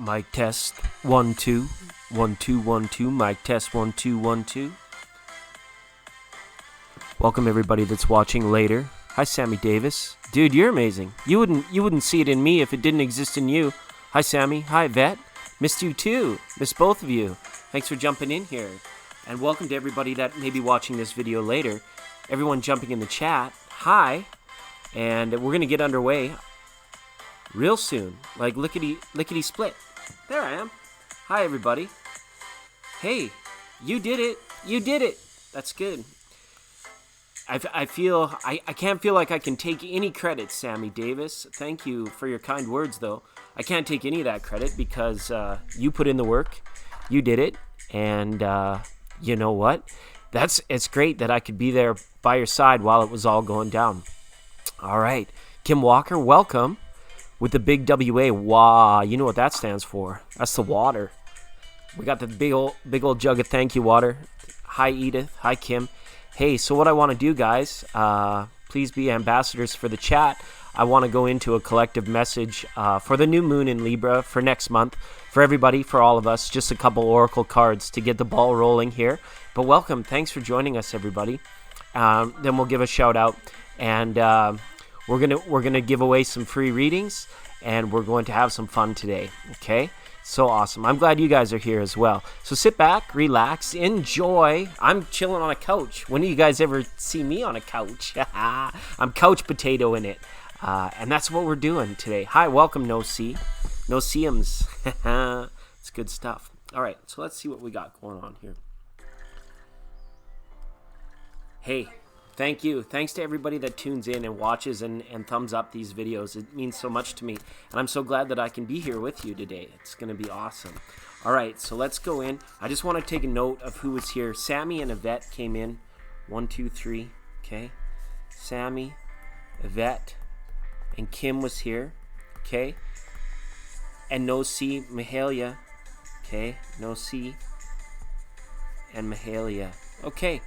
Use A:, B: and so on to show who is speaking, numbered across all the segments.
A: Mic test 1 2 1 2 1 2. Mic test 1 2 1 2. Welcome everybody that's watching later. Hi Sammy Davis. Dude, you're amazing. You wouldn't see it in me if it didn't exist in you. Hi Sammy. Hi Vet. Missed you too. Missed both of you. Thanks for jumping in here. And welcome to everybody that may be watching this video later. Everyone jumping in the chat. Hi. And we're going to get underway real soon. Like lickety split. There I am. Hi everybody. Hey, you did it. You did it. That's good. I can't feel like I can take any credit, Sammy Davis. Thank you for your kind words, though. I can't take any of that credit because you put in the work. You did it. And you know what? It's great that I could be there by your side while it was all going down. All right. Kim Walker, welcome. With the big WA. Wow, you know what that stands for. That's the water. We got the big old jug of thank you water. Hi, Edith. Hi, Kim. Hey, so what I want to do, guys, please be ambassadors for the chat. I want to go into a collective message for the new moon in Libra for next month. For everybody, for all of us, just a couple oracle cards to get the ball rolling here. But welcome. Thanks for joining us, everybody. Then we'll give a shout out. And we're gonna give away some free readings. And we're going to have some fun today. Okay? So awesome. I'm glad you guys are here as well. So sit back, relax, enjoy. I'm chilling on a couch. When do you guys ever see me on a couch? I'm couch potato in it. And that's what we're doing today. Hi, welcome, No Seeums. It's good stuff. All right, so let's see what we got going on here. Hey, thank you. Thanks to everybody that tunes in and watches and thumbs up these videos. It means so much to me. And I'm so glad that I can be here with you today. It's going to be awesome. All right, so let's go in. I just want to take a note of who was here. Sammy and Yvette came in. 1, 2, 3. Okay. Sammy, Yvette, and Kim was here. Okay. And No C, Mahalia. Okay. No C and Mahalia. Okay.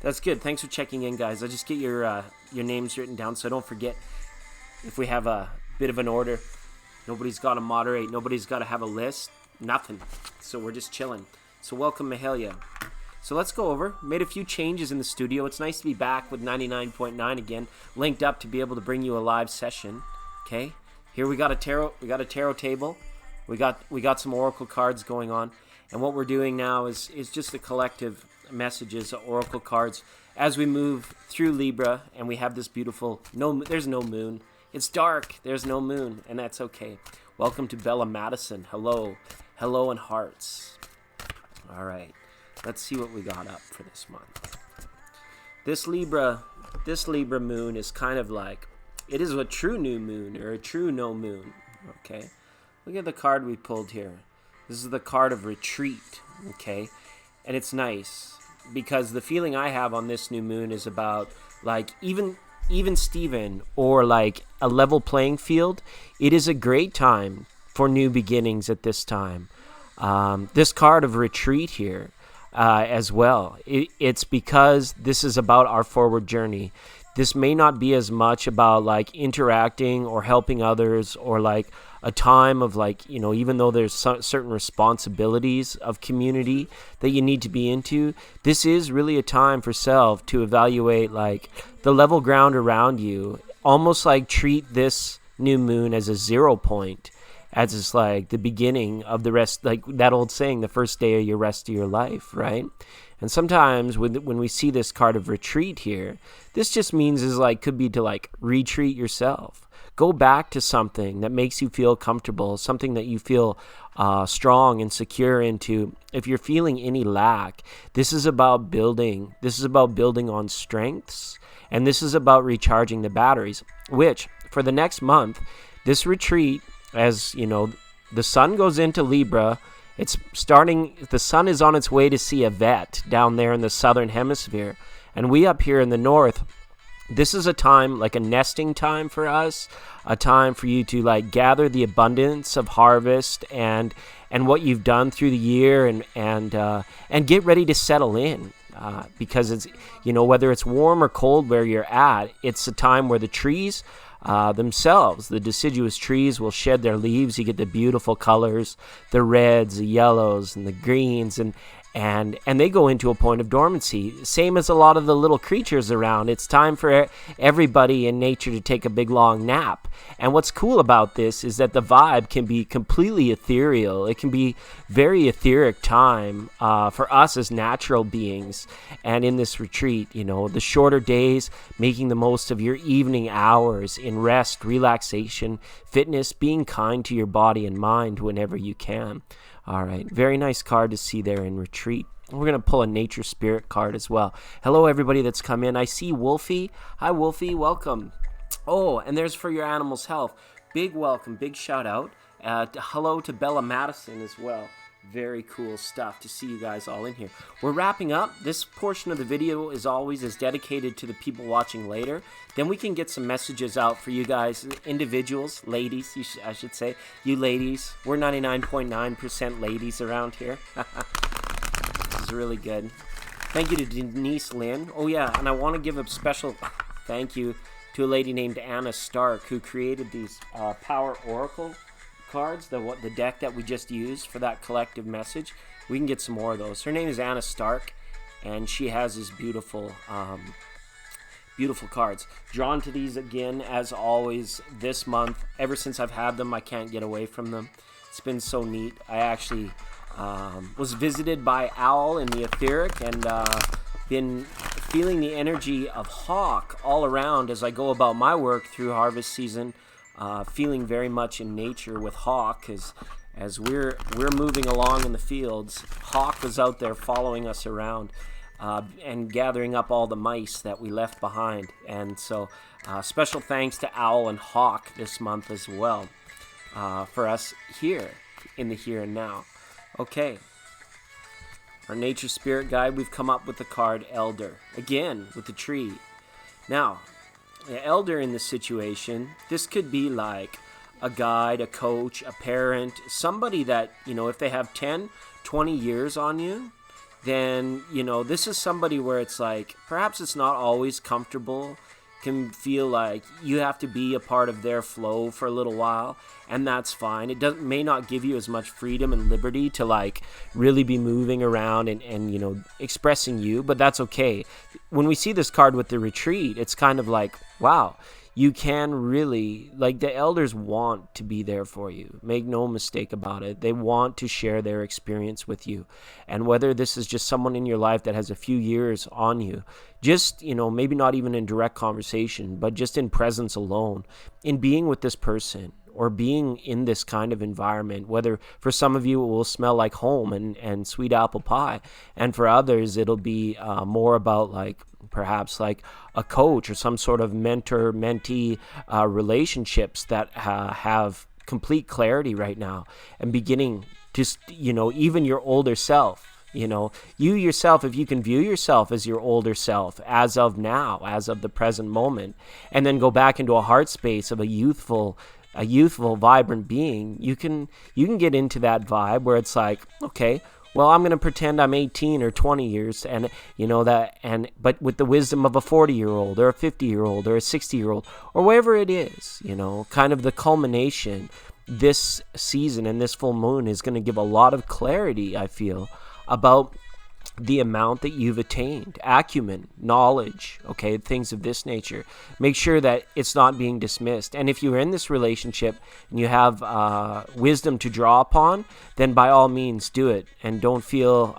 A: That's good. Thanks for checking in, guys. I'll just get your names written down so I don't forget if we have a bit of an order. Nobody's got to moderate. Nobody's got to have a list. Nothing. So we're just chilling. So welcome, Mahalia. So let's go over. Made a few changes in the studio. It's nice to be back with 99.9 again, linked up to be able to bring you a live session. Okay. Here we got a tarot. We got a tarot table. We got some oracle cards going on, and what we're doing now is just a collective messages, oracle cards, as we move through Libra, and we have this beautiful there's no moon. It's dark. There's no moon, and that's okay. Welcome to Bella Madison. Hello and hearts. All right, let's see what we got up for this month. This Libra moon is kind of like, it is a true new moon or a true no moon. Okay, look at the card we pulled here. This is the card of retreat. Okay, and it's nice because the feeling I have on this new moon is about like even Steven, or like a level playing field. It is a great time for new beginnings at this time. This card of retreat here as well. It's because this is about our forward journey. This may not be as much about like interacting or helping others, or like a time of like, even though there's certain responsibilities of community that you need to be into, this is really a time for self to evaluate like the level ground around you, almost like treat this new moon as a 0 point, as it's like the beginning of the rest, like that old saying, the first day of your rest of your life, right? And sometimes when we see this card of retreat here, this just means could be to like retreat yourself. Go back to something that makes you feel comfortable, something that you feel strong and secure into. If you're feeling any lack, this is about building. This is about building on strengths, and this is about recharging the batteries, which for the next month, this retreat, as you know, the sun goes into Libra. The sun is on its way to see Yvette down there in the southern hemisphere. And we up here in the north, this is a time, like a nesting time for us, a time for you to like gather the abundance of harvest and what you've done through the year, and get ready to settle in. Because it's, whether it's warm or cold where you're at, it's a time where the trees themselves. The deciduous trees will shed their leaves. You get the beautiful colors, the reds, the yellows, and the greens, and they go into a point of dormancy. Same as a lot of the little creatures around. It's time for everybody in nature to take a big long nap. And what's cool about this is that the vibe can be completely ethereal. It can be very etheric time for us as natural beings. And in this retreat, the shorter days, making the most of your evening hours in rest, relaxation, fitness, being kind to your body and mind whenever you can. All right, very nice card to see there in retreat. We're going to pull a nature spirit card as well. Hello, everybody that's come in. I see Wolfie. Hi, Wolfie. Welcome. Oh, and there's for your animal's health. Big welcome, big shout out. Hello to Bella Madison as well. Very cool stuff to see you guys all in here. We're wrapping up. This portion of the video is always as dedicated to the people watching later. Then we can get some messages out for you guys, individuals, ladies, I should say. You ladies. We're 99.9% ladies around here. This is really good. Thank you to Denise Lynn. Oh, yeah, and I want to give a special thank you to a lady named Anna Stark who created these Power Oracle cards, the deck that we just used for that collective message. We can get some more of those. Her name is Anna Stark, and she has these beautiful cards. Drawn to these again, as always, this month. Ever since I've had them, I can't get away from them. It's been so neat. I actually was visited by Owl in the etheric, and been feeling the energy of Hawk all around as I go about my work through harvest season. Feeling very much in nature with Hawk as we're moving along in the fields. Hawk was out there following us around and gathering up all the mice that we left behind. And so special thanks to Owl and Hawk this month as well for us here in the here and now. Okay. Our nature spirit guide, we've come up with the card Elder. Again, with the tree. Now, the elder in this situation, this could be like a guide, a coach, a parent, somebody that, if they have 10, 20 years on you, then, this is somebody where it's like, perhaps it's not always comfortable, can feel like you have to be a part of their flow for a little while, and that's fine. It may not give you as much freedom and liberty to like really be moving around and expressing you, but that's okay. When we see this card with the retreat, it's kind of like, wow, you can really, like, the elders want to be there for you. Make no mistake about it. They want to share their experience with you. And whether this is just someone in your life that has a few years on you, just, maybe not even in direct conversation, but just in presence alone, in being with this person or being in this kind of environment, whether for some of you it will smell like home and sweet apple pie, and for others it'll be more about like perhaps like a coach or some sort of mentor-mentee relationships that have complete clarity right now and beginning just, even your older self. You yourself, if you can view yourself as your older self as of now, as of the present moment, and then go back into a heart space of a youthful, vibrant being, you can get into that vibe where it's like, okay, well, I'm going to pretend I'm 18 or 20 years, and but with the wisdom of a 40-year-old or a 50-year-old or a 60-year-old or whatever it is, kind of the culmination. This season and this full moon is going to give a lot of clarity, I feel, about the amount that you've attained, acumen, knowledge, okay, things of this nature. Make sure that it's not being dismissed. And if you're in this relationship and you have wisdom to draw upon, then by all means do it. And don't feel,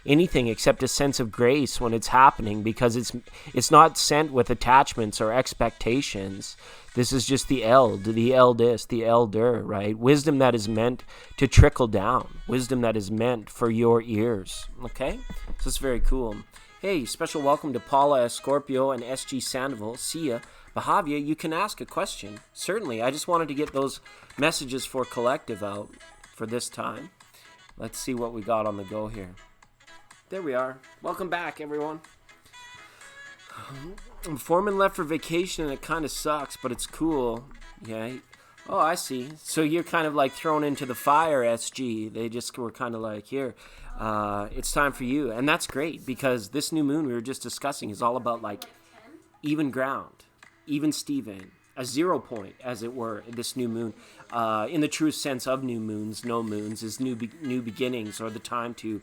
A: anything except a sense of grace when it's happening, because it's not sent with attachments or expectations. This is just the eldest, the elder, right? Wisdom that is meant to trickle down. Wisdom that is meant for your ears, okay? So it's very cool. Hey, special welcome to Paula Scorpio and SG Sandoval. See ya. Bahavia, you can ask a question. Certainly. I just wanted to get those messages for collective out for this time. Let's see what we got on the go here. There we are. Welcome back, everyone. Foreman left for vacation and it kind of sucks, but it's cool. Yeah. Oh, I see. So you're kind of like thrown into the fire, SG. They just were kind of like, here, it's time for you. And that's great, because this new moon we were just discussing is all about like even ground. even Steven, a 0 point, as it were, this new moon. In the true sense of new moons, no moons, is new beginnings, or the time to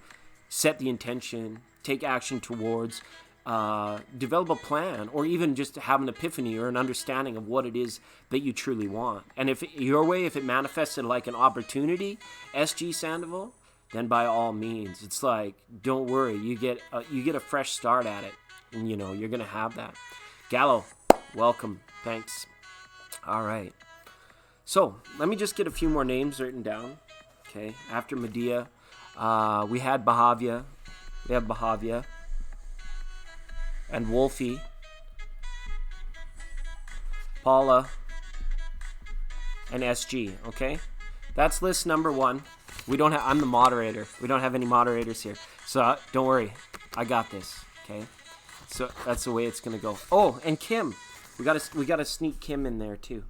A: set the intention, take action towards, develop a plan, or even just have an epiphany or an understanding of what it is that you truly want. And if your way, if it manifested like an opportunity, SG Sandoval, then by all means, it's like, don't worry, you get a fresh start at it, and you know you're gonna have that. Gallo, welcome, thanks. All right, so let me just get a few more names written down. Okay, after Medea, we had Bahavia, we have Bahavia, and Wolfie, Paula, and SG. Okay, that's list number 1. We don't have. I'm the moderator. We don't have any moderators here, so don't worry. I got this. Okay, so that's the way it's gonna go. Oh, and Kim, we gotta sneak Kim in there too.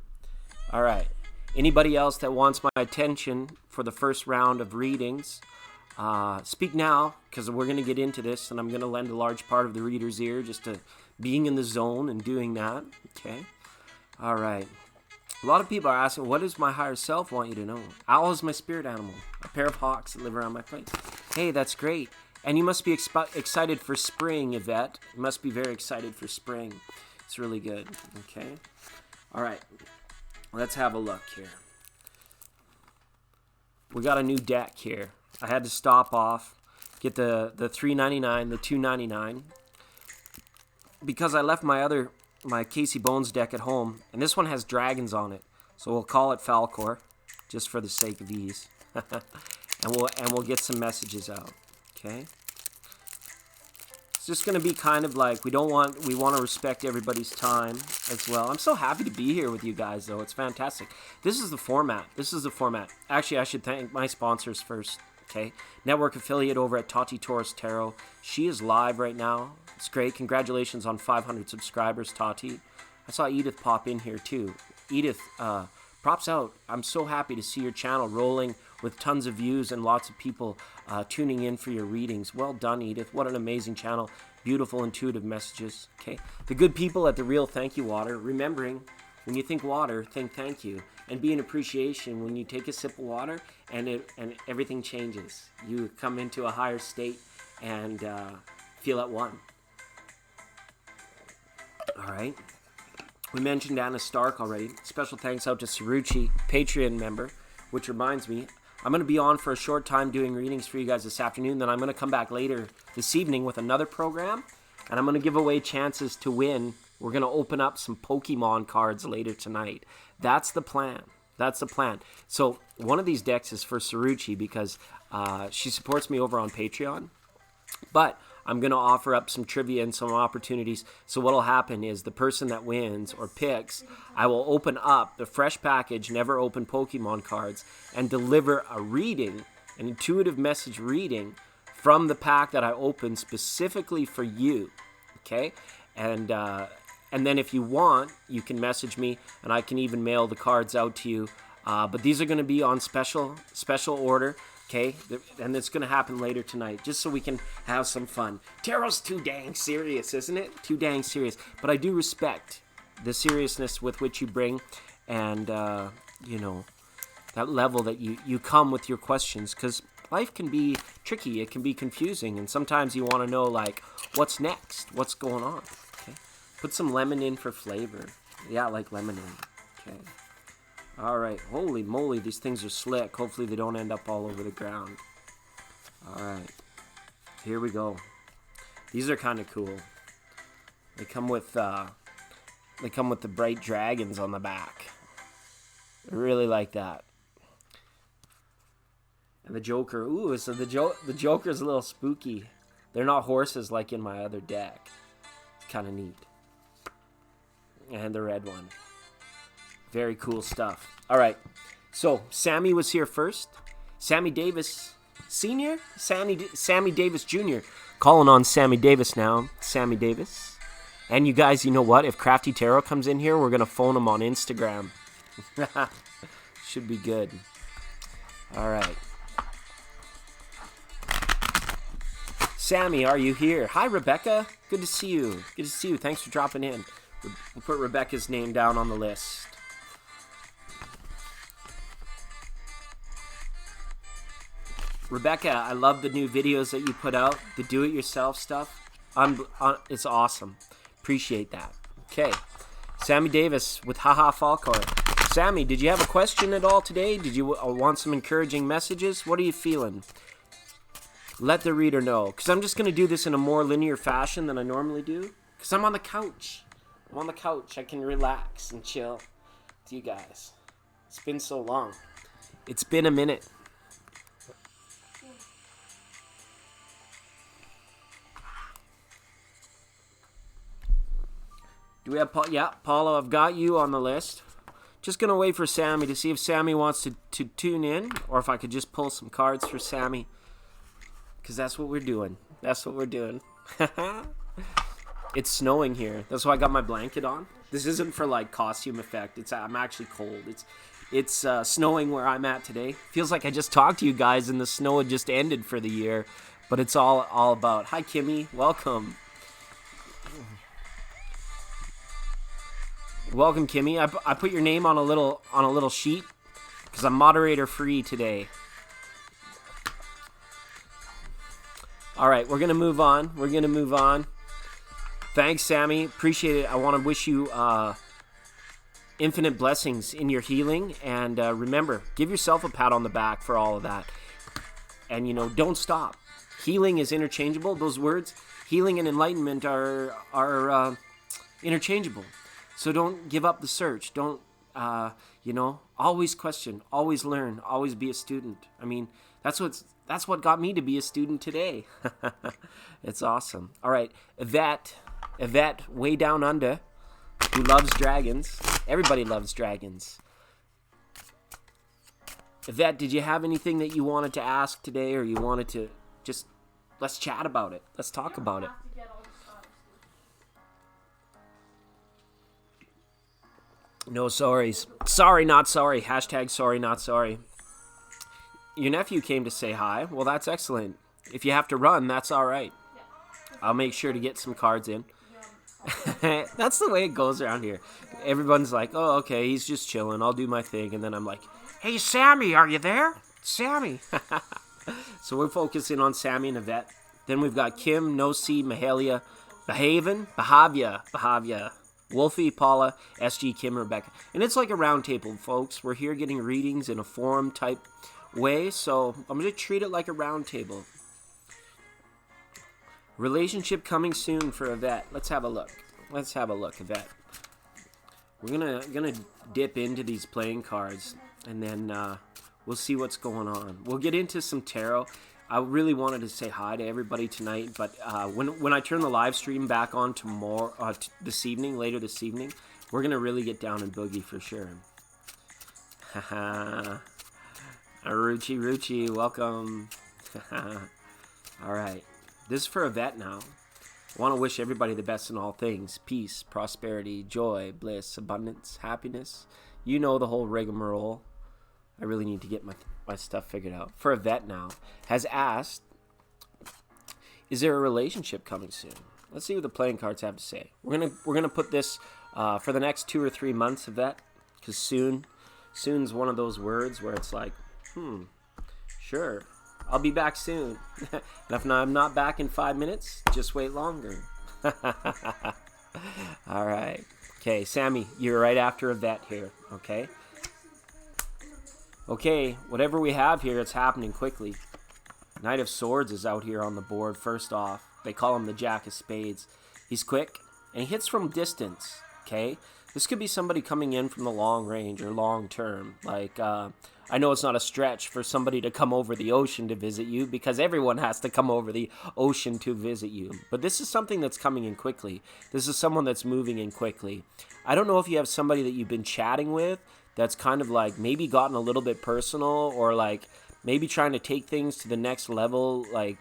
A: All right. Anybody else that wants my attention for the first round of readings, speak now, because we're gonna get into this, and I'm gonna lend a large part of the reader's ear just to being in the zone and doing that. Okay. All right. A lot of people are asking, what does my higher self want you to know? Owl is my spirit animal, a pair of hawks that live around my place. Hey, that's great. And you must be excited for spring, Yvette. You must be very excited for spring. It's really good. Okay. All right. Let's have a look here. We got a new deck here. I had to stop off, get the $3.99, the $2.99, because I left my Casey Bones deck at home, and this one has dragons on it, so we'll call it Falcor, just for the sake of ease, and we'll get some messages out. Okay, it's just going to be kind of like we want to respect everybody's time as well. I'm so happy to be here with you guys, though. It's fantastic. This is the format. Actually, I should thank my sponsors first. Okay, network affiliate over at Tati Torres Tarot. She is live right now. It's great. Congratulations on 500 subscribers, Tati. I saw Edith pop in here too. Edith, props out. I'm so happy to see your channel rolling with tons of views and lots of people tuning in for your readings. Well done, Edith. What an amazing channel. Beautiful, intuitive messages. Okay, the good people at the Real Thank You Water. Remembering, when you think water, think thank you. And be in appreciation when you take a sip of water and everything changes. You come into a higher state and feel at one. All right. We mentioned Anna Stark already. Special thanks out to Saruchi, Patreon member, which reminds me, I'm going to be on for a short time doing readings for you guys this afternoon. Then I'm going to come back later this evening with another program, and I'm going to give away chances to win. We're going to open up some Pokemon cards later tonight. That's the plan. So one of these decks is for Saruchi because she supports me over on Patreon. But I'm going to offer up some trivia and some opportunities. So what will happen is the person that wins or picks, I will open up the fresh package, never open Pokemon cards, and deliver a reading, an intuitive message reading from the pack that I opened specifically for you. Okay? And then if you want, you can message me, and I can even mail the cards out to you. But these are going to be on special order, okay? And it's going to happen later tonight, just so we can have some fun. Tarot's too dang serious, isn't it? Too dang serious. But I do respect the seriousness with which you bring, and, that level that you come with your questions, because life can be tricky. It can be confusing, and sometimes you want to know, like, what's next? What's going on? Put some lemon in for flavor. Yeah, I like lemonade. Okay. All right. Holy moly, these things are slick. Hopefully they don't end up all over the ground. All right. Here we go. These are kind of cool. They come with the bright dragons on the back. I really like that. And the Joker. Ooh, so the Joker's a little spooky. They're not horses like in my other deck. It's kind of neat. And the red one. Very cool stuff. All right. So, Sammy was here first. Sammy Davis Sr.? Sammy Davis Jr. Calling on Sammy Davis now. Sammy Davis. And you guys, you know what? If Crafty Tarot comes in here, we're going to phone him on Instagram. Should be good. All right. Sammy, are you here? Hi, Rebecca. Good to see you. Thanks for dropping in. We'll put Rebecca's name down on the list. Rebecca, I love the new videos that you put out, the do-it-yourself stuff. It's awesome. Appreciate that. Okay. Sammy Davis with Haha Falcor. Sammy, did you have a question at all today? Did you want some encouraging messages? What are you feeling? Let the reader know. Because I'm just going to do this in a more linear fashion than I normally do. Because I'm on the couch. I'm on the couch. I can relax and chill with you guys. It's been so long. It's been a minute. Do we have Paul? Yeah, Paulo, I've got you on the list. Just going to wait for Sammy to see if Sammy wants to tune in, or if I could just pull some cards for Sammy. Because that's what we're doing. That's what we're doing. It's snowing here. That's why I got my blanket on. This isn't for like costume effect. I'm actually cold. It's snowing where I'm at today. Feels like I just talked to you guys and the snow had just ended for the year. But it's all about. Hi, Kimmy. Welcome. Welcome, Kimmy. I put your name on a little sheet because I'm moderator free today. All right, we're gonna move on. Thanks, Sammy. Appreciate it. I want to wish you infinite blessings in your healing, and remember, give yourself a pat on the back for all of that. And don't stop. Healing is interchangeable. Those words, healing and enlightenment, are interchangeable. So don't give up the search. Don't, always question, always learn, always be a student. I mean, that's what got me to be a student today. It's awesome. All right, Yvette, way down under, who loves dragons. Everybody loves dragons. Yvette, did you have anything that you wanted to ask today, or you wanted to just, let's chat about it. Let's talk about it. No sorries. Sorry, not sorry. Hashtag sorry, not sorry. Your nephew came to say hi. Well, that's excellent. If you have to run, that's all right. I'll make sure to get some cards in. That's the way it goes around here. Everyone's like, oh, okay, he's just chilling. I'll do my thing. And then I'm like, hey, Sammy, are you there? Sammy. So we're focusing on Sammy and Yvette. Then we've got Kim, Nosi, Mahalia, Bahavia, Wolfie, Paula, SG, Kim, Rebecca. And it's like a round table, folks. We're here getting readings in a forum type way, so I'm going to treat it like a round table. Relationship coming soon for Yvette. Let's have a look, Yvette. We're gonna dip into these playing cards, and then we'll see what's going on. We'll get into some tarot. I really wanted to say hi to everybody tonight, but when I turn the live stream back on tomorrow, later this evening, we're gonna really get down and boogie for sure. Haha, Ruchi, welcome. All right, this is for Yvette now. I want to wish everybody the best in all things: peace, prosperity, joy, bliss, abundance, happiness. You know the whole rigmarole. I really need to get my stuff figured out. For Yvette now, has asked, is there a relationship coming soon? Let's see what the playing cards have to say. We're gonna put this for the next 2 or 3 months, Yvette, because soon's one of those words where it's like, sure, I'll be back soon. And if I'm not back in 5 minutes, just wait longer. All right. Okay, Sammy, you're right after Yvette here, okay? Okay, whatever we have here, it's happening quickly. Knight of Swords is out here on the board first off. They call him the Jack of Spades. He's quick, and he hits from distance, okay? This could be somebody coming in from the long range or long term. Like, I know it's not a stretch for somebody to come over the ocean to visit you, because everyone has to come over the ocean to visit you. But this is something that's coming in quickly. This is someone that's moving in quickly. I don't know if you have somebody that you've been chatting with that's kind of like maybe gotten a little bit personal, or like maybe trying to take things to the next level, like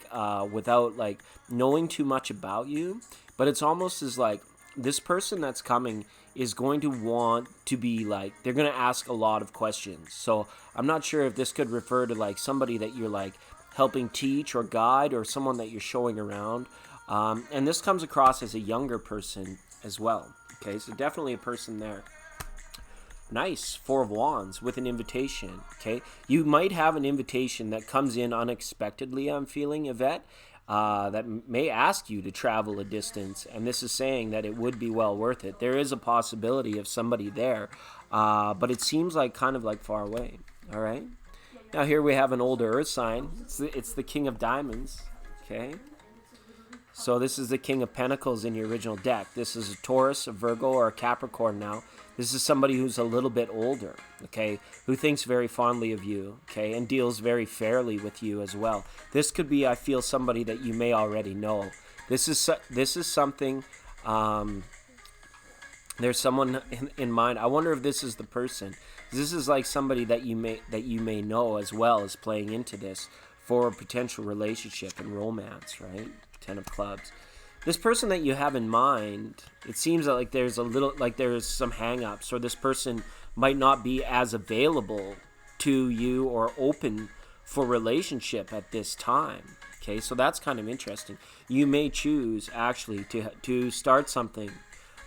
A: without like knowing too much about you. But it's almost as like this person that's coming is going to want to be like, they're going to ask a lot of questions. So I'm not sure if this could refer to like somebody that you're like helping teach or guide, or someone that you're showing around. And this comes across as a younger person as well. Okay, so definitely a person there. Nice. 4 of Wands with an invitation. Okay, you might have an invitation that comes in unexpectedly, I'm feeling, Yvette, that may ask you to travel a distance, and this is saying that it would be well worth it. There is a possibility of somebody there, but it seems like kind of like far away. All right. Now here we have an older earth sign. It's the King of Diamonds. Okay. So this is the King of Pentacles in your original deck. This is a Taurus, a Virgo, or a Capricorn now. This is somebody who's a little bit older, okay, who thinks very fondly of you, okay, and deals very fairly with you as well. This could be, I feel, somebody that you may already know. This is something, there's someone in mind. I wonder if this is the person. This is like somebody that you may know as well as playing into this for a potential relationship and romance, right? 10 of Clubs. This person that you have in mind, it seems like there's some hang-ups, or this person might not be as available to you or open for relationship at this time. Okay, so that's kind of interesting. You may choose actually to start something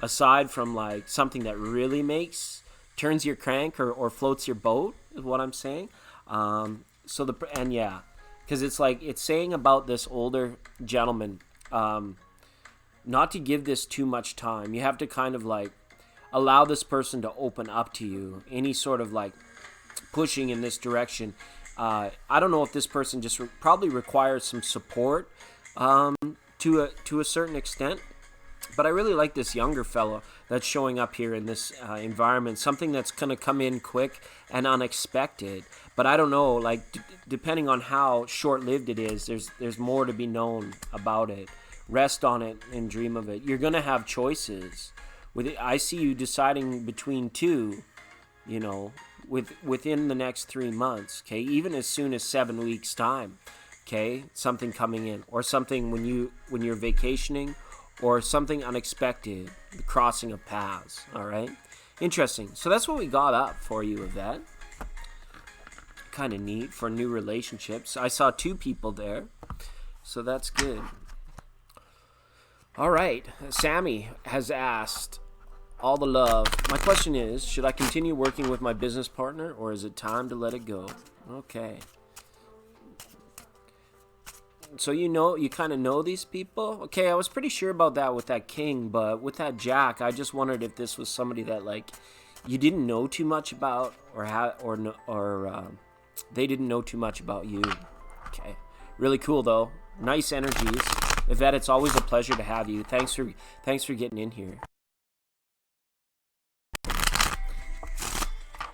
A: aside from like something that really turns your crank or floats your boat, is what I'm saying. Because it's saying about this older gentleman, not to give this too much time. You have to kind of like allow this person to open up to you. Any sort of like pushing in this direction. I don't know if this person just probably requires some support to a certain extent. But I really like this younger fellow that's showing up here in this environment. Something that's going to come in quick and unexpected. But I don't know, like depending on how short-lived it is, there's more to be known about it. Rest on it and dream of it. You're going to have choices. I see you deciding between two, within the next 3 months, okay? Even as soon as 7 weeks' time, okay? Something coming in, or something when you're vacationing, or something unexpected, the crossing of paths, all right? Interesting. So that's what we got up for you with that. Kind of neat for new relationships. I saw 2 people there, so that's good. All right, Sammy has asked, all the love. My question is, should I continue working with my business partner, or is it time to let it go? Okay. So you kind of know these people? Okay, I was pretty sure about that with that king, but with that jack, I just wondered if this was somebody that like you didn't know too much about, or they didn't know too much about you. Okay, really cool though. Nice energies. Yvette, it's always a pleasure to have you. Thanks for getting in here.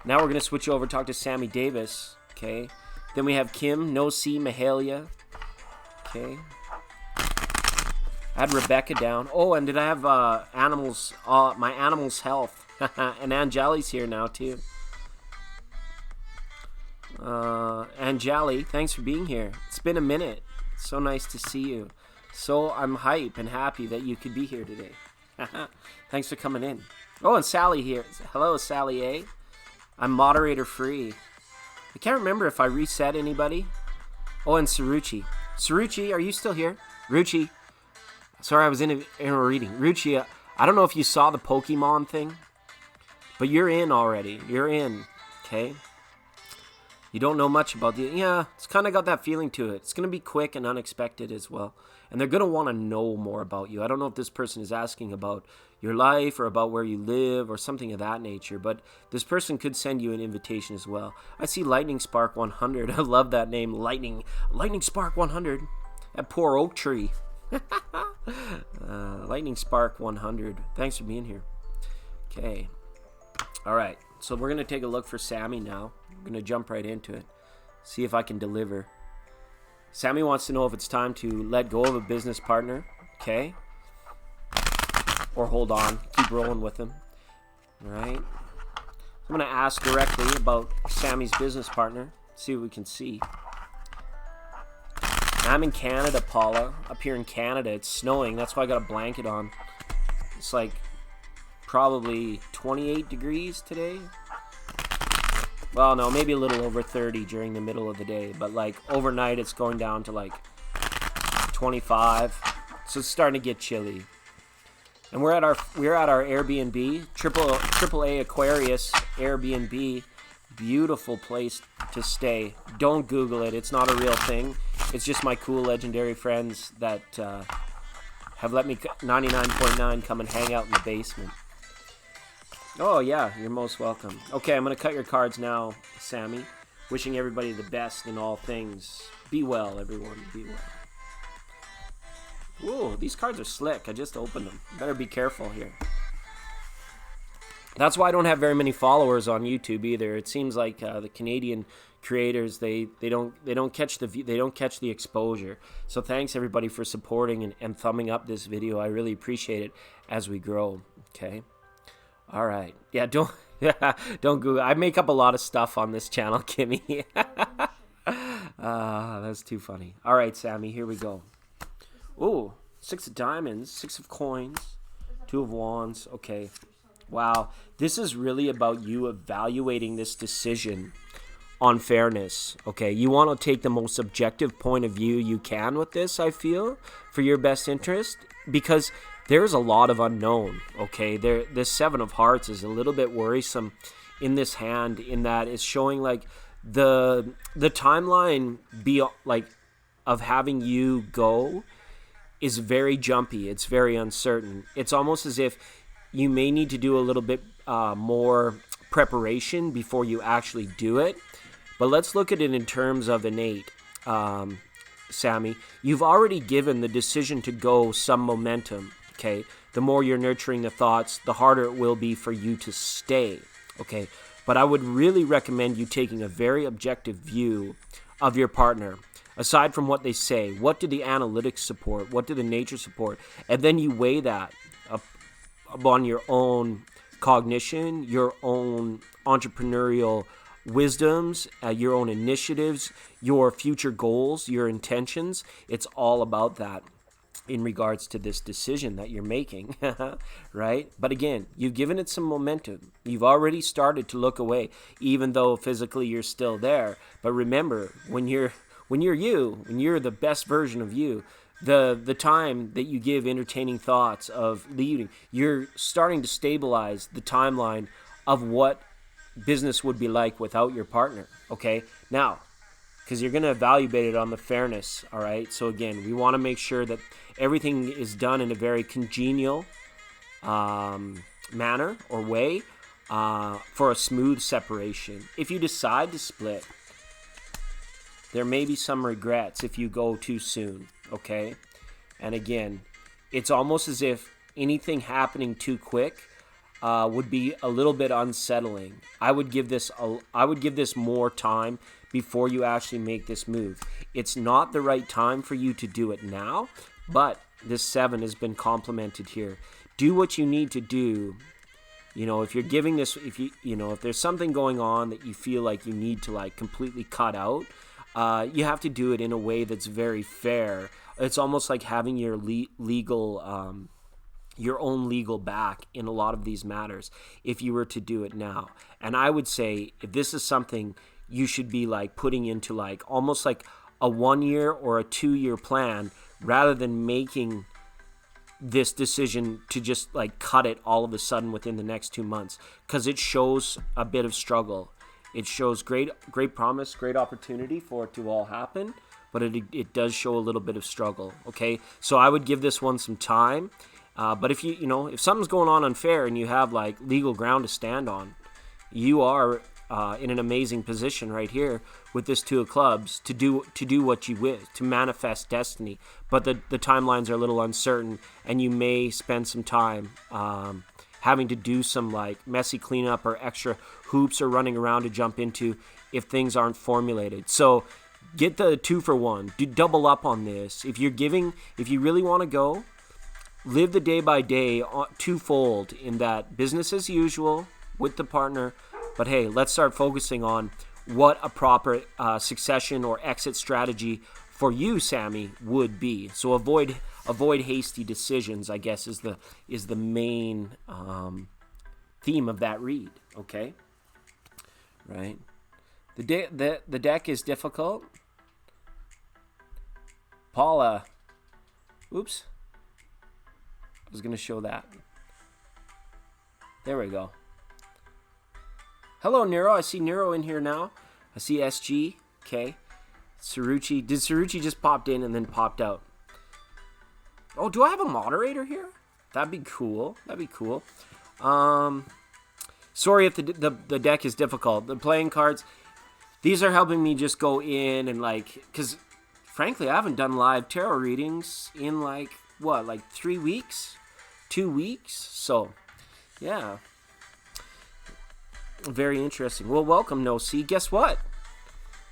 A: Now we're gonna switch over, talk to Sammy Davis. Okay, then we have Kim, No C, Mahalia. Okay. I had Rebecca down. Oh, and did I have animals? My animals' health. And Angeli's here now too. Angeli, thanks for being here. It's been a minute. It's so nice to see you. So I'm hype and happy that you could be here today. Thanks for coming in. Oh, and Sally here. Hello, Sally A. I'm moderator free. I can't remember if I reset anybody. Oh, and Saruchi. Saruchi, are you still here? Ruchi. Sorry, I was in a reading. Ruchi, I don't know if you saw the Pokemon thing, but you're in already. You're in, okay? You don't know much about it's kind of got that feeling to it. It's going to be quick and unexpected as well. And they're going to want to know more about you. I don't know if this person is asking about your life or about where you live or something of that nature, but this person could send you an invitation as well. I see Lightning Spark 100. I love that name, Lightning Spark 100. That poor oak tree. Lightning Spark 100. Thanks for being here. Okay. All right. So we're going to take a look for Sammy now. I'm going to jump right into it. See if I can deliver. Sammy wants to know if it's time to let go of a business partner. Okay. Or hold on. Keep rolling with him. All right. I'm going to ask directly about Sammy's business partner. See what we can see. I'm in Canada, Paula. Up here in Canada, it's snowing. That's why I got a blanket on. It's like probably 28 degrees today. Well, no, maybe a little over 30 during the middle of the day. But like overnight, it's going down to like 25. So it's starting to get chilly. And we're at our Airbnb, triple A Aquarius Airbnb. Beautiful place to stay. Don't Google it. It's not a real thing. It's just my cool legendary friends that have let me 99.9 come and hang out in the basement. Oh yeah, you're most welcome. Okay, I'm gonna cut your cards now, Sammy. Wishing everybody the best in all things. Be well, everyone. Be well. Whoa, these cards are slick. I just opened them. Better be careful here. That's why I don't have very many followers on YouTube either. It seems like the Canadian creators they don't catch the exposure. So thanks everybody for supporting and thumbing up this video. I really appreciate it as we grow. Okay. All right. Yeah. Don't Google. I make up a lot of stuff on this channel, Kimmy. That's too funny. All right, Sammy. Here we go. Ooh, 6 of diamonds, 6 of coins, 2 of wands. Okay. Wow. This is really about you evaluating this decision on fairness. Okay. You want to take the most objective point of view you can with this, I feel, for your best interest, because there's a lot of unknown. Okay. This 7 of hearts is a little bit worrisome in this hand, in that it's showing like the timeline of having you go is very jumpy. It's very uncertain. It's almost as if you may need to do a little bit more preparation before you actually do it. But let's look at it in terms of innate, Sammy. You've already given the decision to go some momentum, okay? The more you're nurturing the thoughts, the harder it will be for you to stay, okay? But I would really recommend you taking a very objective view of your partner. Aside from what they say, what do the analytics support? What do the nature support? And then you weigh that upon your own cognition, your own entrepreneurial wisdoms, your own initiatives, your future goals, your intentions. It's all about that in regards to this decision that you're making, right? But again, you've given it some momentum. You've already started to look away, even though physically you're still there. But remember, when you're the best version of you, the time that you give entertaining thoughts of leaving, you're starting to stabilize the timeline of what business would be like without your partner, okay? Now, because you're going to evaluate it on the fairness, all right? So again, we want to make sure that everything is done in a very congenial manner or way for a smooth separation. If you decide to split, there may be some regrets if you go too soon, okay? And again, it's almost as if anything happening too quick would be a little bit unsettling. I would give this more time before you actually make this move. It's not the right time for you to do it now, but this 7 has been complimented here. Do what you need to do. You know, if you're giving this, if there's something going on that you feel like you need to like completely cut out, you have to do it in a way that's very fair. It's almost like having your your own legal back in a lot of these matters if you were to do it now. And I would say if this is something you should be like putting into like almost like a 1-year or a 2-year plan, rather than making this decision to just like cut it all of a sudden within the next 2 months, because it shows a bit of struggle. It shows great promise, great opportunity for it to all happen, but it does show a little bit of struggle, okay? So I would give this one some time, but if if something's going on unfair and you have like legal ground to stand on, you are in an amazing position right here with this 2 of clubs to do what you wish, to manifest destiny. But the timelines are a little uncertain, and you may spend some time having to do some like messy cleanup or extra hoops or running around to jump into if things aren't formulated. So get the 2 for 1. Do double up on this. If you really want to go, live the day by day twofold, in that business as usual with the partner, but hey, let's start focusing on what a proper succession or exit strategy for you, Sammy, would be. So avoid hasty decisions, I guess, is the main theme of that read. Okay, right? The deck is difficult. Paula, oops. I was going to show that. There we go. Hello, Nero. I see Nero in here now. I see SG. Okay. Saruchi. Did Saruchi just popped in and then popped out? Oh, do I have a moderator here? That'd be cool. That'd be cool. Sorry if the deck is difficult. The playing cards, these are helping me just go in and like, because frankly, I haven't done live tarot readings in like, what, like 3 weeks? 2 weeks? So, yeah. Very interesting. Well, welcome, No See. Guess what?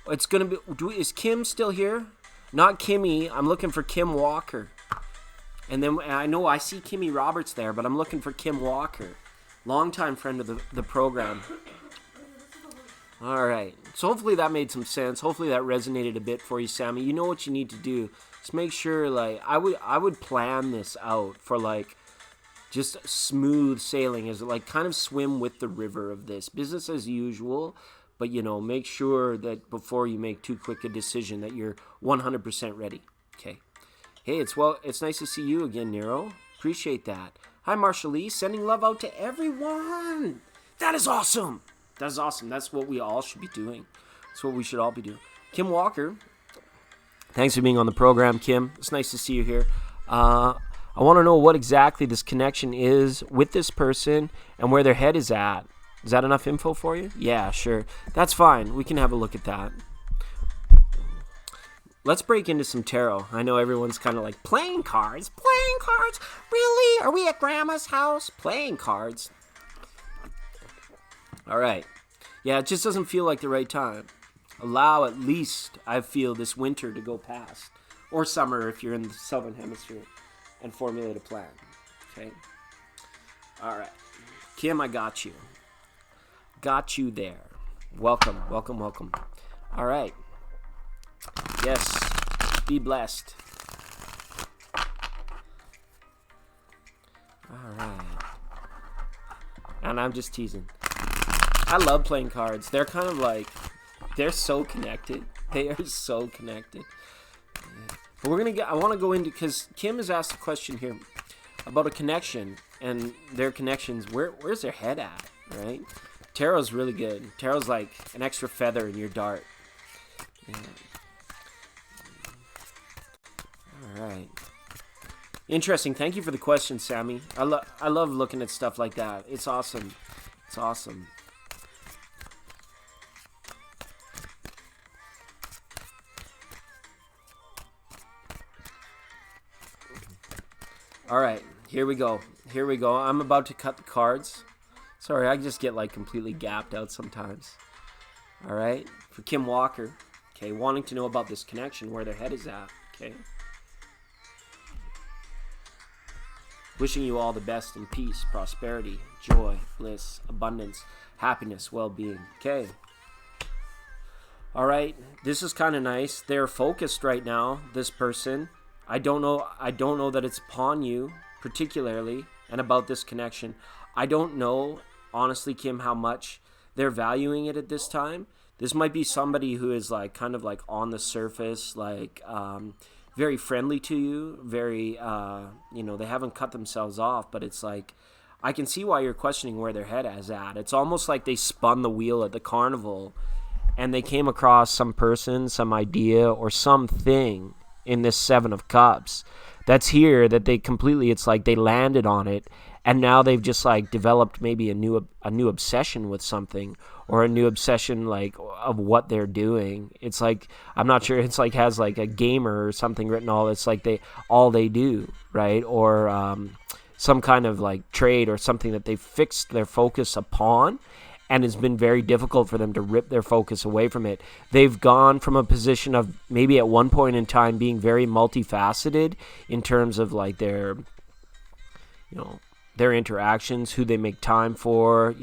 A: It's going to be, is Kim still here? Not Kimmy. I'm looking for Kim Walker. And then I know I see Kimmy Roberts there, but I'm looking for Kim Walker. Longtime friend of the program. All right. So hopefully that made some sense. Hopefully that resonated a bit for you, Sammy. You know what you need to do. Just make sure, like, I would plan this out for, like, just smooth sailing. As like, kind of swim with the river of this. Business as usual. But, you know, make sure that before you make too quick a decision that you're 100% ready. Okay. Hey, it's nice to see you again, Nero. Appreciate that. Hi, Marshall Lee. Sending love out to everyone. That is awesome. That is awesome. That's what we all should be doing. That's what we should all be doing. Kim Walker, thanks for being on the program, Kim. It's nice to see you here. I want to know what exactly this connection is with this person and where their head is at. Is that enough info for you? Yeah, sure. That's fine. We can have a look at that. Let's break into some tarot. I know everyone's kind of like, playing cards? Playing cards? Really? Are we at Grandma's house? Playing cards? All right. Yeah, it just doesn't feel like the right time. Allow at least, I feel, this winter to go past. Or summer if you're in the southern hemisphere. And formulate a plan. Okay? All right. Kim, I got you. Got you there. Welcome, welcome, welcome. All right. Yes, be blessed. All right. And I'm just teasing. I love playing cards. They're kind of like, they're so connected. They are so connected. But I want to go into, because Kim has asked a question here about a connection and their connections. Where's their head at, right? Tarot's really good. Tarot's like an extra feather in your dart. Yeah. All right. Interesting. Thank you for the question, Sammy. I love looking at stuff like that. It's awesome. It's awesome. All right. Here we go. Here we go. I'm about to cut the cards. Sorry, I just get like completely gapped out sometimes. All right. For Kim Walker. Okay. Wanting to know about this connection, where their head is at. Okay. Wishing you all the best in peace, prosperity, joy, bliss, abundance, happiness, well-being. Okay. All right. This is kind of nice. They're focused right now, this person. I don't know that it's upon you particularly and about this connection. I don't know, honestly, Kim, how much they're valuing it at this time. This might be somebody who is like kind of like on the surface, like very friendly to you, very, they haven't cut themselves off, but it's like, I can see why you're questioning where their head is at. It's almost like they spun the wheel at the carnival and they came across some person, some idea, or something in this Seven of Cups that's here that they completely, it's like they landed on it, and now they've just like developed maybe a new obsession with something, or a new obsession like of what they're doing. It's like, I'm not sure, it's like has like a gamer or something written all, it's like all they do, right? Or some kind of like trade or something that they fixed their focus upon, and it's been very difficult for them to rip their focus away from it. They've gone from a position of maybe at one point in time being very multifaceted in terms of like their interactions, who they make time for,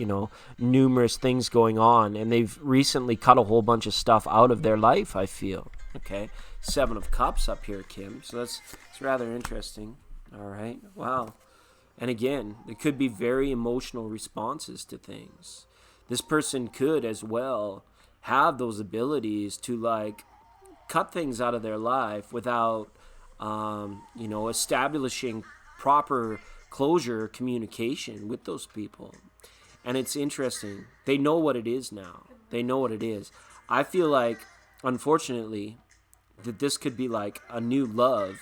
A: numerous things going on. And they've recently cut a whole bunch of stuff out of their life, I feel. Okay. Seven of Cups up here, Kim. So it's rather interesting. All right. Wow. And again, there could be very emotional responses to things. This person could as well have those abilities to like cut things out of their life without, establishing proper closure or communication with those people. And it's interesting. They know what it is now. They know what it is. I feel like, unfortunately, that this could be like a new love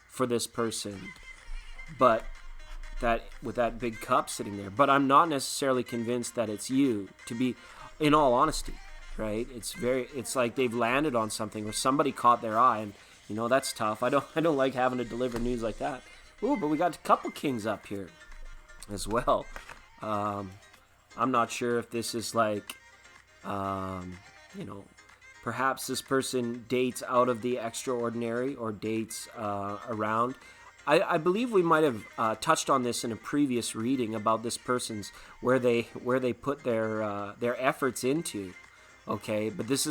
A: for this person, but that with that big cup sitting there. But I'm not necessarily convinced that it's you, to be, in all honesty, right? It's like they've landed on something, or somebody caught their eye, and that's tough. I don't like having to deliver news like that. Ooh, but we got a couple kings up here as well. I'm not sure if this is like, perhaps this person dates out of the extraordinary or dates around. I believe we might have touched on this in a previous reading about this person's where they put their efforts into. Okay, but this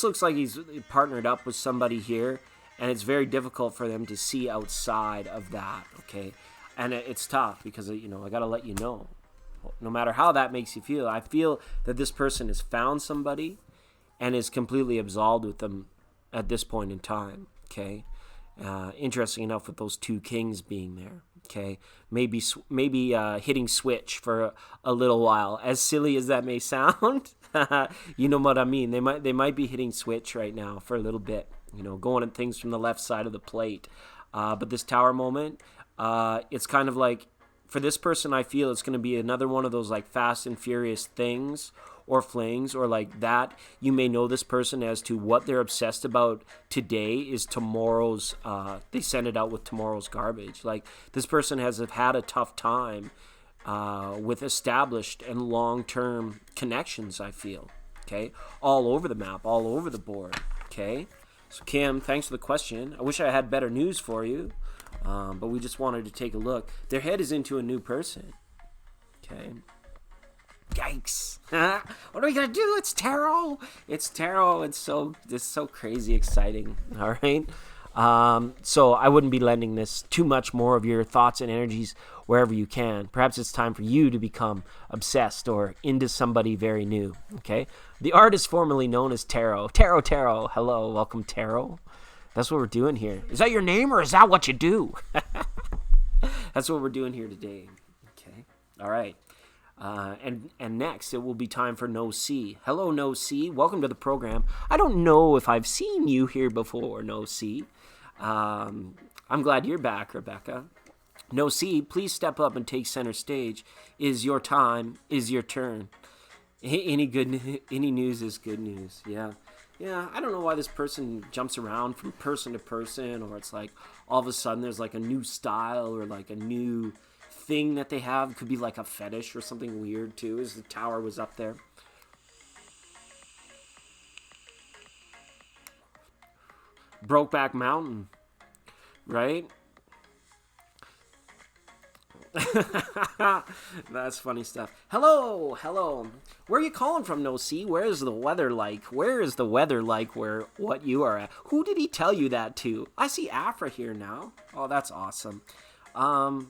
A: looks like he's partnered up with somebody here, and it's very difficult for them to see outside of that. Okay, and it's tough because I got to let you know, no matter how that makes you feel, I feel that this person has found somebody and is completely absolved with them at this point in time. Okay. Interesting enough with those two kings being there. Okay, maybe hitting switch for a little while. As silly as that may sound, you know what I mean. They might be hitting switch right now for a little bit. Going at things from the left side of the plate. But this tower moment, it's kind of like, for this person, I feel it's going to be another one of those like fast and furious things or flings, or like that. You may know this person as to what they're obsessed about today is tomorrow's, they send it out with tomorrow's garbage. Like, this person has had a tough time with established and long-term connections, I feel. Okay, all over the map, all over the board. Okay, so Kim, thanks for the question. I wish I had better news for you, but we just wanted to take a look. Their head is into a new person. Okay. Yikes. What are we going to do? It's tarot. It's tarot. It's so crazy exciting. All right. So I wouldn't be lending this too much more of your thoughts and energies wherever you can. Perhaps it's time for you to become obsessed or into somebody very new. Okay. The art is formerly known as tarot. Tarot. Hello. Welcome, tarot. That's what we're doing here. Is that your name, or is that what you do? That's what we're doing here today. Okay. All right. And next, it will be time for No C. Hello, No C. Welcome to the program. I don't know if I've seen you here before, No C. I'm glad you're back, Rebecca. No C, please step up and take center stage. Is your time, is your turn. Any news is good news. Yeah, I don't know why this person jumps around from person to person, or it's like all of a sudden there's like a new style or like a new thing that they have. Could be like a fetish or something weird too, as the tower was up there. Brokeback Mountain, right? That's funny stuff. Hello. Where are you calling from, No C? Where is the weather like? Where what you are at? Who did he tell you that to? I see Afra here now. Oh, that's awesome. Highly.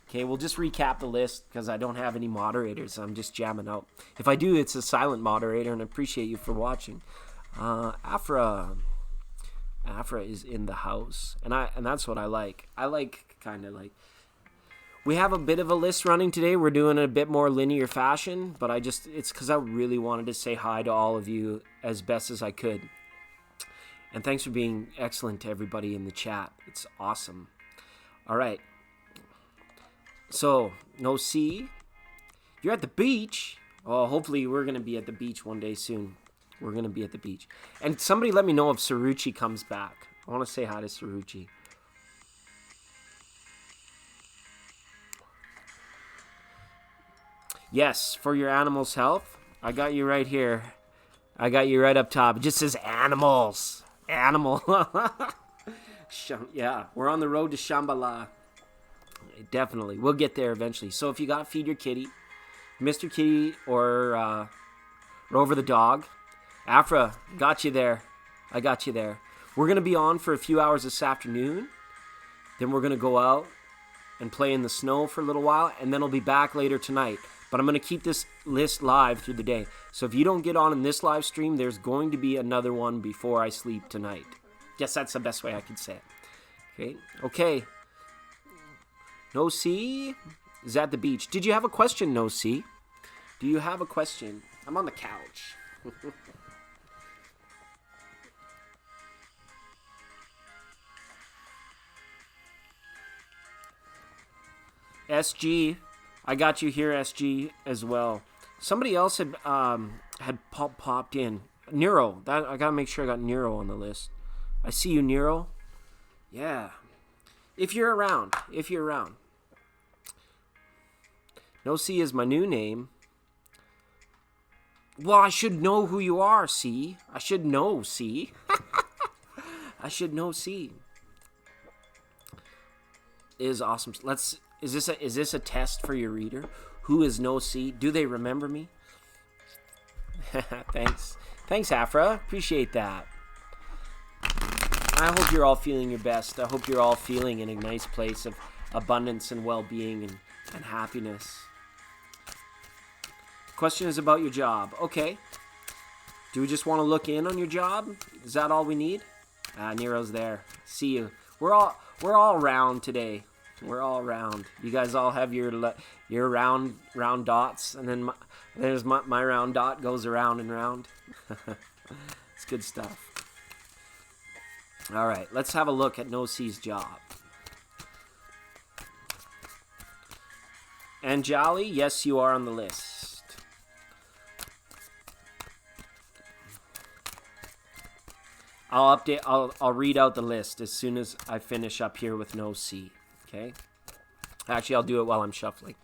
A: Okay, we'll just recap the list because I don't have any moderators. I'm just jamming out. If I do, it's a silent moderator, and I appreciate you for watching. Afra is in the house, and that's what I like. I like kind of like, we have a bit of a list running today. We're doing a bit more linear fashion, but it's because I really wanted to say hi to all of you as best as I could. And thanks for being excellent to everybody in the chat. It's awesome. All right. So, No C, you're at the beach. Oh, hopefully we're going to be at the beach one day soon. We're going to be at the beach. And somebody let me know if Saruchi comes back. I want to say hi to Saruchi. Yes, for your animal's health. I got you right here. I got you right up top. It just says animals. Animal. Yeah, we're on the road to Shambhala. Definitely. We'll get there eventually. So if you got to feed your kitty, Mr. Kitty or Rover the dog, Afra, got you there. I got you there. We're going to be on for a few hours this afternoon. Then we're going to go out and play in the snow for a little while, and then I'll be back later tonight. But I'm going to keep this list live through the day. So if you don't get on in this live stream, there's going to be another one before I sleep tonight. Guess that's the best way I could say it. Okay. No C is at the beach. Did you have a question, No C? Do you have a question? I'm on the couch. SG, I got you here, SG, as well. Somebody else had popped in. Nero, I gotta make sure I got Nero on the list. I see you, Nero. Yeah. If you're around. No C is my new name. Well, I should know who you are, C. I should know, C. I should know, C. Is awesome. Is this a test for your reader? Who is No C? Do they remember me? Thanks, Afra. Appreciate that. I hope you're all feeling your best. I hope you're all feeling in a nice place of abundance and well-being and happiness. Question is about your job. Okay. Do we just want to look in on your job? Is that all we need? Nero's there. See you. We're all round today. We're all round. You guys all have your round dots, and then my round dot goes around and round. It's good stuff. All right, let's have a look at No C's job. Anjali, yes, you are on the list. I'll read out the list as soon as I finish up here with No C. Okay. Actually, I'll do it while I'm shuffling.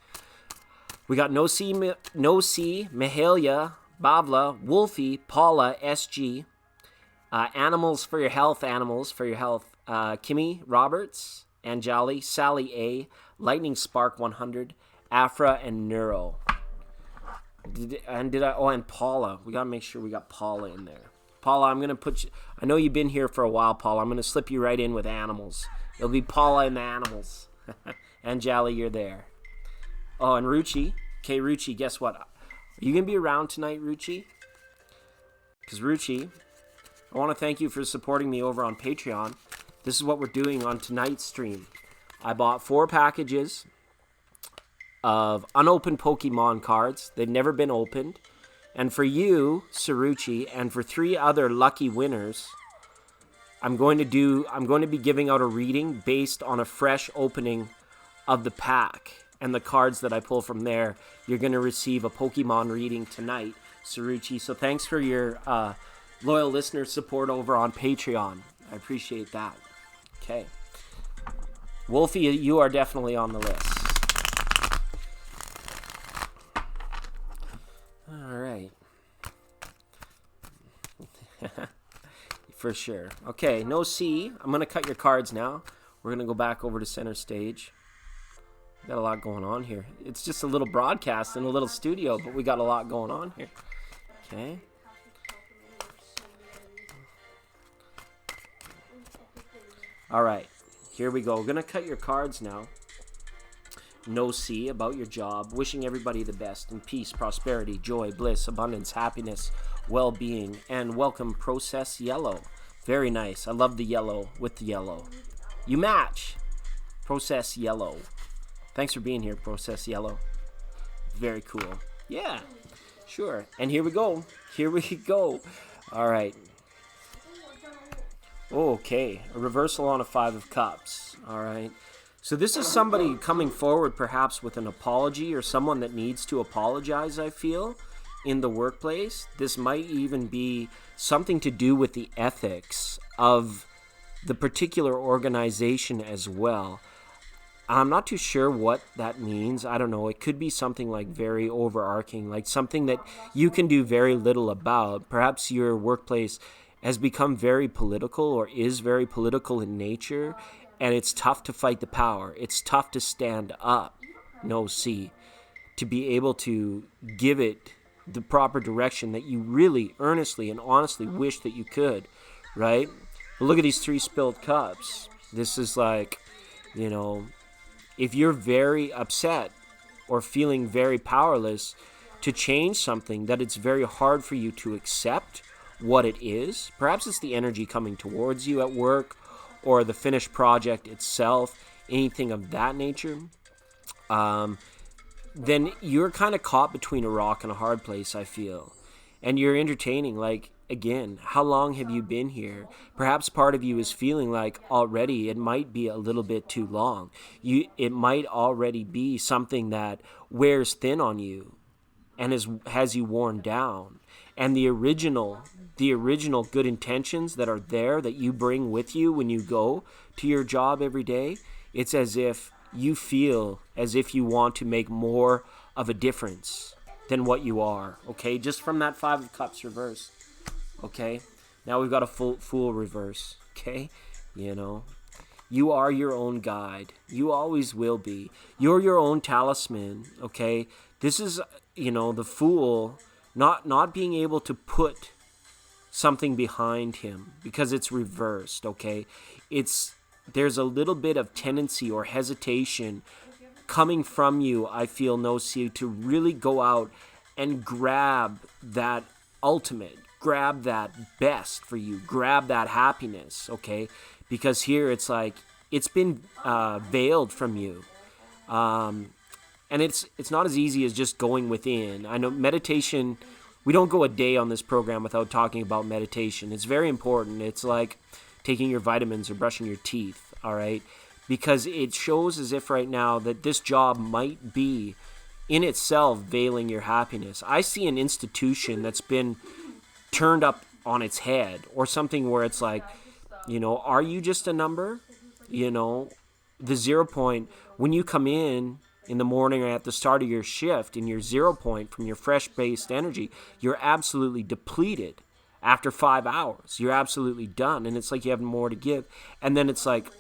A: We got No C, Mahalia, Bavla, Wolfie, Paula, SG. Animals for your health. Kimmy Roberts, Anjali, Sally A, Lightning Spark 100, Afra, and Neuro. And Paula. We gotta make sure we got Paula in there. Paula, I'm gonna put you. I know you've been here for a while, Paula. I'm gonna slip you right in with animals. It'll be Paula and the animals. Anjali, you're there. Oh, and Ruchi. Okay, Ruchi, guess what? Are you gonna be around tonight, Ruchi? Because Ruchi, I want to thank you for supporting me over on Patreon. This is what we're doing on tonight's stream. I bought 4 packages of unopened Pokemon cards. They've never been opened. And for you, Saruchi, and for 3 other lucky winners, I'm going to be giving out a reading based on a fresh opening of the pack and the cards that I pull from there. You're going to receive a Pokemon reading tonight, Saruchi. So thanks for your loyal listener support over on Patreon. I appreciate that. Okay. Wolfie, you are definitely on the list. All right. For sure. Okay, No C. I'm going to cut your cards now. We're going to go back over to center stage. We got a lot going on here. It's just a little broadcast in a little studio, but we got a lot going on here. Okay. All right, here we go. We're going to cut your cards now. No C, about your job. Wishing everybody the best in peace, prosperity, joy, bliss, abundance, happiness, well-being, and welcome Process Yellow. Very nice. I love the yellow with the yellow. You match. Process Yellow. Thanks for being here, Process Yellow. Very cool. Yeah, sure. And here we go. All right. Okay, a reversal on a 5 of Cups. All right. So this is somebody coming forward perhaps with an apology, or someone that needs to apologize, I feel, in the workplace. This might even be something to do with the ethics of the particular organization as well. I'm not too sure what that means. I don't know. It could be something like very overarching, like something that you can do very little about. Perhaps your workplace has become very political or is very political in nature, and it's tough to fight the power. It's tough to stand up, No C, to be able to give it the proper direction that you really earnestly and honestly wish that you could, right? But look at these 3 spilled cups. This is like, you know, if you're very upset or feeling very powerless to change something, that it's very hard for you to accept what it is. Perhaps it's the energy coming towards you at work, or the finished project itself anything of that nature, then you're kind of caught between a rock and a hard place, I feel. And you're entertaining, like, again, how long have you been here? Perhaps part of you is feeling like already it might be a little bit too long. It might already be something that wears thin on you and has you worn down. And the original good intentions that are there that you bring with you when you go to your job every day, it's as if you feel as if you want to make more of a difference than what you are, okay? Just from that 5 of Cups reverse, okay? Now we've got a Fool reverse, okay? You know, you are your own guide. You always will be. You're your own talisman, okay? This is, you know, the Fool not being able to put something behind him because it's reversed, okay? There's a little bit of tendency or hesitation coming from you, I feel, No-See, to really go out and grab that ultimate, grab that best for you, grab that happiness, okay? Because here it's like, it's been veiled from you. And it's not as easy as just going within. I know meditation, we don't go a day on this program without talking about meditation. It's very important. It's like taking your vitamins or brushing your teeth, all right? Because it shows as if right now that this job might be in itself veiling your happiness. I see an institution that's been turned up on its head, or something where it's like, you know, are you just a number? You know, the 0 point, when you come in the morning or at the start of your shift in your 0 point from your fresh-based energy, you're absolutely depleted. After 5 hours, you're absolutely done, and it's like you have more to give. And then it's like,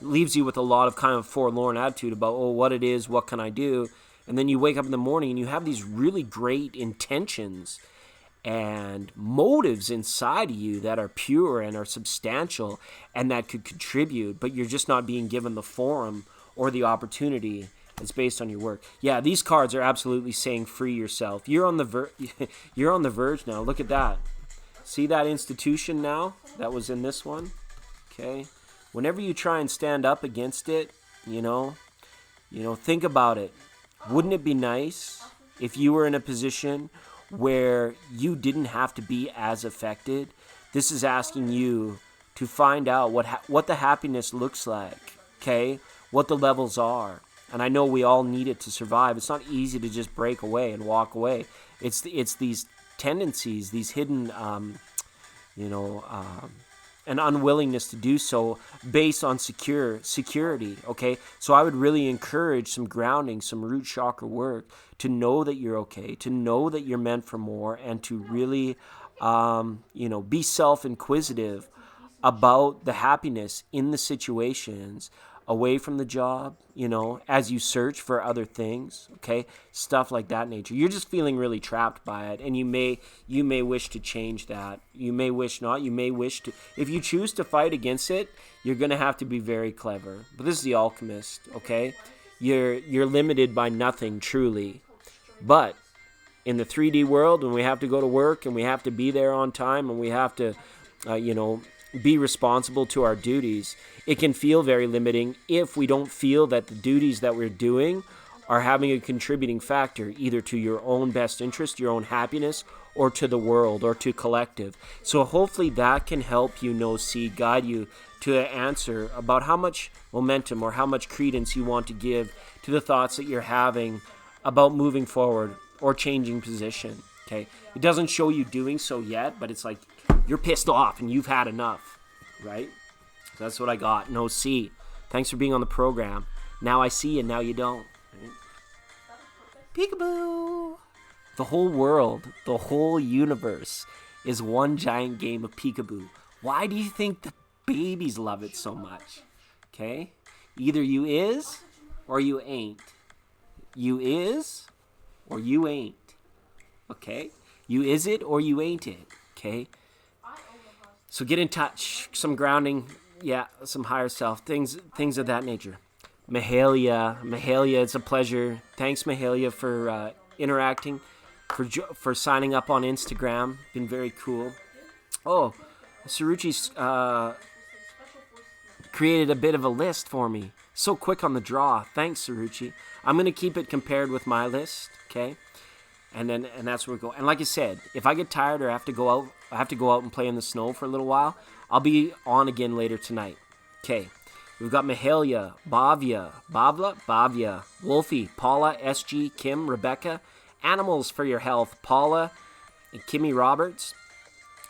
A: leaves you with a lot of kind of forlorn attitude about, oh, what it is, what can I do? And then you wake up in the morning and you have these really great intentions and motives inside of you that are pure and are substantial and that could contribute, but you're just not being given the forum or the opportunity. It's based on your work. Yeah, these cards are absolutely saying free yourself. You're on the you're on the verge now. Look at that. See that institution now that was in this one? Okay. Whenever you try and stand up against it, you know, think about it. Wouldn't it be nice if you were in a position where you didn't have to be as affected? This is asking you to find out what the happiness looks like, okay? What the levels are. And I know we all need it to survive. It's not easy to just break away and walk away. It's these tendencies, these hidden, an unwillingness to do so based on security, okay? So I would really encourage some grounding, some root chakra work to know that you're okay, to know that you're meant for more, and to really, be self-inquisitive about the happiness in the situations away from the job, as you search for other things, okay? Stuff like that nature. You're just feeling really trapped by it, and you may wish to change that. You may wish not. You may wish to. If you choose to fight against it, you're going to have to be very clever. But this is the alchemist, okay? You're limited by nothing, truly. But in the 3D world, when we have to go to work, and we have to be there on time, and we have to, be responsible to our duties, it can feel very limiting if we don't feel that the duties that we're doing are having a contributing factor either to your own best interest, your own happiness, or to the world or to collective. So hopefully that can help you, No-See, guide you to an answer about how much momentum or how much credence you want to give to the thoughts that you're having about moving forward or changing position. Okay, it doesn't show you doing so yet, but it's like you're pissed off and you've had enough, right? So that's what I got. No-See, thanks for being on the program. Now I see and now you don't. Right? Peekaboo. The whole world, the whole universe is one giant game of peekaboo. Why do you think the babies love it so much? Okay, either you is or you ain't. You is or you ain't. Okay? You is it or you ain't it. Okay? So get in touch. Some grounding. Yeah, some higher self. Things of that nature. Mahalia, it's a pleasure. Thanks, Mahalia, for interacting, for signing up on Instagram. Been very cool. Oh, Saruchi's created a bit of a list for me. So quick on the draw. Thanks, Saruchi. I'm going to keep it compared with my list, okay? And that's where we go. And like I said, if I get tired or I have to go out and play in the snow for a little while, I'll be on again later tonight. Okay. We've got Mahalia, Bavia, Wolfie, Paula, SG, Kim, Rebecca, Animals for Your Health, Paula, and Kimmy Roberts,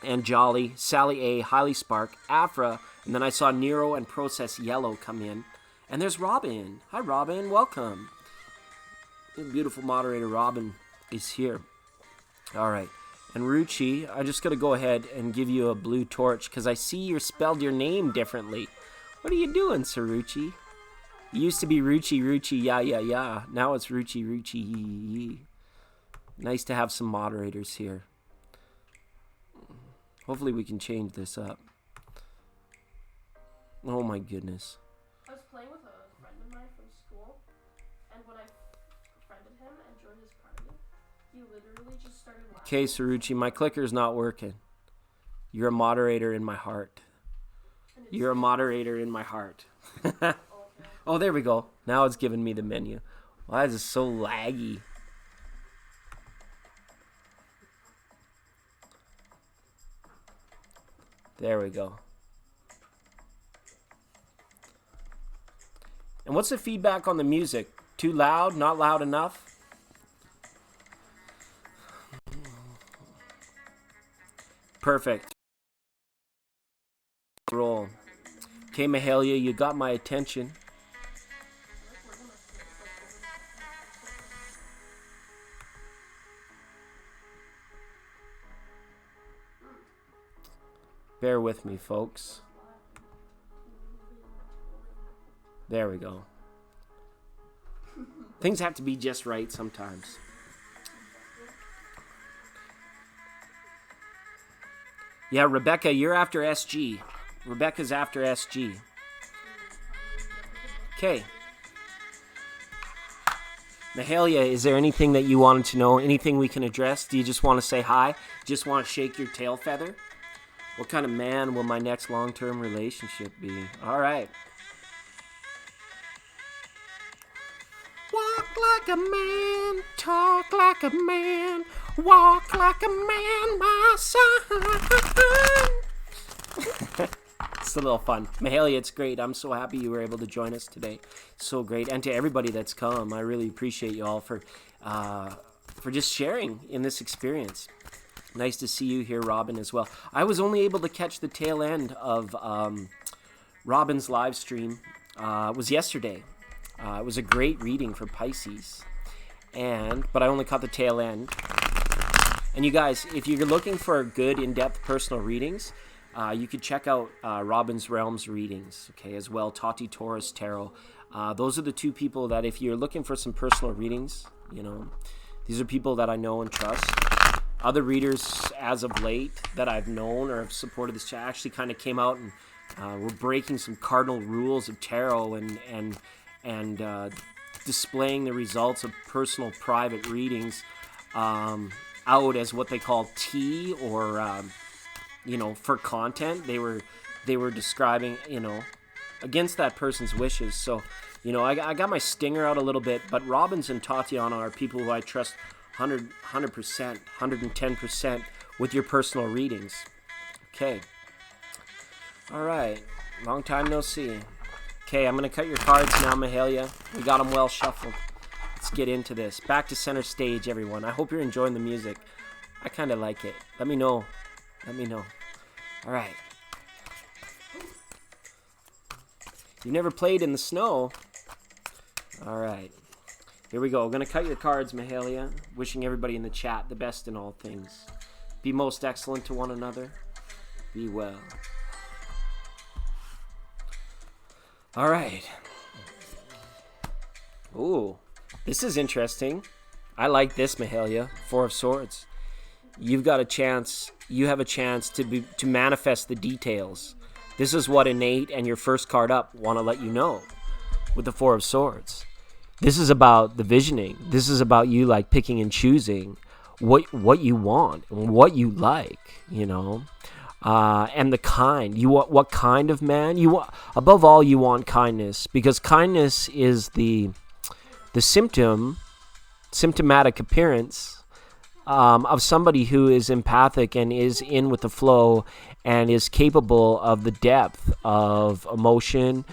A: and Jolly, Sally A, Highly Spark, Afra, and then I saw Nero and Process Yellow come in. And there's Robin. Hi, Robin. Welcome. The beautiful moderator, Robin, is here. All right. And Ruchi, I just got to go ahead and give you a blue torch because I see you spelled your name differently. What are you doing, Saruchi? It used to be Ruchi, yeah. Now it's Ruchi. Nice to have some moderators here. Hopefully we can change this up. Oh my goodness.
B: I was playing with a friend of mine from school, and when I friended him and joined his party, he literally just started laughing.
A: Okay, Saruchi, my clicker's not working. You're a moderator in my heart. You're a moderator in my heart. Oh, there we go. Now it's giving me the menu. Why is this so laggy? There we go. And what's the feedback on the music? Too loud? Not loud enough? Perfect. Roll. Okay, Mahalia, you got my attention. Bear with me, folks. There we go. Things have to be just right sometimes. Yeah, Rebecca, you're after SG. Rebecca's after SG. Okay. Mahalia, is there anything that you wanted to know? Anything we can address? Do you just want to say hi? Just want to shake your tail feather? What kind of man will my next long-term relationship be? All right. Walk like a man, talk like a man, walk like a man, my son. It's a little fun. Mahalia, it's great. I'm so happy you were able to join us today. So great. And to everybody that's come, I really appreciate you all for just sharing in this experience. Nice to see you here, Robin, as well. I was only able to catch the tail end of Robin's live stream. It was yesterday. It was a great reading for Pisces, but I only caught the tail end. And you guys, if you're looking for good in-depth personal readings, you could check out Robin's Realms readings, okay, as well. Tati Taurus Tarot. Those are the two people that, if you're looking for some personal readings, these are people that I know and trust. Other readers as of late that I've known or have supported this chat actually kind of came out and were breaking some cardinal rules of tarot and displaying the results of personal private readings out as what they call tea or for content. They were describing against that person's wishes. So I got my stinger out a little bit, but Robbins and Tatiana are people who I trust 100%, 110% with your personal readings. Okay. All right. Long time no see. Okay, I'm going to cut your cards now, Mahalia. We got them well shuffled. Let's get into this. Back to center stage, everyone. I hope you're enjoying the music. I kind of like it. Let me know. All right. You never played in the snow. All right. Here we go. I'm going to cut your cards, Mahalia. Wishing everybody in the chat the best in all things. Be most excellent to one another. Be well. All right. Ooh, this is interesting. I like this, Mahalia. Four of Swords. You have a chance to manifest the details. This is what Innate and your first card up want to let you know with the Four of Swords. This is about the visioning. This is about you like picking and choosing what you want and what you like, and the kind. You want what kind of man? Above all, you want kindness, because kindness is the symptomatic appearance of somebody who is empathic and is in with the flow and is capable of the depth of emotional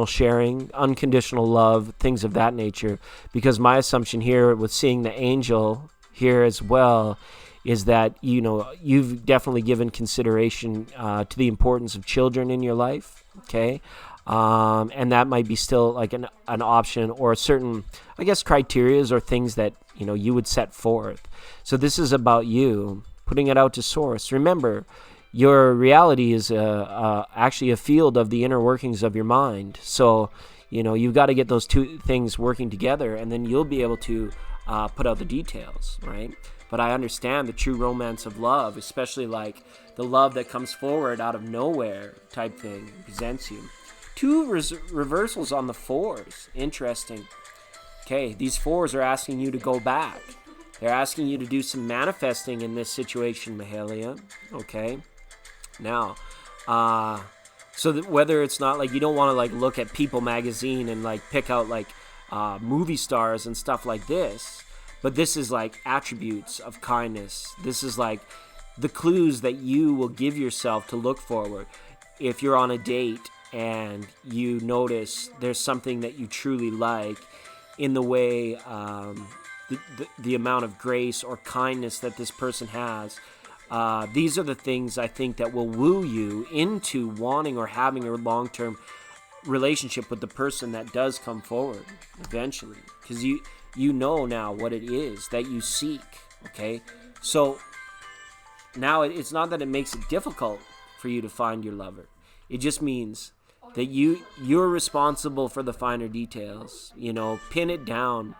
A: sharing, unconditional love, things of that nature. Because my assumption here with seeing the angel here as well is that, you've definitely given consideration to the importance of children in your life, okay? And that might be still like an option, or certain, I guess, criterias or things that, you would set forth. So this is about you putting it out to source. Remember, your reality is actually a field of the inner workings of your mind. So, you've got to get those two things working together, and then you'll be able to put out the details, right? But I understand the true romance of love, especially like the love that comes forward out of nowhere type thing, presents you. Two reversals on the fours. Interesting. Okay, these fours are asking you to go back. They're asking you to do some manifesting in this situation, Mahalia. Okay. Now, so that whether it's not like you don't want to like look at People magazine and like pick out like movie stars and stuff like this, but this is like attributes of kindness. This is like the clues that you will give yourself to look forward. If you're on a date and you notice there's something that you truly like in the way, the amount of grace or kindness that this person has, these are the things I think that will woo you into wanting or having a long-term relationship with the person that does come forward eventually, because you know now what it is that you seek. Okay, so now it's not that it makes it difficult for you to find your lover. It just means that you're responsible for the finer details. Pin it down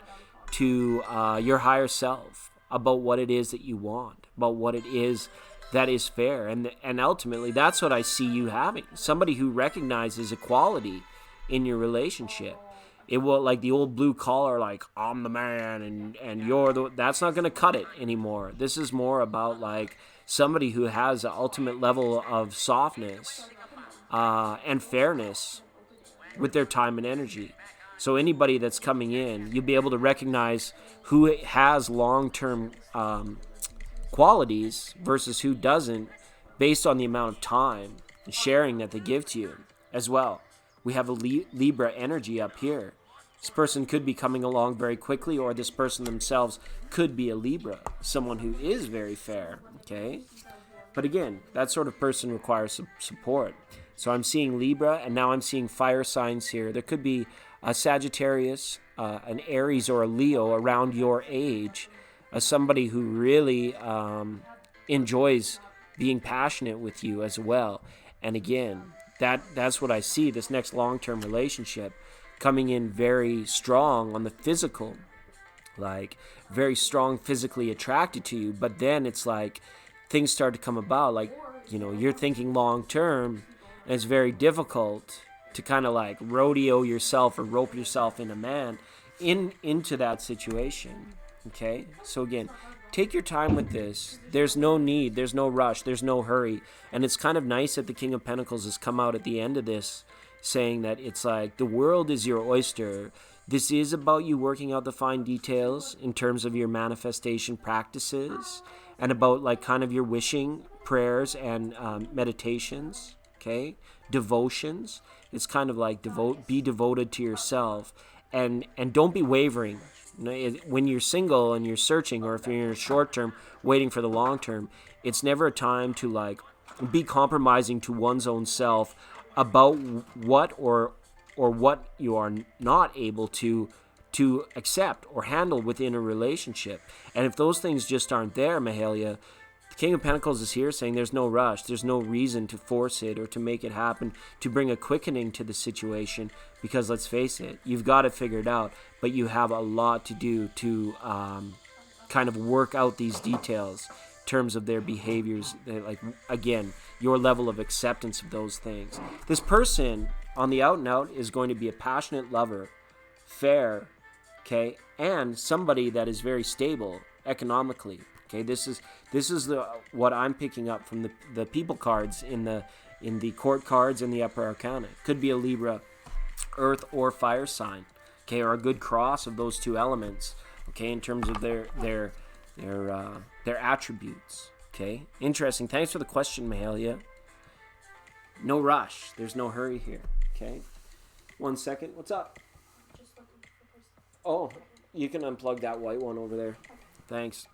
A: to your higher self about what it is that you want, about what it is that is fair, and ultimately that's what I see you having. Somebody who recognizes equality in your relationship. It will, like the old blue collar, like I'm the man and you're the. That's not going to cut it anymore. This is more about like somebody who has an ultimate level of softness and fairness with their time and energy. So anybody that's coming in, you'll be able to recognize who has long-term qualities versus who doesn't, based on the amount of time and sharing that they give to you as well. We have a Libra energy up here. This person could be coming along very quickly, or this person themselves could be a Libra, someone who is very fair, okay? But again, that sort of person requires support. So I'm seeing Libra, and now I'm seeing fire signs here. There could be a Sagittarius, an Aries, or a Leo around your age, somebody who really enjoys being passionate with you as well. And again, that's what I see, this next long-term relationship coming in very strong on the physical, like very strong, physically attracted to you. But then it's like things start to come about, like, you're thinking long-term, and it's very difficult to kind of like rodeo yourself or rope yourself in a man into that situation. Okay, so again, take your time with this. There's no need, there's no rush, there's no hurry. And it's kind of nice that the King of Pentacles has come out at the end of this saying that it's like the world is your oyster. This is about you working out the fine details in terms of your manifestation practices and about like kind of your wishing prayers and meditations, okay, devotions. It's kind of like be devoted to yourself, and don't be wavering. When you're single and you're searching, or if you're in a short term waiting for the long term, it's never a time to like be compromising to one's own self about what or what you are not able to accept or handle within a relationship. And if those things just aren't there, Mahalia, the King of Pentacles is here saying there's no rush, there's no reason to force it or to make it happen, to bring a quickening to the situation, because let's face it, you've got it figured out, but you have a lot to do to kind of work out these details in terms of their behaviors, like, again, your level of acceptance of those things. This person on the out and out is going to be a passionate lover, fair, okay, and somebody that is very stable economically. Okay, this is what I'm picking up from the people cards in the court cards and the upper arcana. Could be a Libra, earth or fire sign. Okay, or a good cross of those two elements. Okay, in terms of their attributes. Okay, interesting. Thanks for the question, Mahalia. No rush. There's no hurry here. Okay, 1 second. What's up? Oh, you can unplug that white one over there. Thanks.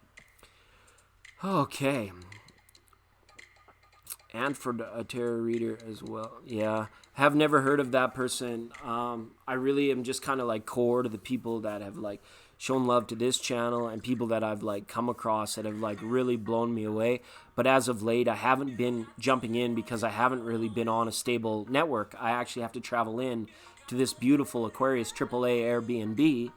A: Okay. And for a tarot reader as well. Yeah. Have never heard of that person. I really am just kind of like core to the people that have like shown love to this channel and people that I've like come across that have like really blown me away. But as of late, I haven't been jumping in because I haven't really been on a stable network. I actually have to travel in to this beautiful Aquarius AAA Airbnb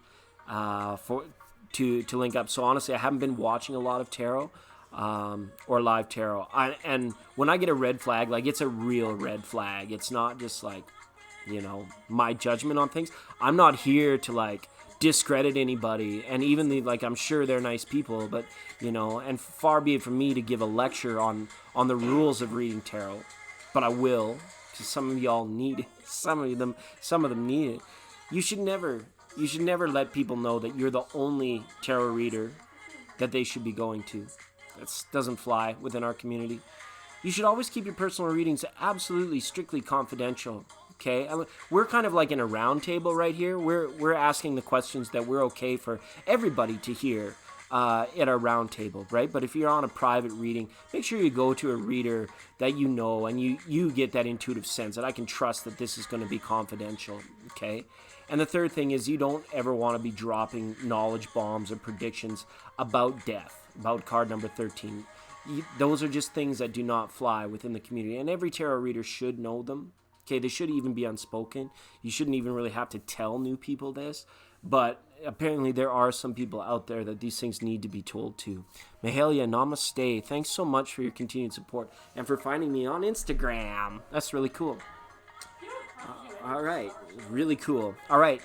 A: to link up. So honestly, I haven't been watching a lot of tarot. Or live tarot. And when I get a red flag, like it's a real red flag. It's not just like, my judgment on things. I'm not here to like discredit anybody. And even like, I'm sure they're nice people, but and far be it from me to give a lecture on the rules of reading tarot. But I will, because some of y'all need it. Some of them need it. You should never let people know that you're the only tarot reader that they should be going to. That doesn't fly within our community. You should always keep your personal readings absolutely strictly confidential. Okay, we're kind of like in a round table right here. We're asking the questions that we're okay for everybody to hear at our round table, right? But if you're on a private reading, make sure you go to a reader that you know and you get that intuitive sense that I can trust that this is going to be confidential. Okay. And the third thing is you don't ever want to be dropping knowledge bombs or predictions about death, about card number 13. Those are just things that do not fly within the community. And every tarot reader should know them. Okay, they should even be unspoken. You shouldn't even really have to tell new people this. But apparently there are some people out there that these things need to be told to. Mahalia, namaste. Thanks so much for your continued support and for finding me on Instagram. That's really cool. All right, really cool. All right,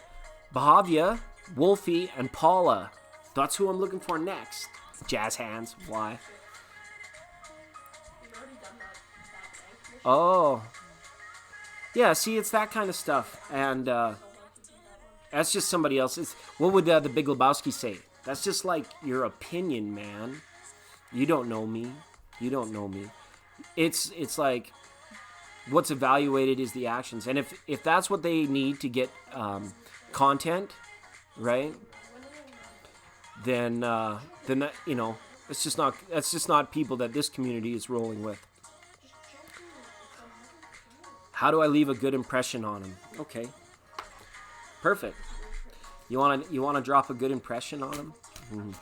A: Bahavia, Wolfie, and Paula. That's who I'm looking for next. Jazz hands, why? Oh. Yeah, see, it's that kind of stuff. And that's just somebody else's. What would the Big Lebowski say? That's just like your opinion, man. You don't know me. You don't know me. It's like what's evaluated is the actions. And if that's what they need to get content, right? Then that, it's just not. That's just not people that this community is rolling with. How do I leave a good impression on them? Okay, perfect. You wanna drop a good impression on them? Mm-hmm.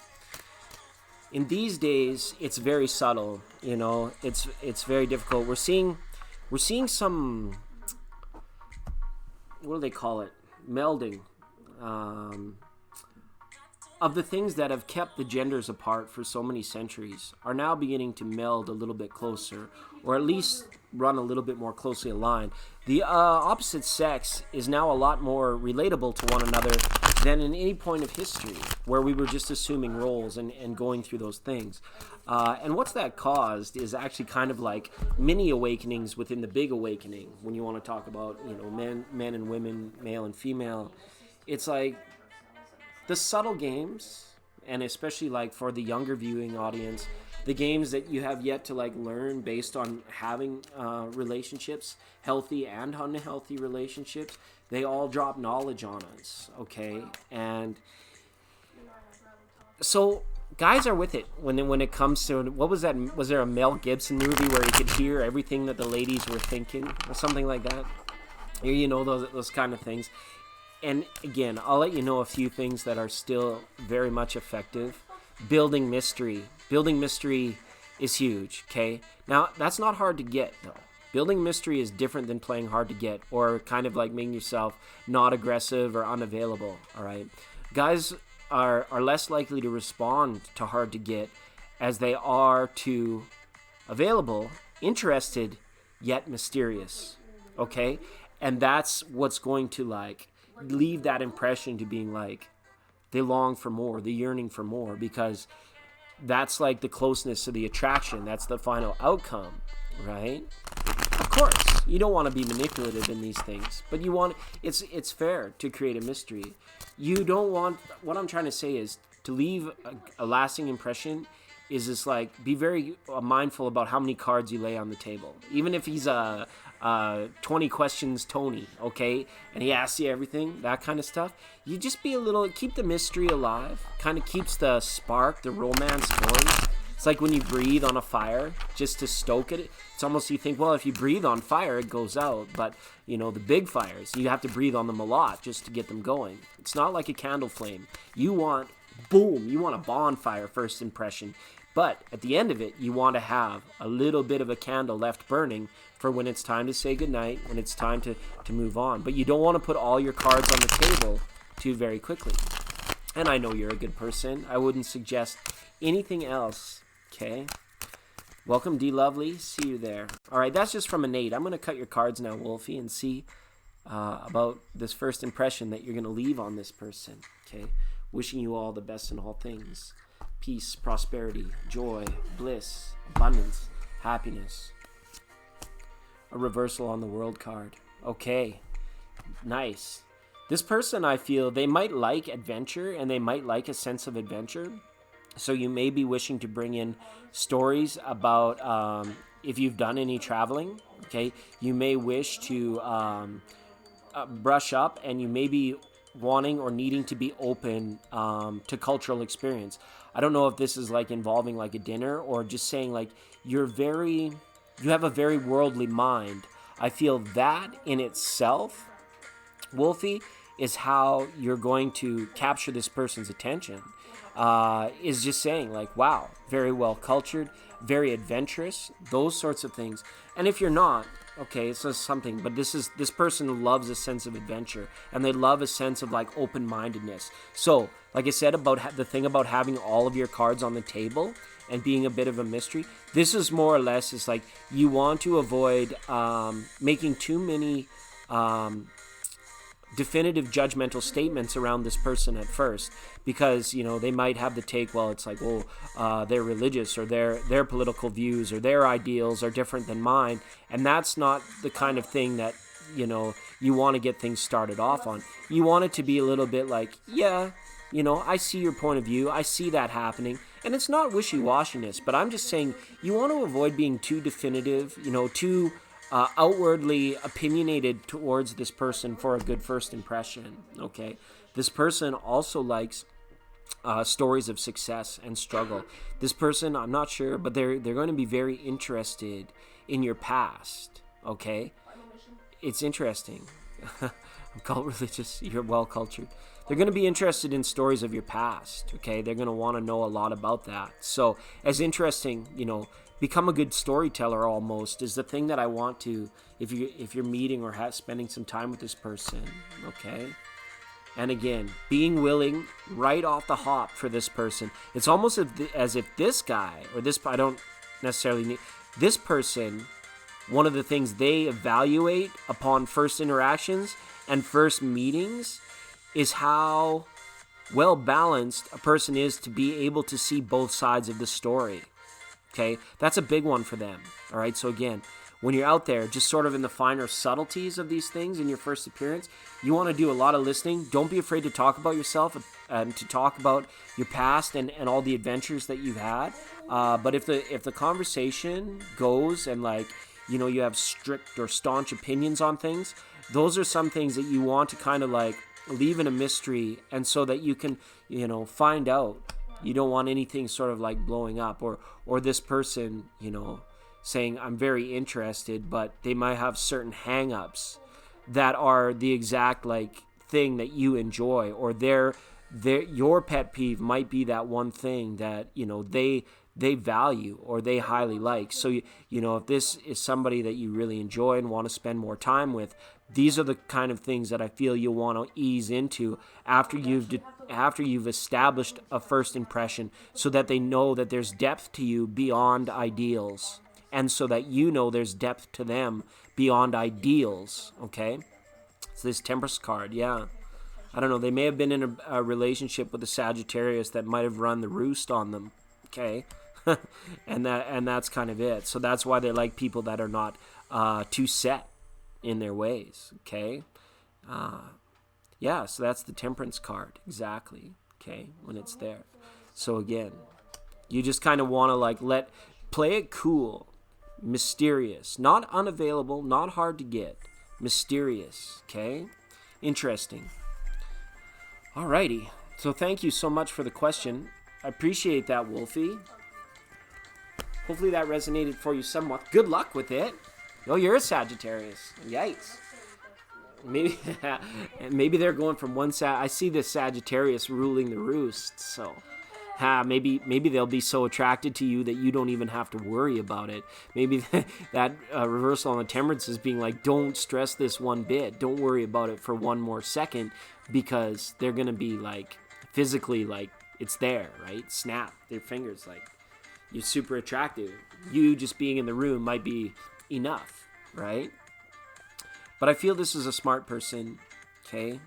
A: In these days, it's very subtle. It's very difficult. We're seeing some, what do they call it? Melding. Of the things that have kept the genders apart for so many centuries are now beginning to meld a little bit closer, or at least run a little bit more closely aligned. The opposite sex is now a lot more relatable to one another than in any point of history where we were just assuming roles and going through those things. And what's that caused is actually kind of like mini awakenings within the big awakening. When you want to talk about, men and women, male and female, it's like the subtle games, and especially like for the younger viewing audience, the games that you have yet to like learn based on having relationships, healthy and unhealthy relationships, they all drop knowledge on us, okay? And so guys are with it when it comes to, what was that? Was there a Mel Gibson movie where you could hear everything that the ladies were thinking or something like that? Those kind of things. And again, I'll let you know a few things that are still very much effective. Building mystery. Building mystery is huge, okay? Now, that's not hard to get, though. Building mystery is different than playing hard to get or kind of like making yourself not aggressive or unavailable, all right? Guys are less likely to respond to hard to get as they are to available, interested, yet mysterious, okay? And that's what's going to like leave that impression to being like they long for more, the yearning for more, because that's like the closeness to the attraction. That's the final outcome, right? Of course, you don't want to be manipulative in these things, but you want, it's fair to create a mystery. You don't want, what I'm trying to say is to leave a lasting impression is just like, be very mindful about how many cards you lay on the table. Even if he's a 20 questions Tony, okay, and he asks you everything, that kind of stuff, you just be a little, keep the mystery alive, kind of keeps the spark, the romance going. It's like when you breathe on a fire just to stoke it. It's almost, you think, well, if you breathe on fire, it goes out. But, you know, the big fires, you have to breathe on them a lot just to get them going. It's not like a candle flame. You want, boom, you want a bonfire first impression. But at the end of it, you want to have a little bit of a candle left burning for when it's time to say goodnight, when it's time to move on. But you don't want to put all your cards on the table too very quickly. And I know you're a good person. I wouldn't suggest anything else. Okay. Welcome, D Lovely. See you there. All right, that's just from an 8. I'm going to cut your cards now, Wolfie, and see about this first impression that you're going to leave on this person. Okay. Wishing you all the best in all things. Peace, prosperity, joy, bliss, abundance, happiness. A reversal on the world card. Okay. Nice. This person, I feel, they might like adventure and they might like a sense of adventure. So you may be wishing to bring in stories about if you've done any traveling, okay? You may wish to brush up, and you may be wanting or needing to be open to cultural experience. I don't know if this is like involving like a dinner or just saying like you have a very worldly mind. I feel that in itself, Wolfie, is how you're going to capture this person's attention. Is just saying like, wow, very well cultured, very adventurous, those sorts of things. And if you're not, okay, it's just something, but this person loves a sense of adventure, and they love a sense of like open-mindedness. So, like I said about the thing about having all of your cards on the table and being a bit of a mystery, this is more or less, it's like you want to avoid making too many definitive judgmental statements around this person at first, because you know they might have the take, well, it's like, well, they're religious, or their political views or their ideals are different than mine, and that's not the kind of thing that you know you want to get things started off on. You want it to be a little bit like, yeah, you know, I see your point of view, I see that happening, and it's not wishy-washiness, but I'm just saying you want to avoid being too definitive, you know, too outwardly opinionated towards this person for a good first impression. Okay, this person also likes stories of success and struggle. This person, I'm not sure, but they're going to be very interested in your past. Okay, it's interesting. I'm called religious. You're well cultured. They're going to be interested in stories of your past. Okay, they're going to want to know a lot about that. So, as interesting, you know, become a good storyteller almost is the thing that I want to, if you're meeting or spending some time with this person, okay? And again, being willing right off the hop for this person. It's almost as if this guy, or this, I don't necessarily need, this person, one of the things they evaluate upon first interactions and first meetings is how well balanced a person is to be able to see both sides of the story. Okay, that's a big one for them. All right, so again, when you're out there, just sort of in the finer subtleties of these things in your first appearance, you want to do a lot of listening. Don't be afraid to talk about yourself and to talk about your past and all the adventures that you've had. But if the conversation goes and like, you know, you have strict or staunch opinions on things, those are some things that you want to kind of like leave in a mystery, and so that you can, you know, find out. You don't want anything sort of like blowing up, or this person, you know, saying, I'm very interested, but they might have certain hang-ups that are the exact like thing that you enjoy, or your pet peeve might be that one thing that, you know, they value or they highly like. So, you know, if this is somebody that you really enjoy and want to spend more time with, these are the kind of things that I feel you'll want to ease into after you've established a first impression, so that they know that there's depth to you beyond ideals, and so that you know there's depth to them beyond ideals, okay? So this Temperance card, yeah. I don't know, they may have been in a relationship with a Sagittarius that might have run the roost on them, okay? and that's kind of it. So that's why they like people that are not too set in their ways, okay? Yeah, so that's the Temperance card, exactly, okay, when it's there. So again, you just kind of want to like play it cool, mysterious, not unavailable, not hard to get, mysterious, okay? Interesting. Alrighty, so thank you so much for the question. I appreciate that, Wolfie. Hopefully that resonated for you somewhat. Good luck with it. Oh, you're a Sagittarius. Yikes. Maybe they're going from one side. I see the Sagittarius ruling the roost, so maybe they'll be so attracted to you that you don't even have to worry about it. Maybe that reversal on the Temperance is being like, don't stress this one bit. Don't worry about it for one more second, because they're gonna be like physically like it's there, right? Snap their fingers like. You're super attractive. You just being in the room might be enough, right? But I feel this is a smart person, okay?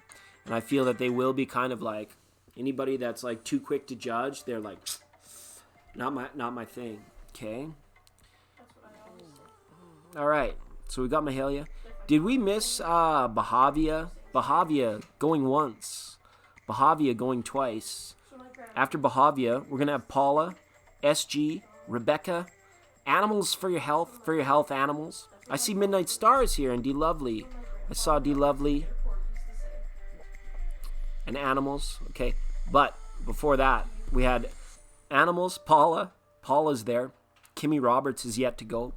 A: And I feel that they will be kind of like anybody that's like too quick to judge. They're like, not my thing, okay? All right. So we got Mahalia. Did we miss Bahavia? Bahavia going once. Bahavia going twice. After Bahavia, we're gonna have Paula, SG, Rebecca, Animals for your health animals. I see Midnight Stars here and D Lovely. I saw D Lovely and Animals. Okay, but before that, we had Animals, Paula. Paula's there. Kimmy Roberts is yet to go.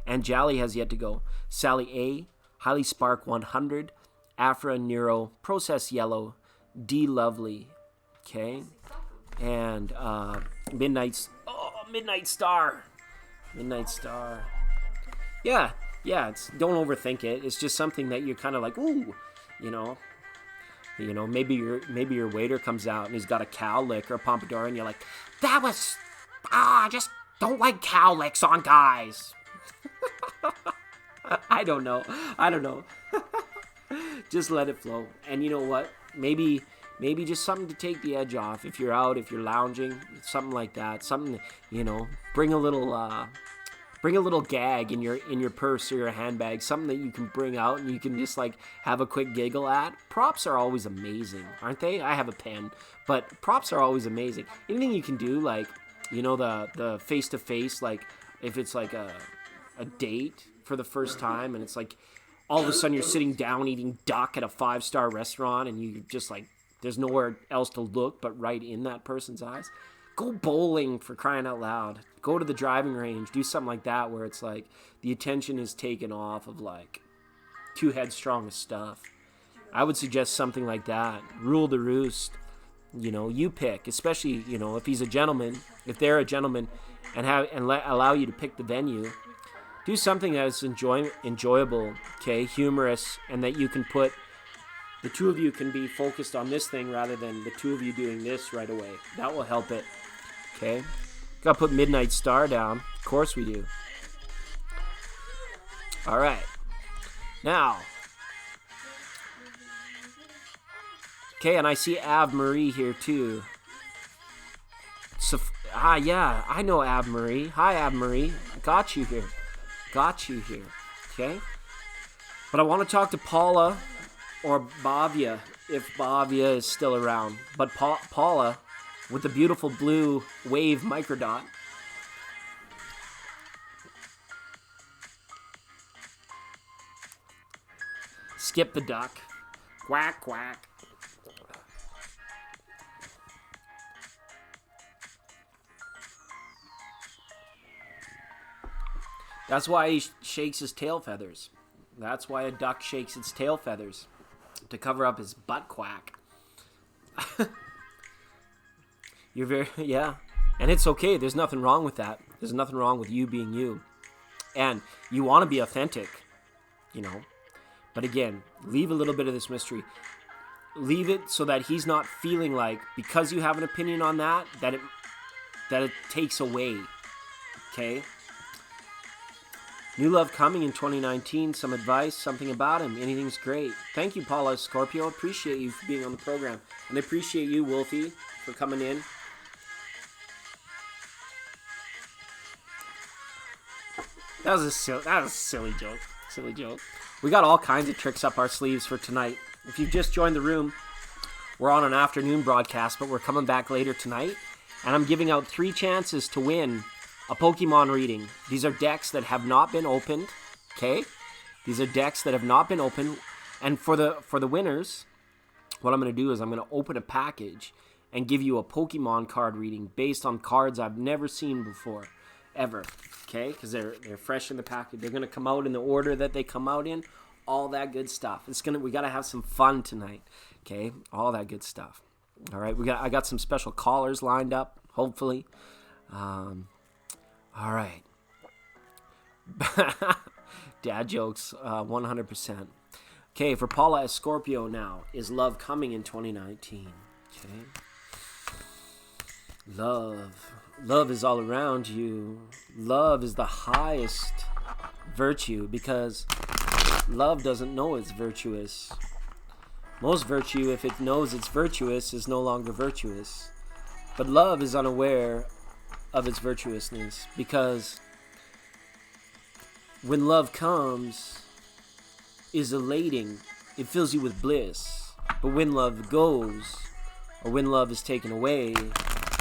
A: And Jally has yet to go. Sally A, Highly Spark 100, Afra Nero, Process Yellow, D Lovely. Okay, and Midnight Star. Midnight Star. Yeah, don't overthink it. It's just something that you're kind of like, ooh, you know, maybe your waiter comes out and he's got a cow lick or a pompadour and you're like, that was, I just don't like cow licks on guys. I don't know. Just let it flow. And you know what? Maybe just something to take the edge off. If you're out, if you're lounging, something like that. Something, bring a little gag in your purse or your handbag. Something that you can bring out and you can just like have a quick giggle at. Props are always amazing, aren't they? I have a pen, but props are always amazing. Anything you can do, like, the face to face, like if it's like a date for the first time and it's like all of a sudden you're sitting down eating duck at a 5-star restaurant and you just like, there's nowhere else to look but right in that person's eyes. Go bowling, for crying out loud. Go to the driving range. Do something like that where it's like the attention is taken off of like too headstrong of stuff. I would suggest something like that. Rule the roost. You pick, especially, if he's a gentleman, if they're a gentleman and allow you to pick the venue. Do something that is enjoyable, okay, humorous, and that you can put, the two of you can be focused on this thing rather than the two of you doing this right away. That will help it, okay? Gotta put Midnight Star down. Of course we do. All right. Now. Okay, and I see Av Marie here too. Yeah, I know Av Marie. Hi, Av Marie. Got you here, okay? But I want to talk to Paula or Bhavia, if Bhavia is still around. But Paula, with the beautiful blue wave microdot. Skip the duck. Quack, quack. That's why he shakes his tail feathers. That's why a duck shakes its tail feathers. To cover up his butt quack. Yeah. And it's okay. There's nothing wrong with that. There's nothing wrong with you being you. And you want to be authentic, But again, leave a little bit of this mystery. Leave it so that he's not feeling like, because you have an opinion on that it takes away. Okay? New love coming in 2019. Some advice, something about him. Anything's great. Thank you, Paula Scorpio. Appreciate you for being on the program. And I appreciate you, Wolfie, for coming in. That was a silly joke. Silly joke. We got all kinds of tricks up our sleeves for tonight. If you've just joined the room, we're on an afternoon broadcast, but we're coming back later tonight. And I'm giving out 3 chances to win a Pokemon reading. These are decks that have not been opened. Okay? These are decks that have not been opened. And for the winners, what I'm going to do is I'm going to open a package and give you a Pokemon card reading based on cards I've never seen before, ever. Okay? Because they're fresh in the package. They're going to come out in the order that they come out in. All that good stuff. We got to have some fun tonight. Okay? All that good stuff. All right? I got some special callers lined up, hopefully. All right. Dad jokes, 100%. Okay, for Paula as Scorpio now, is love coming in 2019? Okay. Love is all around you. Love is the highest virtue because love doesn't know it's virtuous. Most virtue, if it knows it's virtuous, is no longer virtuous. But love is unaware of its virtuousness because when love comes, is elating. It fills you with bliss. But when love goes, or when love is taken away,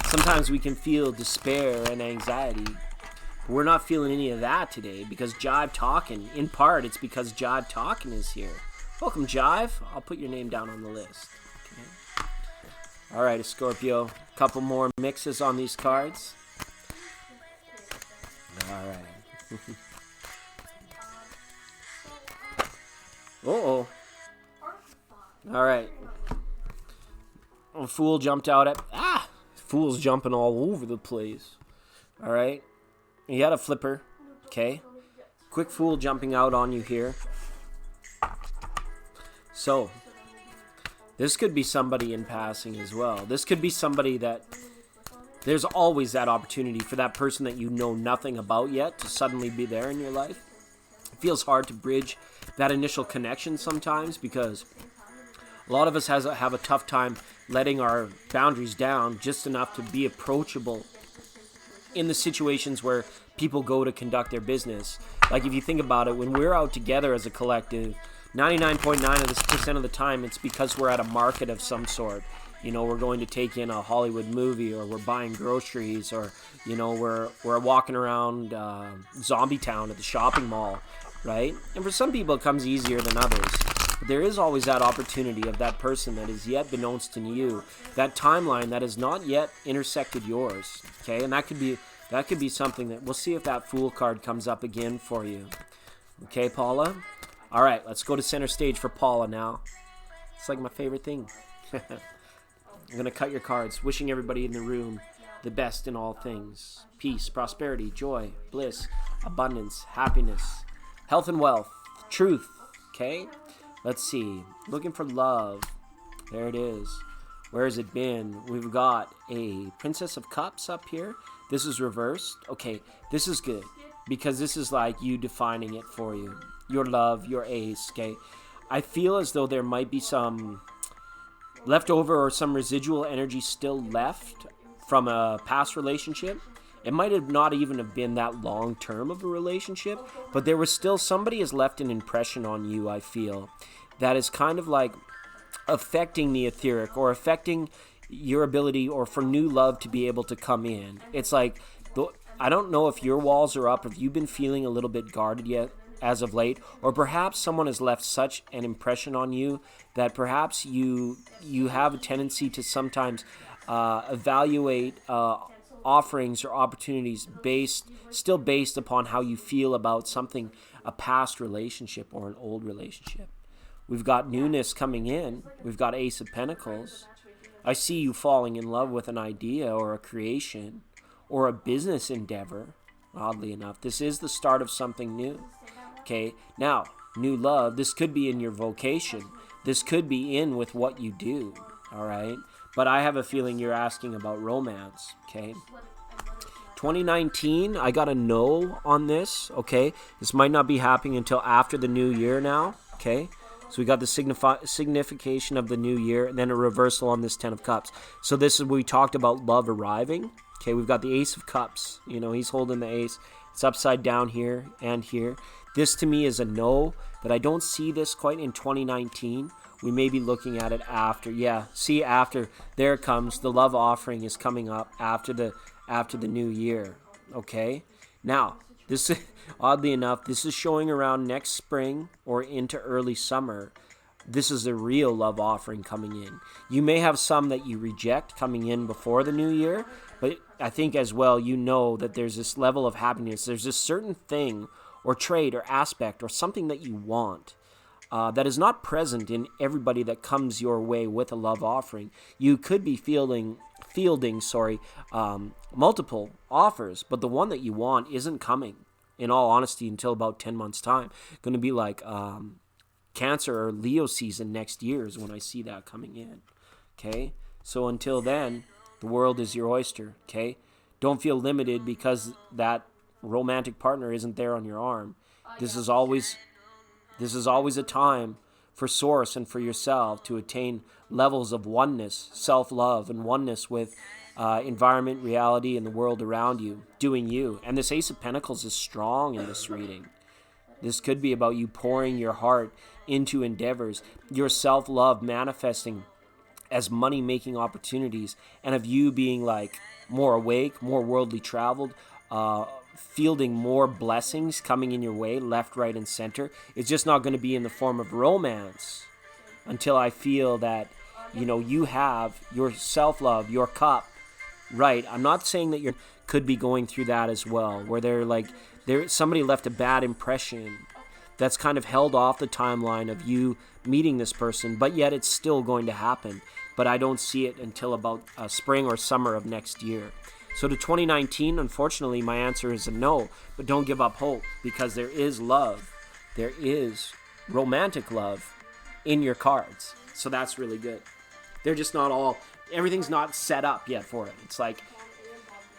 A: sometimes we can feel despair and anxiety. But we're not feeling any of that today because Jive Talkin', in part, it's because Jive Talkin' is here. Welcome, Jive. I'll put your name down on the list. Okay. All right, Scorpio. A couple more mixes on these cards. All right. Uh-oh. All right. A fool jumped out at... Fool's jumping all over the place. All right. You got a flipper. Okay. Quick fool jumping out on you here. So, this could be somebody in passing as well. This could be somebody that... There's always that opportunity for that person that you know nothing about yet to suddenly be there in your life. It feels hard to bridge that initial connection sometimes because a lot of us have a tough time letting our boundaries down just enough to be approachable in the situations where people go to conduct their business. Like if you think about it, when we're out together as a collective, 99.9% of the time it's because we're at a market of some sort. You know, we're going to take in a Hollywood movie, or we're buying groceries, or, you know, we're walking around Zombie Town at the shopping mall, right? And for some people it comes easier than others. But there is always that opportunity of that person that is yet beknownst to you, that timeline that has not yet intersected yours, okay? And that could be something that, we'll see if that Fool card comes up again for you. Okay, Paula? All right, let's go to center stage for Paula now. It's like my favorite thing. I'm going to cut your cards, wishing everybody in the room the best in all things. Peace, prosperity, joy, bliss, abundance, happiness, health and wealth, truth, okay? Let's see. Looking for love. There it is. Where has it been? We've got a Princess of Cups up here. This is reversed. Okay, this is good because this is like you defining it for you. Your love, your ace, okay? I feel as though there might be some leftover or some residual energy still left from a past relationship. It might have not even have been that long term of a relationship, but there was still somebody has left an impression on you, I feel, that is kind of like affecting the etheric or affecting your ability or for new love to be able to come in. It's like, I don't know if your walls are up, if you've been feeling a little bit guarded yet as of late, or perhaps someone has left such an impression on you that perhaps you have a tendency to sometimes evaluate offerings or opportunities still based upon how you feel about something, a past relationship or an old relationship. We've got newness coming in. We've got Ace of Pentacles. I see you falling in love with an idea or a creation or a business endeavor, oddly enough. This is the start of something new. Okay, now, new love, this could be in your vocation. This could be in with what you do, all right? But I have a feeling you're asking about romance, okay? 2019, I got a no on this, okay? This might not be happening until after the new year now, okay? So we got the signification of the new year, and then a reversal on this Ten of Cups. So this is where we talked about love arriving. Okay, we've got the Ace of Cups. You know, he's holding the ace. It's upside down here and here. This to me is a no, but I don't see this quite in 2019. We may be looking at it after. Yeah, see, after. There it comes. The love offering is coming up after the new year. Okay? Now, this oddly enough, this is showing around next spring or into early summer. This is a real love offering coming in. You may have some that you reject coming in before the new year, but I think as well you know that there's this level of happiness. There's this certain thing or trait or aspect or something that you want that is not present in everybody that comes your way with a love offering. You could be fielding multiple offers, but the one that you want isn't coming, in all honesty, until about 10 months' time. Going to be like Cancer or Leo season next year is when I see that coming in. Okay? So until then, the world is your oyster. Okay? Don't feel limited because that romantic partner isn't there on your arm. This is always a time for source and for yourself to attain levels of oneness, self-love, and oneness with environment, reality, and the world around you, doing you. And this Ace of Pentacles is strong in this reading. This could be about you pouring your heart into endeavors, your self-love manifesting as money-making opportunities, and of you being like more awake, more worldly traveled, fielding more blessings coming in your way, left, right, and center. It's just not going to be in the form of romance until I feel that, you have your self-love, your cup, right? I'm not saying that you could be going through that as well, where somebody left a bad impression that's kind of held off the timeline of you meeting this person, but yet it's still going to happen. But I don't see it until about spring or summer of next year. So to 2019, unfortunately, my answer is a no, but don't give up hope, because there is love. There is romantic love in your cards. So that's really good. They're just not everything's not set up yet for it. It's like,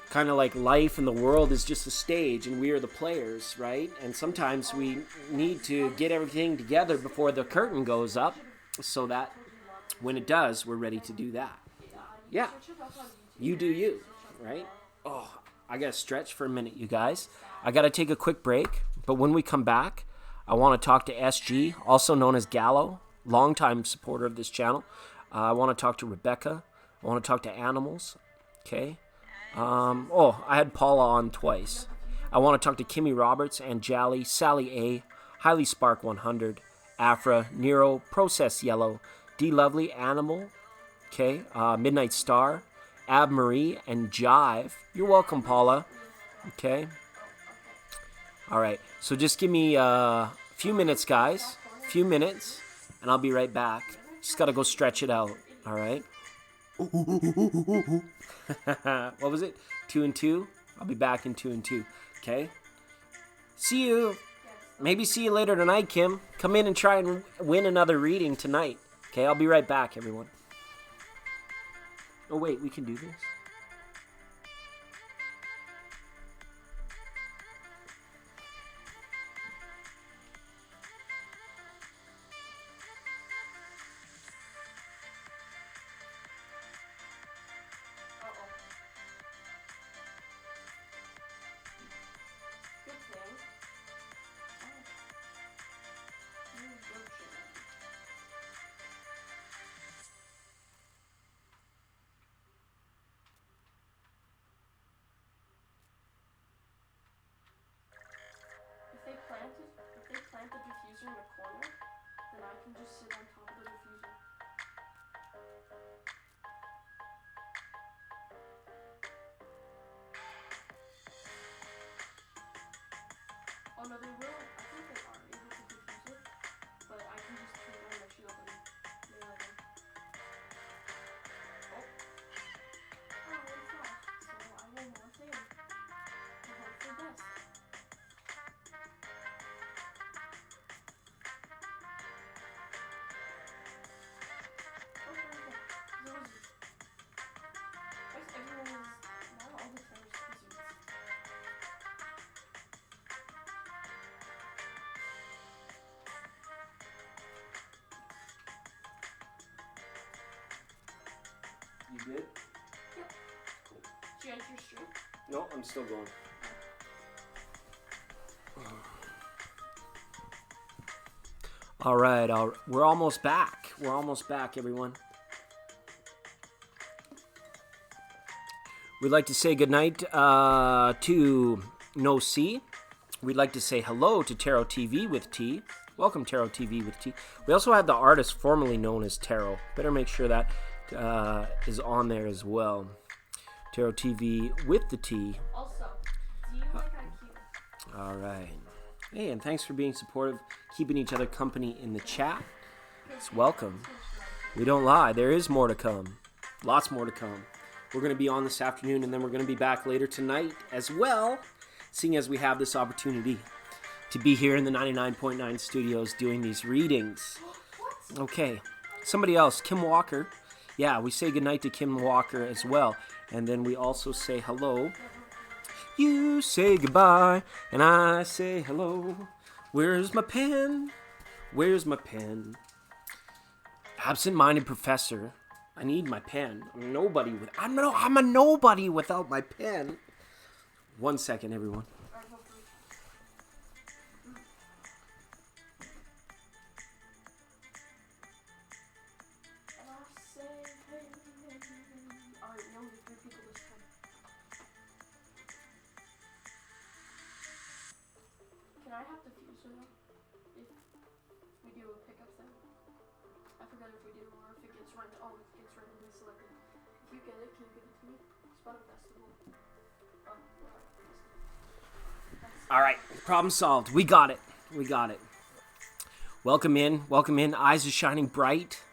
A: kind of like life and the world is just a stage and we are the players, right? And sometimes we need to get everything together before the curtain goes up so that when it does, we're ready to do that. Yeah, you do you, right? Oh, I got to stretch for a minute, you guys. I got to take a quick break, but when we come back, I want to talk to SG, also known as Gallo, longtime supporter of this channel. I want to talk to Rebecca. I want to talk to animals, okay? I had Paula on twice. I want to talk to Kimmy Roberts and Jally, Sally A, Highly Spark 100, Afra, Nero, Process Yellow, D Lovely, Animal, okay, Midnight Star, Ab Marie, and Jive. You're welcome, Paula, okay? All right, so just give me a few minutes, guys, few minutes, and I'll be right back. Just got to go stretch it out, all right? What was it? 2 and 2? I'll be back in 2 and 2. Okay? See you. Maybe see you later tonight, Kim. Come in and try and win another reading tonight. Okay, I'll be right back, everyone. Oh, wait, we can do this?
B: If they plant the diffuser in a corner, then I can just sit on top of the diffuser. Oh no, they will. I think they are able to diffuse it, but I can just turn it on my shield and nail it in. Oh, it fell. So I will morph in. I hope for the best.
A: You good?
B: Yep.
A: Cool.
B: Did you enter your stream?
A: No, I'm still going. All right, we're almost back. We're almost back, everyone. We'd like to say goodnight to No C. We'd like to say hello to Tarot TV with T. Welcome, Tarot TV with T. We also have the artist formerly known as Tarot. Better make sure that is on there as well. Tarot TV with the T.
B: Also, do you like IQ?
A: All right. Hey, and thanks for being supportive, keeping each other company in the chat. It's welcome. We don't lie. There is more to come. Lots more to come. We're going to be on this afternoon, and then we're going to be back later tonight as well, seeing as we have this opportunity to be here in the 99.9 studios doing these readings. Okay. Somebody else, Kim Walker. Yeah, we say goodnight to Kim Walker as well. And then we also say hello. You say goodbye, and I say hello. Where's my pen? Where's my pen? Absent-minded professor. I need my pen. I'm a nobody without my pen. 1 second, everyone.
B: Can I have the fuser though? If we do a pickup thing? I forget if we do or if it gets random. Oh, it gets randomly selected. If you get it, can you give it to me? Spot a festival.
A: All right, problem solved. We got it. We got it. Welcome in. Welcome in. Eyes are shining bright.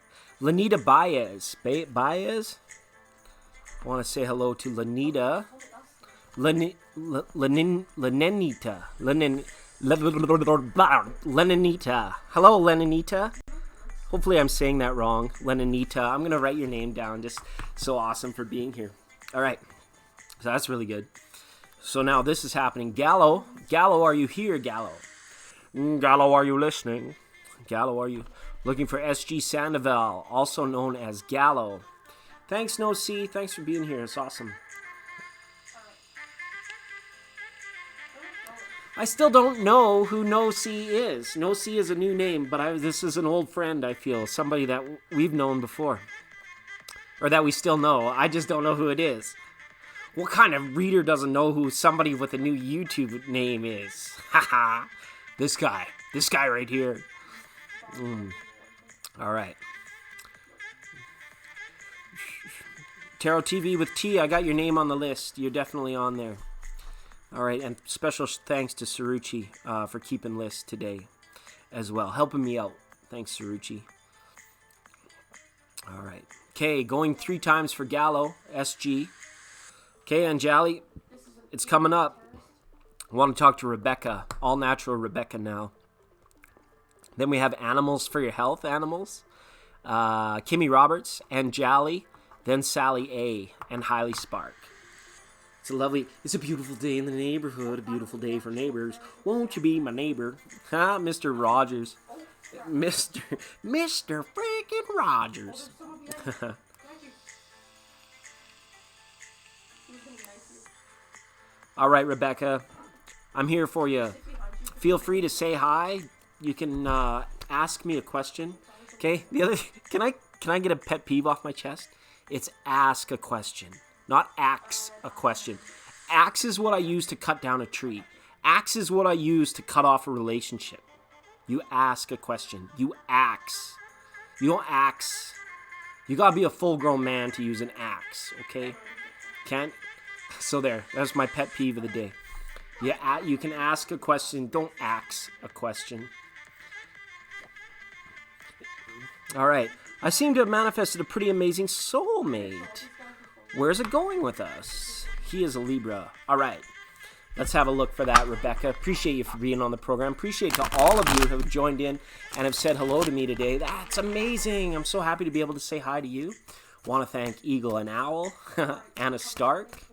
A: Lanita Baez. Baez? I want to say hello to Lanita. Lenenita. Lenenita. Hello, Lenenita. Hopefully I'm saying that wrong. Lenenita. I'm going to write your name down. Just so awesome for being here. All right. So that's really good. So now this is happening. Gallo, are you here, Gallo? Gallo, are you listening? Gallo, are you looking for SG Sandoval, also known as Gallo? Thanks, No C. Thanks for being here. It's awesome. I still don't know who No C is. No C is a new name, but this is an old friend, I feel. Somebody that we've known before. Or that we still know. I just don't know who it is. What kind of reader doesn't know who somebody with a new YouTube name is? Haha. This guy right here. All right. Tarot TV with T, I got your name on the list. You're definitely on there. All right, and special thanks to Saruchi for keeping list today as well. Helping me out. Thanks, Saruchi. All right. Okay, going 3 times for Gallo, SG. Okay, Anjali, it's coming up. I want to talk to Rebecca, all natural Rebecca now. Then we have Animals for Your Health, Animals. Kimmy Roberts, Anjali, then Sally A, and Hailey Spark. It's a beautiful day in the neighborhood, a beautiful day for neighbors. Won't you be my neighbor? Huh, Mr. Rogers. Mr. freaking Rogers. All right, Rebecca, I'm here for you. Feel free to say hi. You can ask me a question. Okay. Can I get a pet peeve off my chest? It's ask a question, not axe a question. Axe is what I use to cut down a tree. Axe is what I use to cut off a relationship. You ask a question. You axe. You don't axe. You gotta be a full-grown man to use an axe. Okay. Can't. So there, that's my pet peeve of the day. You can ask a question, don't axe a question. All right, I seem to have manifested a pretty amazing soulmate. Where's it going with us? He is a Libra. All right, let's have a look for that, Rebecca. Appreciate you for being on the program. Appreciate to all of you who have joined in and have said hello to me today. That's amazing. I'm so happy to be able to say hi to you. Want to thank Eagle and Owl, Anna Stark.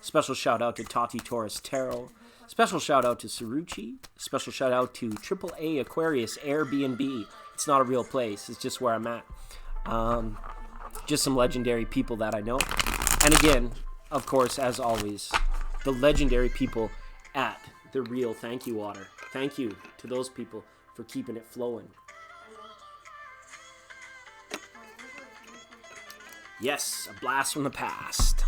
A: Special shout out to Tati Taurus Tarot. Special shout out to Saruchi. Special shout out to AAA Aquarius Airbnb. It's not a real place. It's just where I'm at. Just some legendary people that I know. And again, of course, as always, the legendary people at the Real Thank You Water. Thank you to those people for keeping it flowing. Yes, a blast from the past.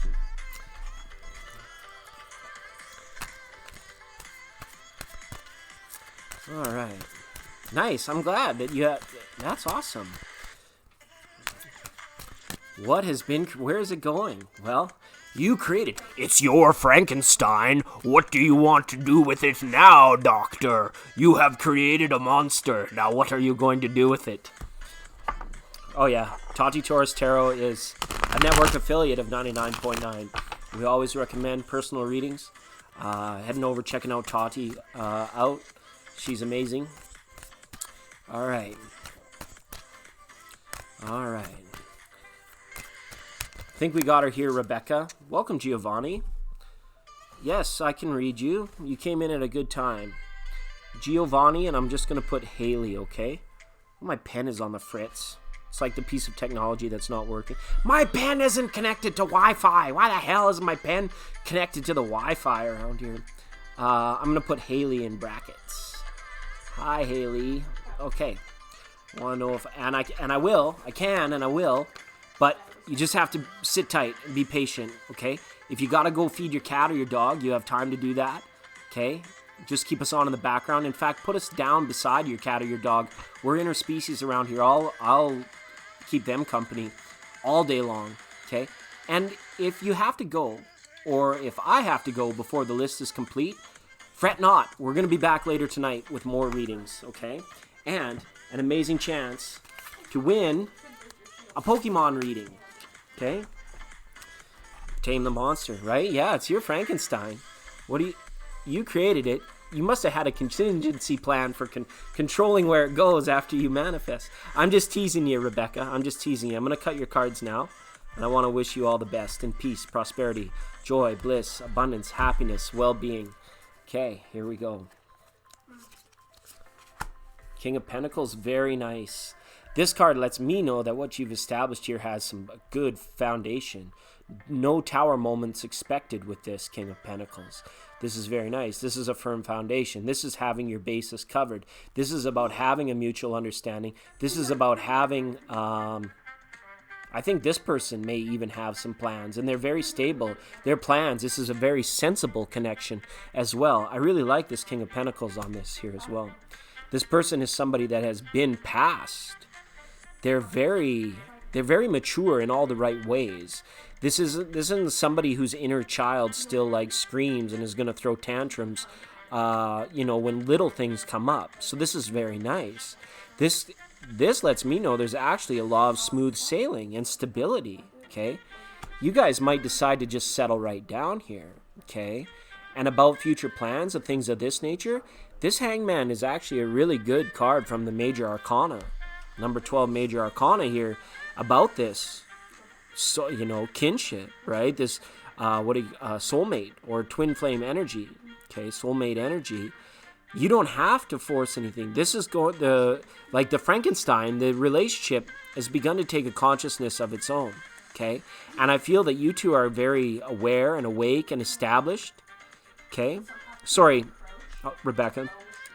A: All right. Nice. I'm glad that you have... That's awesome. Where is it going? Well, you created... It's your Frankenstein. What do you want to do with it now, Doctor? You have created a monster. Now what are you going to do with it? Oh yeah, Tati Taurus Tarot is a network affiliate of 99.9. We always recommend personal readings. Heading over, checking out Tati out. She's amazing. All right. I think we got her here, Rebecca. Welcome, Giovanni. Yes, I can read you. You came in at a good time. Giovanni, and I'm just going to put Haley, okay? My pen is on the fritz. It's like the piece of technology that's not working. My pen isn't connected to Wi-Fi. Why the hell isn't my pen connected to the Wi-Fi around here? I'm going to put Haley in brackets. Hi, Haley. Okay. I want to know if... And I will. I can and I will. But you just have to sit tight and be patient, okay? If you got to go feed your cat or your dog, you have time to do that, okay? Just keep us on in the background. In fact, put us down beside your cat or your dog. We're interspecies around here. I'll keep them company all day long, okay? And if you have to go, or if I have to go before the list is complete, fret not. We're going to be back later tonight with more readings, okay? And an amazing chance to win a Pokemon reading, okay? Tame the monster, right? Yeah, it's your Frankenstein. You created it. You must have had a contingency plan for controlling where it goes after you manifest. I'm just teasing you, Rebecca. I'm just teasing you. I'm going to cut your cards now. And I want to wish you all the best in peace, prosperity, joy, bliss, abundance, happiness, well-being. Okay, here we go. King of Pentacles, very nice. This card lets me know that what you've established here has some good foundation. No tower moments expected with this King of Pentacles. This is very nice. This is a firm foundation. This is having your basis covered. This is about having a mutual understanding. This is about having... I think this person may even have some plans, and they're very stable. Their plans, this is a very sensible connection as well. I really like this King of Pentacles on this here as well. This person is somebody that has been past. They're very mature in all the right ways. This isn't somebody whose inner child still like screams and is going to throw tantrums, when little things come up. So this is very nice. This lets me know there's actually a law of smooth sailing and stability, okay? You guys might decide to just settle right down here, okay? And about future plans of things of this nature, this Hangman is actually a really good card from the Major Arcana. Number 12 Major Arcana here about this, so kinship, right? This soulmate or twin flame energy, okay? Soulmate energy. You don't have to force anything. This is like the Frankenstein, the relationship has begun to take a consciousness of its own, okay? And I feel that you two are very aware and awake and established, okay? Sorry, Rebecca.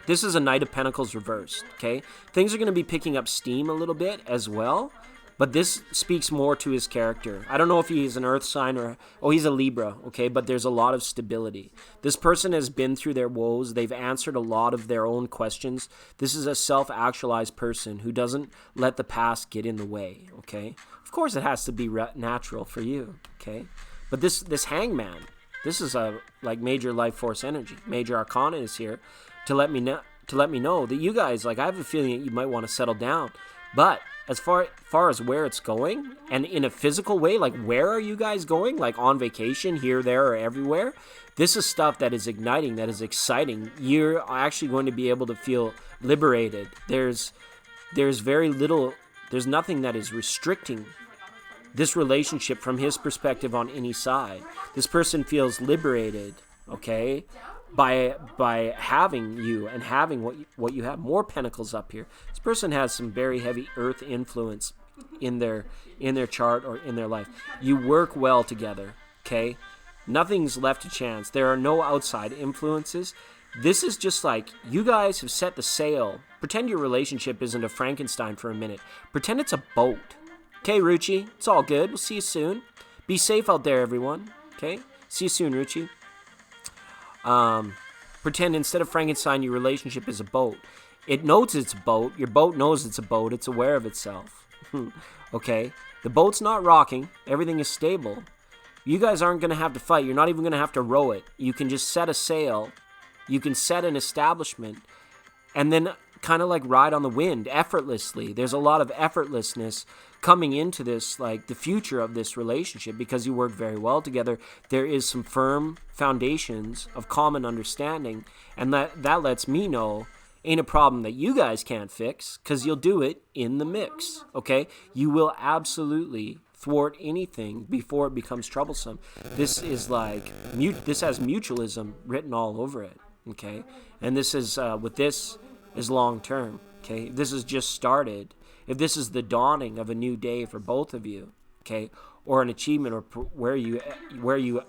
A: This is a Knight of Pentacles reversed, okay? Things are going to be picking up steam a little bit as well, but this speaks more to his character. I don't know if he's an earth sign or... Oh, he's a Libra, okay? But there's a lot of stability. This person has been through their woes. They've answered a lot of their own questions. This is a self-actualized person who doesn't let the past get in the way, okay? Of course, it has to be natural for you, okay? But this Hangman, this is a major life force energy. Major Arcana is here to let me know that you guys, I have a feeling that you might want to settle down. But as far as where it's going, and in a physical way, where are you guys going? On vacation, here, there, or everywhere? This is stuff that is igniting, that is exciting. You're actually going to be able to feel liberated. There's very little, there's nothing that is restricting this relationship from his perspective on any side. This person feels liberated, okay? By having you and having what you have. More pentacles up here. This person has some very heavy earth influence in their chart or in their life. You work well together, okay? Nothing's left to chance. There are no outside influences. This is just you guys have set the sail. Pretend your relationship isn't a Frankenstein for a minute. Pretend it's a boat, Okay, Ruchi, it's all good. We'll see you soon. Be safe out there, everyone. Okay, see you soon, Ruchi. Pretend instead of Frankenstein, your relationship is a boat. It knows it's a boat. Your boat knows it's a boat. It's aware of itself. Okay? The boat's not rocking. Everything is stable. You guys aren't going to have to fight. You're not even going to have to row it. You can just set a sail. You can set an establishment. And then kind of like ride on the wind effortlessly. There's a lot of effortlessness coming into this, like the future of this relationship, because you work very well together. There is some firm foundations of common understanding, and that lets me know ain't a problem that you guys can't fix, because you'll do it in the mix. Okay, you will absolutely thwart anything before it becomes troublesome. This is like this has mutualism written all over it. Okay, and this is with this is long term. Okay, this has just started. If this is the dawning of a new day for both of you, okay, or an achievement, or where you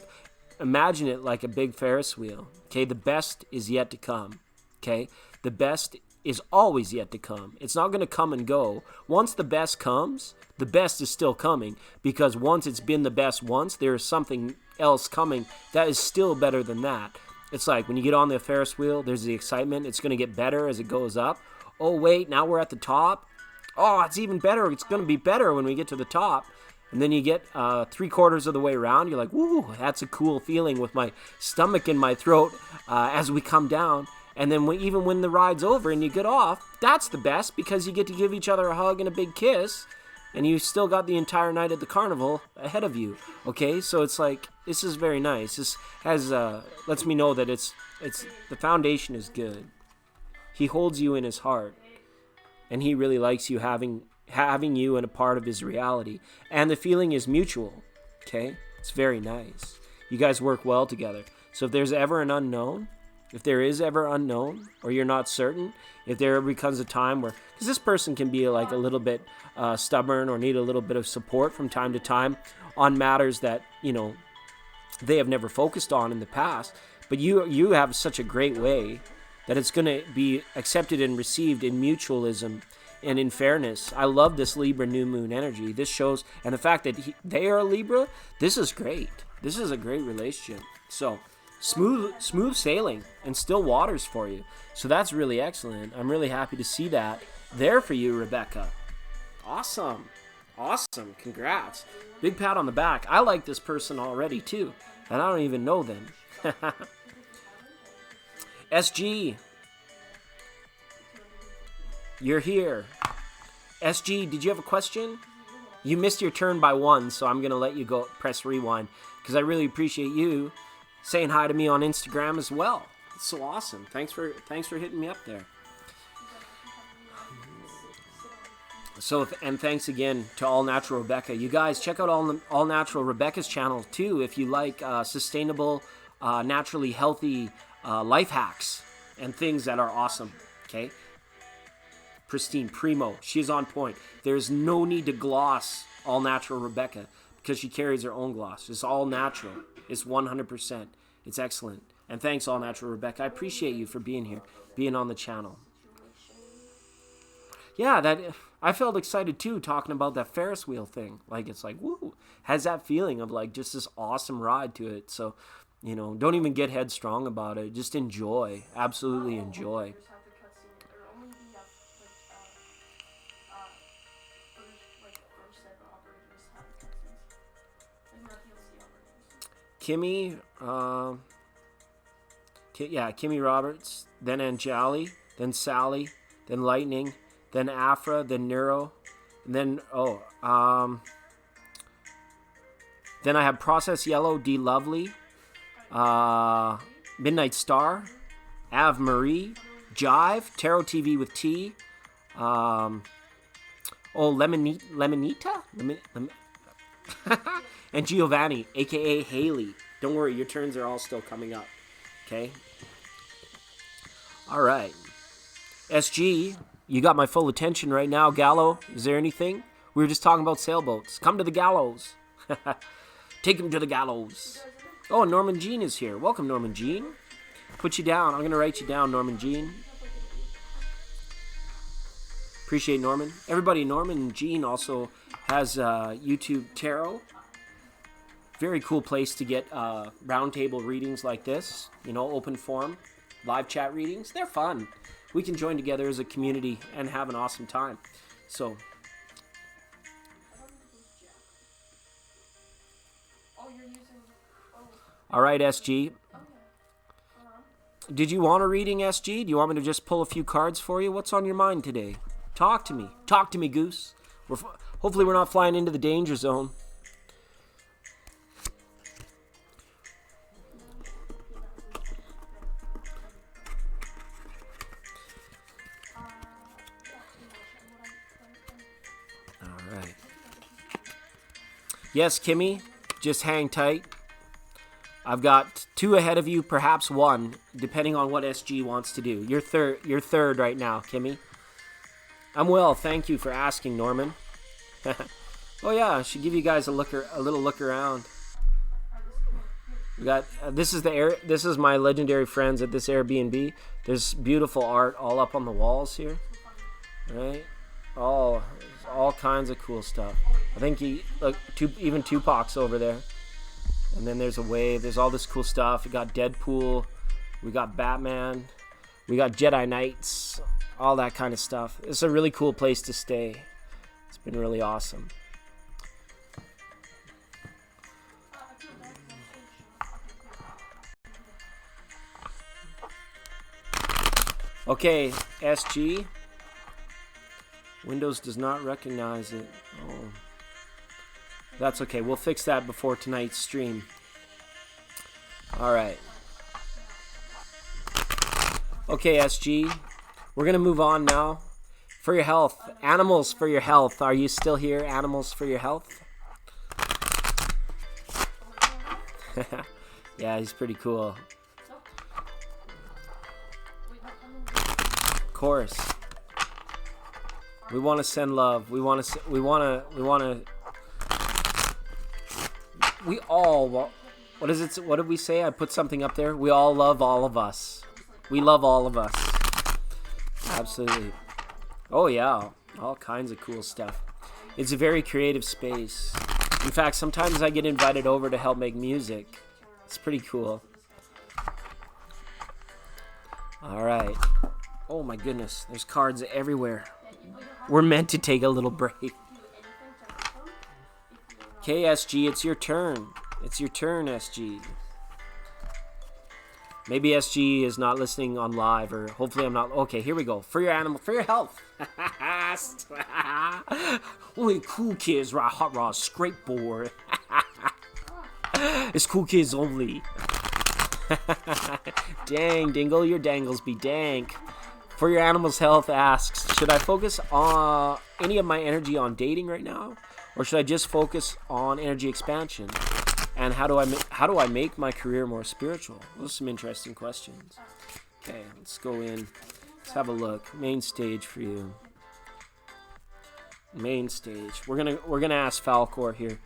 A: imagine it like a big Ferris wheel, okay, the best is yet to come, okay, the best is always yet to come. It's not going to come and go. Once the best comes, the best is still coming, because once it's been the best once, there is something else coming that is still better than that. It's like when you get on the Ferris wheel, there's the excitement. It's going to get better as it goes up. Oh, wait, now we're at the top. Oh, it's even better. It's going to be better when we get to the top. And then you get 3/4 of the way around. You're like, woo, that's a cool feeling with my stomach in my throat as we come down. And then even when the ride's over and you get off, that's the best, because you get to give each other a hug and a big kiss. And you still got the entire night at the carnival ahead of you. Okay, so it's like, this is very nice. This has lets me know that it's the foundation is good. He holds you in his heart. And he really likes you, having you in a part of his reality. And the feeling is mutual, okay? It's very nice. You guys work well together. So if there's ever an unknown, or you're not certain, if there ever becomes a time where, because this person can be like a little bit stubborn or need a little bit of support from time to time on matters that, they have never focused on in the past, but you have such a great way that it's going to be accepted and received in mutualism and in fairness. I love this Libra new moon energy. This shows, and the fact that they are a Libra, this is great. This is a great relationship. So smooth sailing and still waters for you. So that's really excellent. I'm really happy to see that there for you, Rebecca. Awesome. Congrats. Big pat on the back. I like this person already too, and I don't even know them. SG, you're here. SG, did you have a question? You missed your turn by 1, so I'm going to let you go press rewind, because I really appreciate you saying hi to me on Instagram as well. It's so awesome. Thanks for hitting me up there. So, and thanks again to All Natural Rebecca. You guys, check out All Natural Rebecca's channel too if you like sustainable, naturally healthy life hacks and things that are awesome. Okay, pristine, primo. She's on point. There's no need to gloss All Natural Rebecca, because she carries her own gloss. It's all natural. It's 100%. It's excellent. And thanks, All Natural Rebecca. I appreciate you for being here, being on the channel. Yeah, I felt excited too, talking about that Ferris wheel thing. Like, it's like, woo, has that feeling of like just this awesome ride to it. So, don't even get headstrong about it. Just enjoy. Absolutely enjoy. Kimmy, Kimmy Roberts, then Anjali, then Sally, then Lightning, then Afra, then Neuro, and then then I have Process Yellow, D Lovely, Midnight Star, Av Marie, Jive, Tarot TV with T, Lemonita? And Giovanni, aka Haley. Don't worry, your turns are all still coming up. Okay? Alright. SG, you got my full attention right now. Gallo, is there anything? We were just talking about sailboats. Come to the gallows. Take him to the gallows. Oh, Norman Jean is here. Welcome, Norman Jean. Put you down. I'm going to write you down, Norman Jean. Appreciate Norman. Everybody, Norman Jean also has YouTube Tarot. Very cool place to get roundtable readings like this. You know, open forum, live chat readings. They're fun. We can join together as a community and have an awesome time. So, all right, SG. Did you want a reading, SG? Do you want me to just pull a few cards for you? What's on your mind today? Talk to me. Talk to me, Goose. Hopefully we're not flying into the danger zone. All right. Yes, Kimmy, just hang tight. I've got 2 ahead of you, perhaps 1, depending on what SG wants to do. You're third right now, Kimmy. I'm well, thank you for asking, Norman. Oh yeah, I should give you guys a little look around. We got this is my legendary friends at this Airbnb. There's beautiful art all up on the walls here, right? All kinds of cool stuff. I think even Tupac's over there. And then there's a wave. There's all this cool stuff. We got Deadpool. We got Batman. We got Jedi Knights. All that kind of stuff. It's a really cool place to stay. It's been really awesome. Okay, SG. Windows does not recognize it. Oh. That's okay. We'll fix that before tonight's stream. All right. Okay, SG. We're going to move on now. For your health. Animals for your health. Are you still here? Animals for your health? Yeah, he's pretty cool. Of course. We want to send love. We all, what is it? What did we say? I put something up there. We all love all of us. We love all of us. Absolutely. Oh yeah, all kinds of cool stuff. It's a very creative space. In fact, sometimes I get invited over to help make music. It's pretty cool. All right. Oh my goodness, there's cards everywhere. We're meant to take a little break. Okay, SG, it's your turn. It's your turn, SG. Maybe SG is not listening on live, or hopefully I'm not. Okay, here we go. For your health. Only cool kids ride hot rod skateboard. It's cool kids only. Dang, Dingle, your dangles be dank. For your animal's health asks, should I focus on any of my energy on dating right now? Or should I just focus on energy expansion? And how do I make my career more spiritual? Those are some interesting questions. Okay, let's go in. Let's have a look. Main stage for you. Main stage. We're gonna ask Falcor here.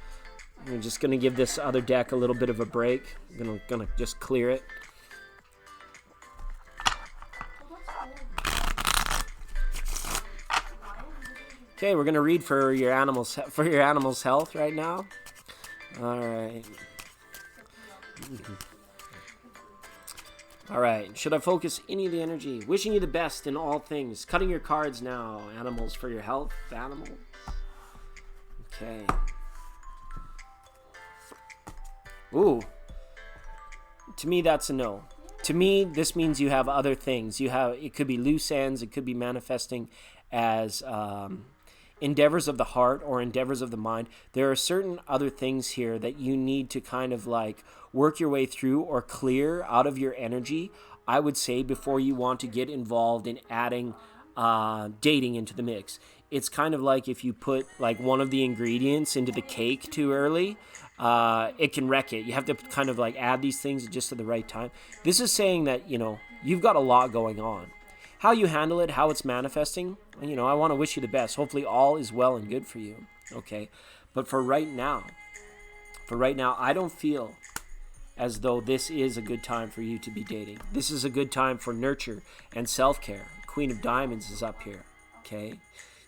A: We're just gonna give this other deck a little bit of a break. I'm gonna just clear it. Okay, we're gonna read for your animal's health right now. All right. All right. Should I focus any of the energy? Wishing you the best in all things. Cutting your cards now. Animals for your health. Animals. Okay. Ooh. To me, that's a no. To me, this means you have other things. It could be loose ends. It could be manifesting as endeavors of the heart or endeavors of the mind. There are certain other things here that you need to kind of like work your way through or clear out of your energy, I would say, before you want to get involved in adding dating into the mix. It's kind of like if you put like one of the ingredients into the cake too early, it can wreck it. You have to kind of like add these things just at the right time. This is saying that, you've got a lot going on. How you handle it, how it's manifesting, I want to wish you the best. Hopefully all is well and good for you, okay? But for right now, I don't feel as though this is a good time for you to be dating. This is a good time for nurture and self-care. Queen of Diamonds is up here, okay?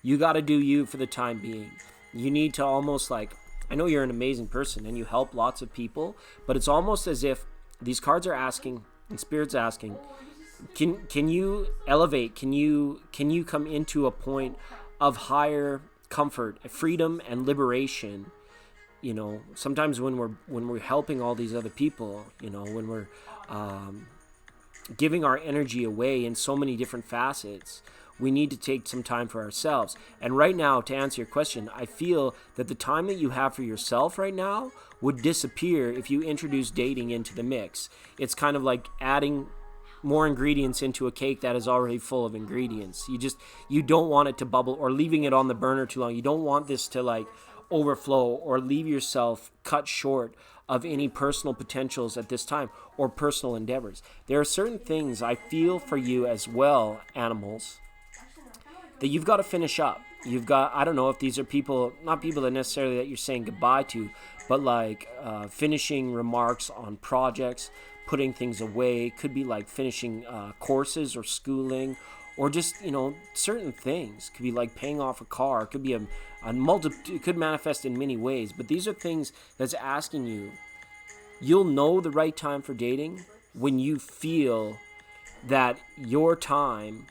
A: You got to do you for the time being. You need to almost like, I know you're an amazing person and you help lots of people, but it's almost as if these cards are asking and Spirit's asking, can you elevate? Can you come into a point of higher comfort, freedom, and liberation? You know, sometimes when we're helping all these other people, you know, when we're giving our energy away in so many different facets, we need to take some time for ourselves. And right now, to answer your question, I feel that the time that you have for yourself right now would disappear if you introduce dating into the mix. It's kind of like adding more ingredients into a cake that is already full of ingredients. You don't want it to bubble, or leaving it on the burner too long. You don't want this to like overflow or leave yourself cut short of any personal potentials at this time or personal endeavors. There are certain things I feel for you as well, animals, that you've got to finish up. You've got, I don't know if these are people, not people that necessarily that you're saying goodbye to, but like finishing remarks on projects, putting things away. Could be like finishing courses or schooling, or just, you know, certain things. Could be like paying off a car. It could be it could manifest in many ways. But these are things that's asking you. You'll know the right time for dating when you feel that your time,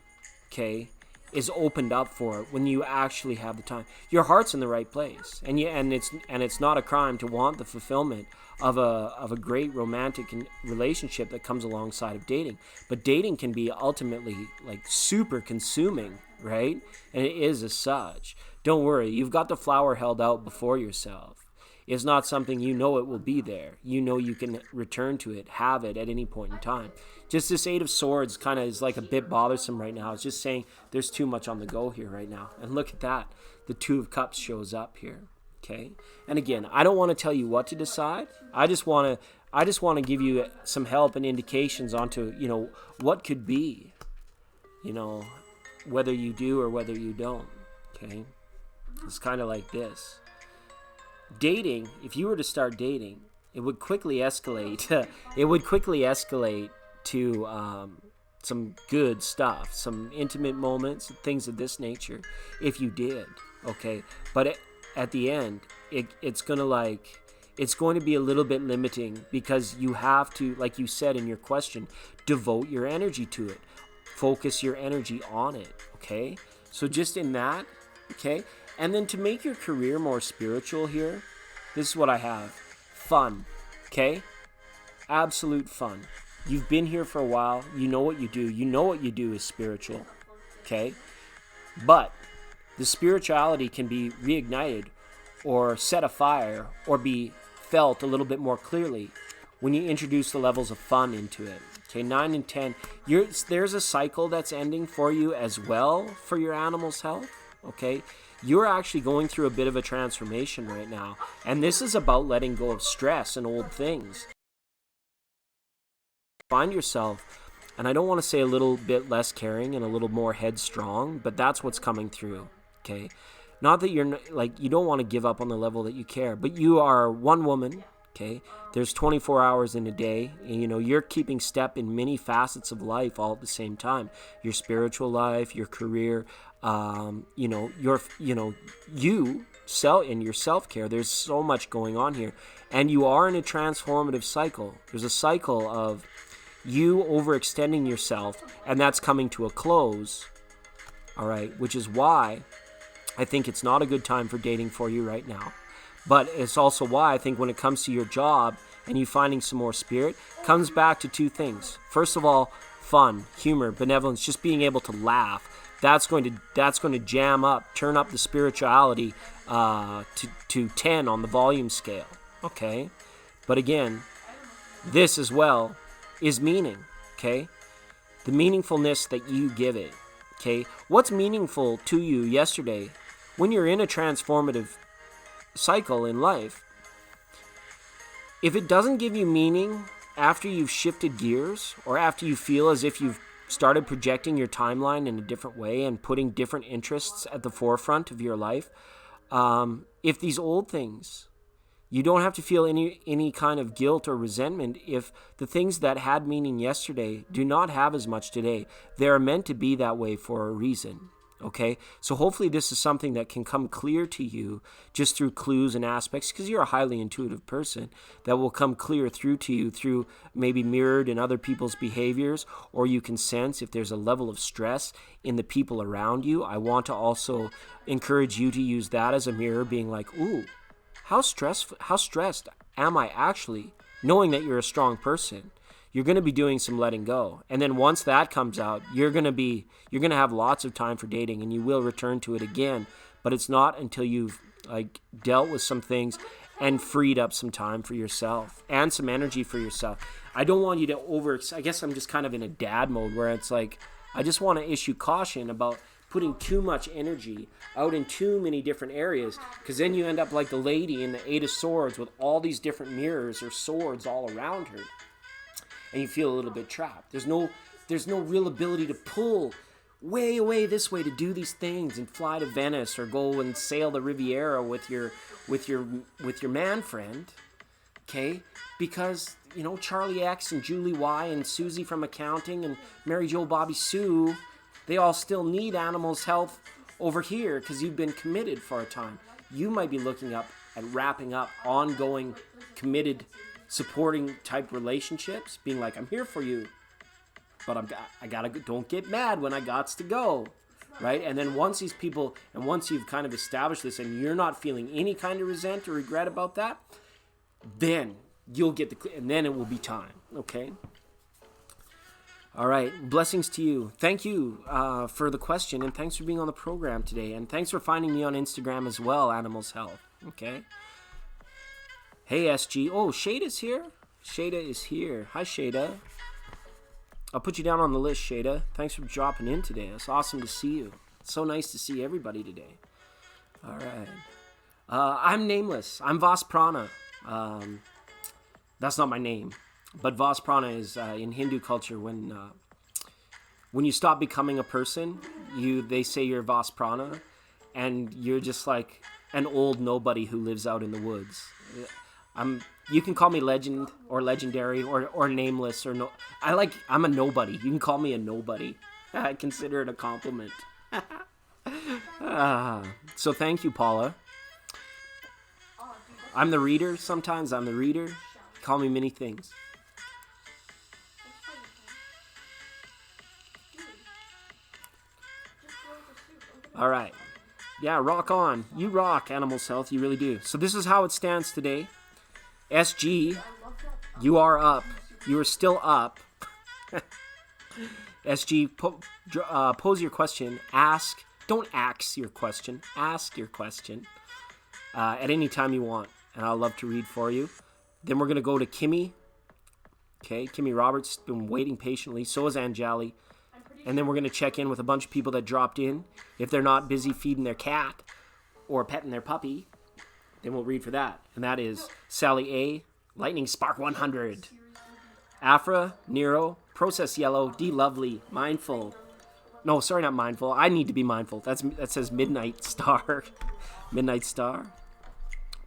A: okay, is opened up for it, when you actually have the time. Your heart's in the right place, and it's not a crime to want the fulfillment of a great romantic relationship that comes alongside of dating. But dating can be ultimately like super consuming, right? And it is as such. Don't worry, you've got the flower held out before yourself. It's not something, you know, it will be there. You know you can return to it, have it at any point in time. Just this Eight of Swords kind of is like a bit bothersome right now. It's just saying there's too much on the go here right now. And look at that. The Two of Cups shows up here. Okay? And again, I don't want to tell you what to decide. I just want to give you some help and indications onto, you know, what could be, you know, whether you do or whether you don't. Okay? It's kind of like this. Dating, if you were to start dating, it would quickly escalate. It would quickly escalate to some good stuff, some intimate moments, things of this nature, if you did. Okay, but at the end, it's going to be a little bit limiting, because you have to, like you said in your question, devote your energy to it, focus your energy on it. Okay, so just in that. Okay. And then to make your career more spiritual here, this is what I have. Fun. Okay? Absolute fun. You've been here for a while. You know what you do. You know what you do is spiritual. Okay? But the spirituality can be reignited or set afire or be felt a little bit more clearly when you introduce the levels of fun into it. Okay, 9 and 10. There's a cycle that's ending for you as well for your animal's health. Okay? You're actually going through a bit of a transformation right now. And this is about letting go of stress and old things. Find yourself, and I don't want to say a little bit less caring and a little more headstrong, but that's what's coming through. Okay? Not that you're like, you don't want to give up on the level that you care, but you are one woman. Okay? There's 24 hours in a day, and you know, you're keeping step in many facets of life all at the same time. Your spiritual life, your career, you know, in your self-care. There's so much going on here, and you are in a transformative cycle. There's a cycle of you overextending yourself, and that's coming to a close. All right, which is why I think it's not a good time for dating for you right now. But it's also why I think when it comes to your job and you finding some more spirit, comes back to two things. First of all, fun, humor, benevolence, just being able to laugh. That's going to turn up the spirituality to 10 on the volume scale. Okay? But again, this as well is meaning. Okay? The meaningfulness that you give it. Okay? What's meaningful to you yesterday when you're in a transformative cycle in life? If it doesn't give you meaning after you've shifted gears, or after you feel as if you've started projecting your timeline in a different way and putting different interests at the forefront of your life, if these old things, you don't have to feel any kind of guilt or resentment if the things that had meaning yesterday do not have as much today. They are meant to be that way for a reason. Okay, so hopefully this is something that can come clear to you just through clues and aspects, because you're a highly intuitive person, that will come clear through to you through maybe mirrored in other people's behaviors, or you can sense if there's a level of stress in the people around you. I want to also encourage you to use that as a mirror, being like, ooh, how stressed am I actually, knowing that you're a strong person. You're going to be doing some letting go. And then once that comes out, you're going to have lots of time for dating, and you will return to it again. But it's not until you've like dealt with some things and freed up some time for yourself and some energy for yourself. I don't want you to I guess I'm just kind of in a dad mode where it's like, I just want to issue caution about putting too much energy out in too many different areas, because then you end up like the lady in the Eight of Swords with all these different mirrors or swords all around her. And you feel a little bit trapped. There's no real ability to pull way away this way to do these things and fly to Venice or go and sail the Riviera with your man friend, okay? Because Charlie X and Julie Y and Susie from accounting and Mary Jo, Bobby Sue, they all still need Animals Health over here because you've been committed for a time. You might be looking up at wrapping up ongoing, committed, supporting type relationships, being like, I'm here for you, but I gotta, don't get mad when I gots to go, right? And then once you've kind of established this and you're not feeling any kind of resent or regret about that, then you'll get and then it will be time, okay? All right, blessings to you. Thank you for the question, and thanks for being on the program today, and thanks for finding me on Instagram as well, Animals Health, okay? Hey, SG. Oh, Shada's here? Shada is here. Hi, Shada. I'll put you down on the list, Shada. Thanks for dropping in today. It's awesome to see you. It's so nice to see everybody today. All right. I'm nameless. I'm Vas Prana. That's not my name. But Vas Prana is in Hindu culture when you stop becoming a person, they say you're Vas Prana, and you're just like an old nobody who lives out in the woods. You can call me legend or legendary or nameless or no. I'm a nobody. You can call me a nobody. I consider it a compliment. So thank you, Paula. I'm the reader. Sometimes I'm the reader. Call me many things. All right. Yeah, rock on. You rock, Animals Health. You really do. So this is how it stands today. SG, you are up. You are still up. SG, pose your question. Don't ask your question. Ask your question at any time you want, and I'll love to read for you. Then we're going to go to Kimmy. Okay, Kimmy Roberts been waiting patiently. So is Anjali. And then we're going to check in with a bunch of people that dropped in. If they're not busy feeding their cat or petting their puppy, then we'll read for that. And that is Sally A, Lightning Spark 100, Afra, Nero, Process Yellow, D Lovely, Mindful. No, sorry, not Mindful. I need to be mindful. That says Midnight Star. Midnight Star.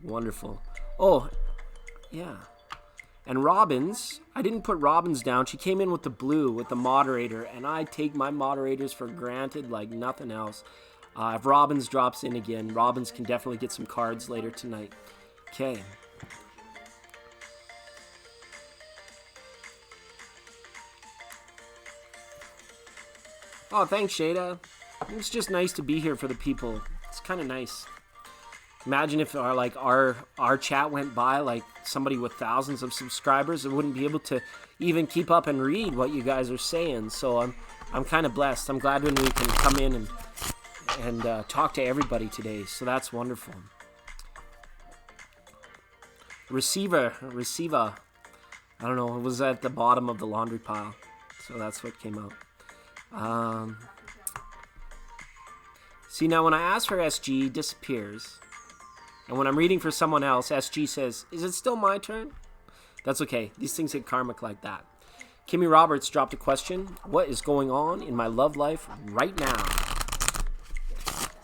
A: Wonderful. Oh, yeah. And Robbins, I didn't put Robbins down. She came in with the blue, with the moderator, and I take my moderators for granted like nothing else. If Robbins drops in again, Robbins can definitely get some cards later tonight. Okay. Oh, thanks, Shada. It's just nice to be here for the people. It's kind of nice. Imagine if our chat went by like somebody with thousands of subscribers and wouldn't be able to even keep up and read what you guys are saying. So I'm kind of blessed. I'm glad when we can come in and talk to everybody today. So that's wonderful. Receiver. I don't know. It was at the bottom of the laundry pile. So that's what came out. See, now when I ask for SG, it disappears. And when I'm reading for someone else, SG says, is it still my turn? That's okay. These things get karmic like that. Kimmy Roberts dropped a question. What is going on in my love life right now?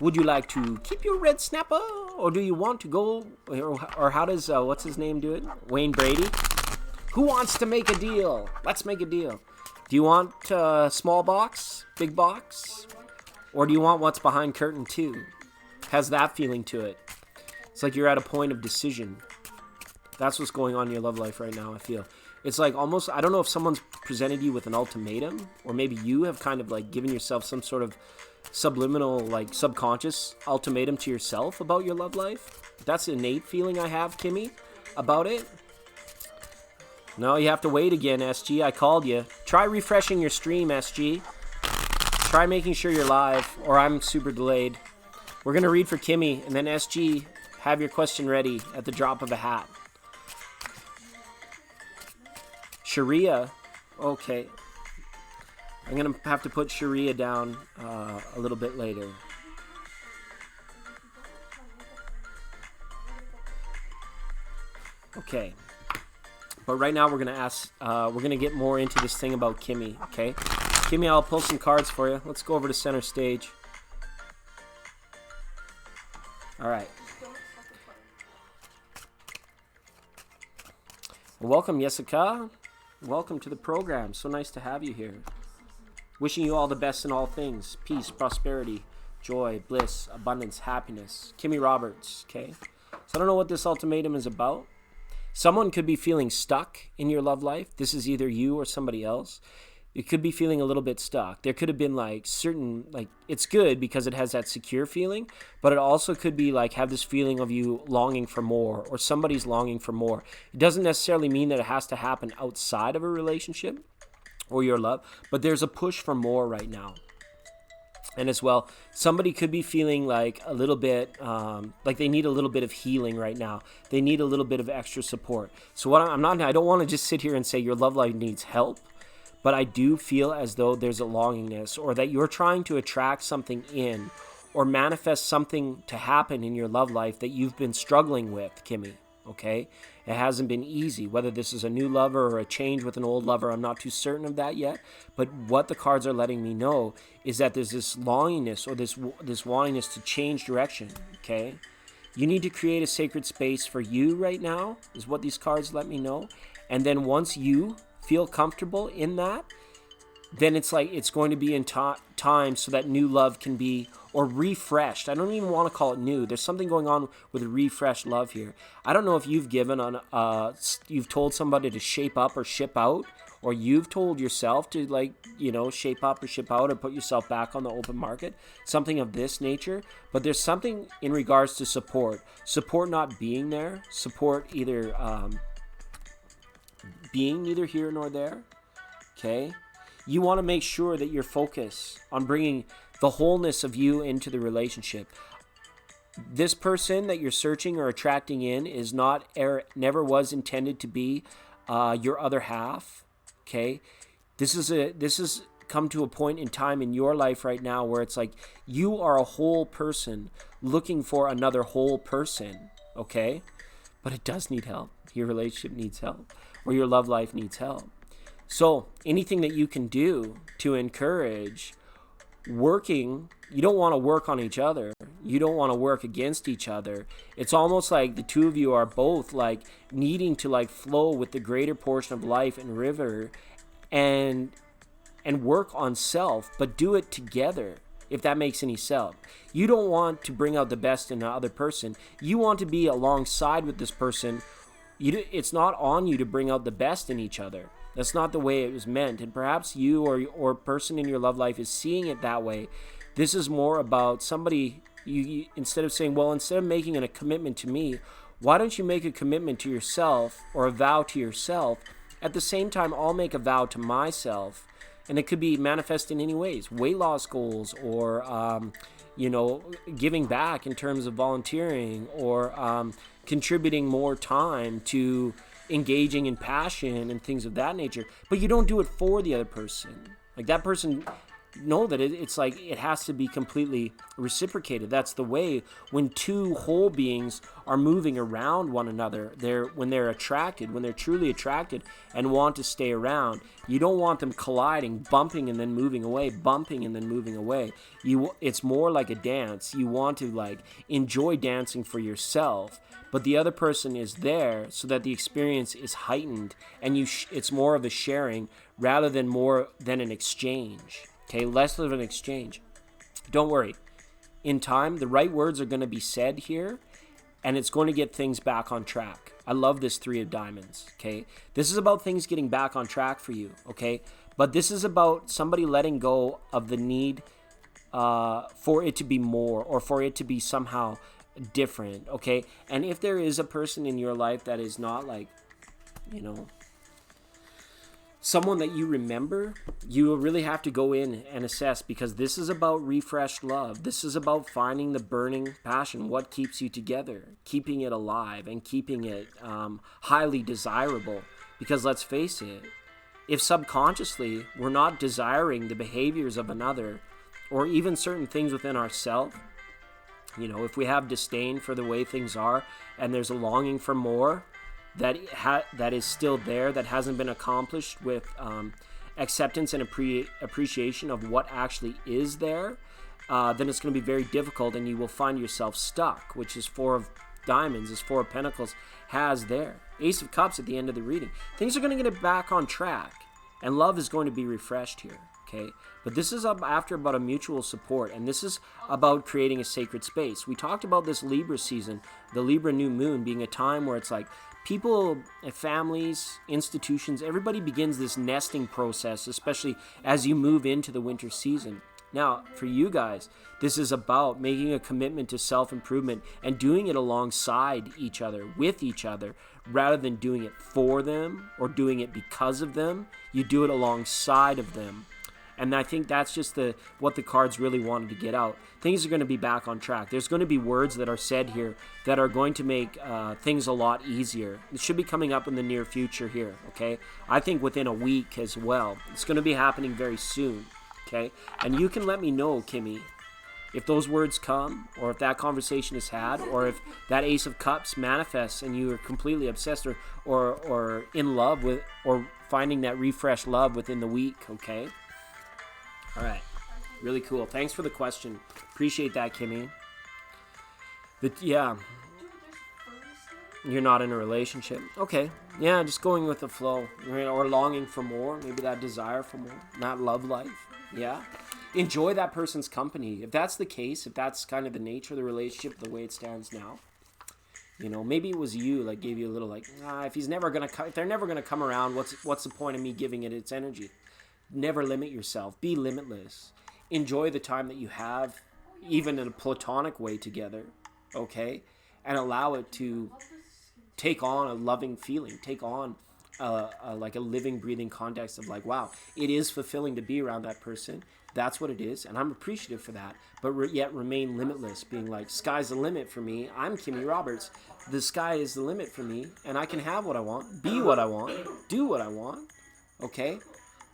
A: Would you like to keep your red snapper? Or do you want to go? Or how does, what's his name do it? Wayne Brady? Who wants to make a deal? Let's make a deal. Do you want small box, big box? Or do you want what's behind curtain 2? Has that feeling to it. It's like you're at a point of decision. That's what's going on in your love life right now, I feel. It's like almost, I don't know if someone's presented you with an ultimatum, or maybe you have kind of like given yourself some sort of subliminal, like subconscious ultimatum to yourself about your love life. That's an innate feeling I have, Kimmy, about it. No, you have to wait again, SG. I called you. Try refreshing your stream, SG. Try making sure you're live, or I'm super delayed. We're going to read for Kimmy, and then SG, have your question ready at the drop of a hat. Sharia, okay. I'm going to have to put Sharia down a little bit later. Okay. But right now we're going to ask, we're going to get more into this thing about Kimmy, okay? Kimmy, I'll pull some cards for you. Let's go over to center stage. All right. Welcome, Jessica. Welcome to the program. So nice to have you here. Wishing you all the best in all things. Peace, prosperity, joy, bliss, abundance, happiness. Kimmy Roberts, okay? So I don't know what this ultimatum is about. Someone could be feeling stuck in your love life. This is either you or somebody else. It could be feeling a little bit stuck. There could have been like certain, like, it's good because it has that secure feeling, but it also could be like have this feeling of you longing for more, or somebody's longing for more. It doesn't necessarily mean that it has to happen outside of a relationship or your love, but there's a push for more right now. And as well, somebody could be feeling like a little bit, like they need a little bit of healing right now. They need a little bit of extra support. So I don't want to just sit here and say your love life needs help. But I do feel as though there's a longingness, or that you're trying to attract something in or manifest something to happen in your love life that you've been struggling with, Kimmy, okay? It hasn't been easy. Whether this is a new lover or a change with an old lover, I'm not too certain of that yet. But what the cards are letting me know is that there's this longingness, or this wantingness to change direction, okay? You need to create a sacred space for you right now, is what these cards let me know. And then once you feel comfortable in that, then it's like it's going to be in time so that new love can be, or refreshed. I don't even want to call it new. There's something going on with refreshed love here. I don't know if you've you've told somebody to shape up or ship out, or you've told yourself to, like, you know, shape up or ship out, or put yourself back on the open market, something of this nature. But there's something in regards to support not being there, support either being neither here nor there, okay? You want to make sure that you're focused on bringing the wholeness of you into the relationship. This person that you're searching or attracting in is never was intended to be your other half, okay? This is come to a point in time in your life right now where it's like you are a whole person looking for another whole person, okay? But it does need help. Your relationship needs help, or your love life needs help. So anything that you can do to encourage working, you don't want to work on each other. You don't want to work against each other. It's almost like the two of you are both like needing to like flow with the greater portion of life and river, and work on self, but do it together, if that makes any sense. You don't want to bring out the best in the other person. You want to be alongside with this person. It's not on you to bring out the best in each other. That's not the way it was meant. And perhaps you or person in your love life is seeing it that way. This is more about somebody, you instead of making a commitment to me, why don't you make a commitment to yourself, or a vow to yourself? At the same time, I'll make a vow to myself. And it could be manifest in any ways, weight loss goals, or, giving back in terms of volunteering, or contributing more time to engaging in passion and things of that nature. But you don't do it for the other person. Like, that person, know that it's like it has to be completely reciprocated. That's the way when two whole beings are moving around one another. When they're truly attracted and want to stay around, you don't want them colliding, bumping and then moving away, bumping and then moving away. It's more like a dance. You want to like enjoy dancing for yourself, but the other person is there so that the experience is heightened, and it's more of a sharing rather than more than an exchange. Okay, less of an exchange. Don't worry. In time, the right words are going to be said here, and it's going to get things back on track. I love this 3 of diamonds, okay? This is about things getting back on track for you, okay? But this is about somebody letting go of the need for it to be more, or for it to be somehow different, okay? And if there is a person in your life that is not like, you know, someone that you remember, you will really have to go in and assess, because this is about refreshed love. This is about finding the burning passion, what keeps you together, keeping it alive and keeping it highly desirable. Because let's face it, if subconsciously we're not desiring the behaviors of another, or even certain things within ourselves, you know, if we have disdain for the way things are, and there's a longing for more, that is still there, that hasn't been accomplished with acceptance and appreciation of what actually is there, then it's going to be very difficult, and you will find yourself stuck, which is 4 of diamonds, is 4 of pentacles has there. Ace of cups at the end of the reading. Things are going to get back on track, and love is going to be refreshed here, okay? But this is about a mutual support, and this is about creating a sacred space. We talked about this Libra season, the Libra new moon being a time where it's like, people, families, institutions, everybody begins this nesting process, especially as you move into the winter season. Now, for you guys, this is about making a commitment to self-improvement and doing it alongside each other, with each other, rather than doing it for them or doing it because of them. You do it alongside of them. And I think that's just what the cards really wanted to get out. Things are going to be back on track. There's going to be words that are said here that are going to make things a lot easier. It should be coming up in the near future here, okay? I think within a week as well. It's going to be happening very soon, okay? And you can let me know, Kimmy, if those words come, or if that conversation is had, or if that Ace of Cups manifests and you are completely obsessed or in love with, or finding that refreshed love within the week, okay? All right. Really cool. Thanks for the question. Appreciate that, Kimmy. Yeah. You're not in a relationship. Okay. Yeah, just going with the flow. Or longing for more. Maybe that desire for more. Not love life. Yeah. Enjoy that person's company. If that's the case, if that's kind of the nature of the relationship, the way it stands now, you know, maybe it was you, like, gave you a little, like, if they're never going to come around, what's the point of me giving it its energy? Never limit yourself. Be limitless. Enjoy the time that you have, even in a platonic way together, okay? And allow it to take on a loving feeling, take on like a living, breathing context of like, wow, it is fulfilling to be around that person. That's what it is, and I'm appreciative for that. But yet remain limitless, being like, sky's the limit for me. I'm Kimmy Roberts. The sky is the limit for me, and I can have what I want, be what I want, do what I want, okay?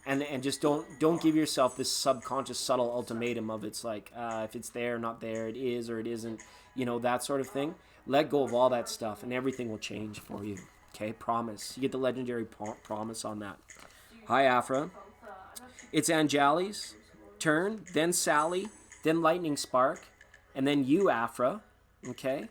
A: And just don't give yourself this subconscious subtle ultimatum of it's like, if it's there, not there, it is or it isn't, you know, that sort of thing. Let go of all that stuff and everything will change for you. Okay, promise. You get the legendary promise on that. Hi, Afra. It's Anjali's turn, then Sally, then Lightning Spark, and then you, Afra. Okay?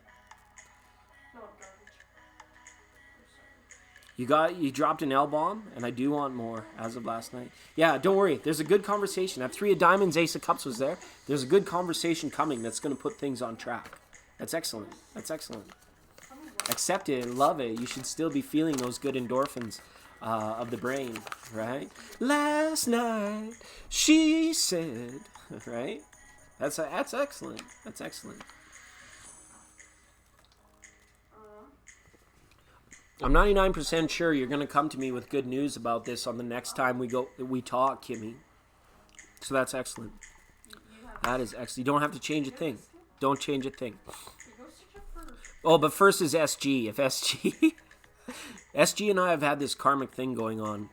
A: You dropped an L-bomb, and I do want more as of last night. Yeah, don't worry. There's a good conversation. That 3 of diamonds, Ace of cups was there. There's a good conversation coming that's going to put things on track. That's excellent. That's excellent. Accept it and love it. You should still be feeling those good endorphins of the brain, right? Last night, she said, right? That's excellent. That's excellent. I'm 99% sure you're going to come to me with good news about this on the next time we talk, Kimmy. So that's excellent. That is excellent. You don't have to change a thing. Don't change a thing. Oh, but first is SG. If SG... SG and I have had this karmic thing going on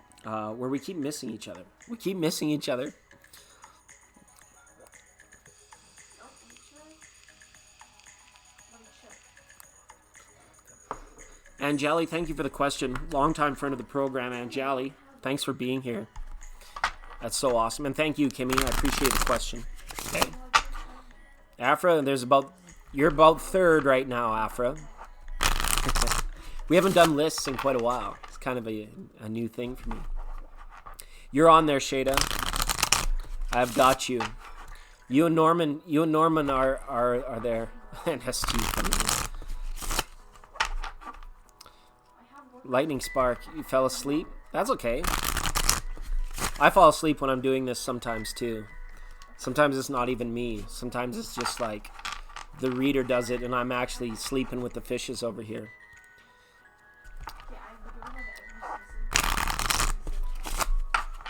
A: where we keep missing each other. We keep missing each other. Anjali, thank you for the question. Longtime friend of the program, Anjali. Thanks for being here. That's so awesome. And thank you, Kimmy. I appreciate the question. Okay. Afra, you're about third right now, Afra. We haven't done lists in quite a while. It's kind of a new thing for me. You're on there, Shada. I've got you. You and Norman are there. And SG coming in. Lightning Spark, you fell asleep? That's okay. I fall asleep when I'm doing this sometimes too. Sometimes it's not even me. Sometimes it's just like the reader does it and I'm actually sleeping with the fishes over here.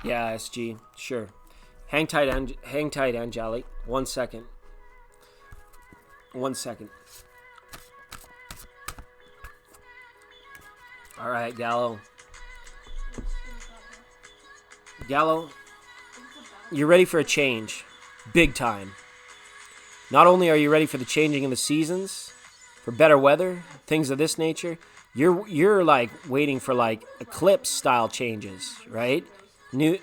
A: Yeah, SG, sure. Hang tight, Angelic. 1 second. 1 second. All right, Gallo. Gallo, you're ready for a change. Big time. Not only are you ready for the changing of the seasons, for better weather, things of this nature, you're like waiting for like eclipse style changes, right?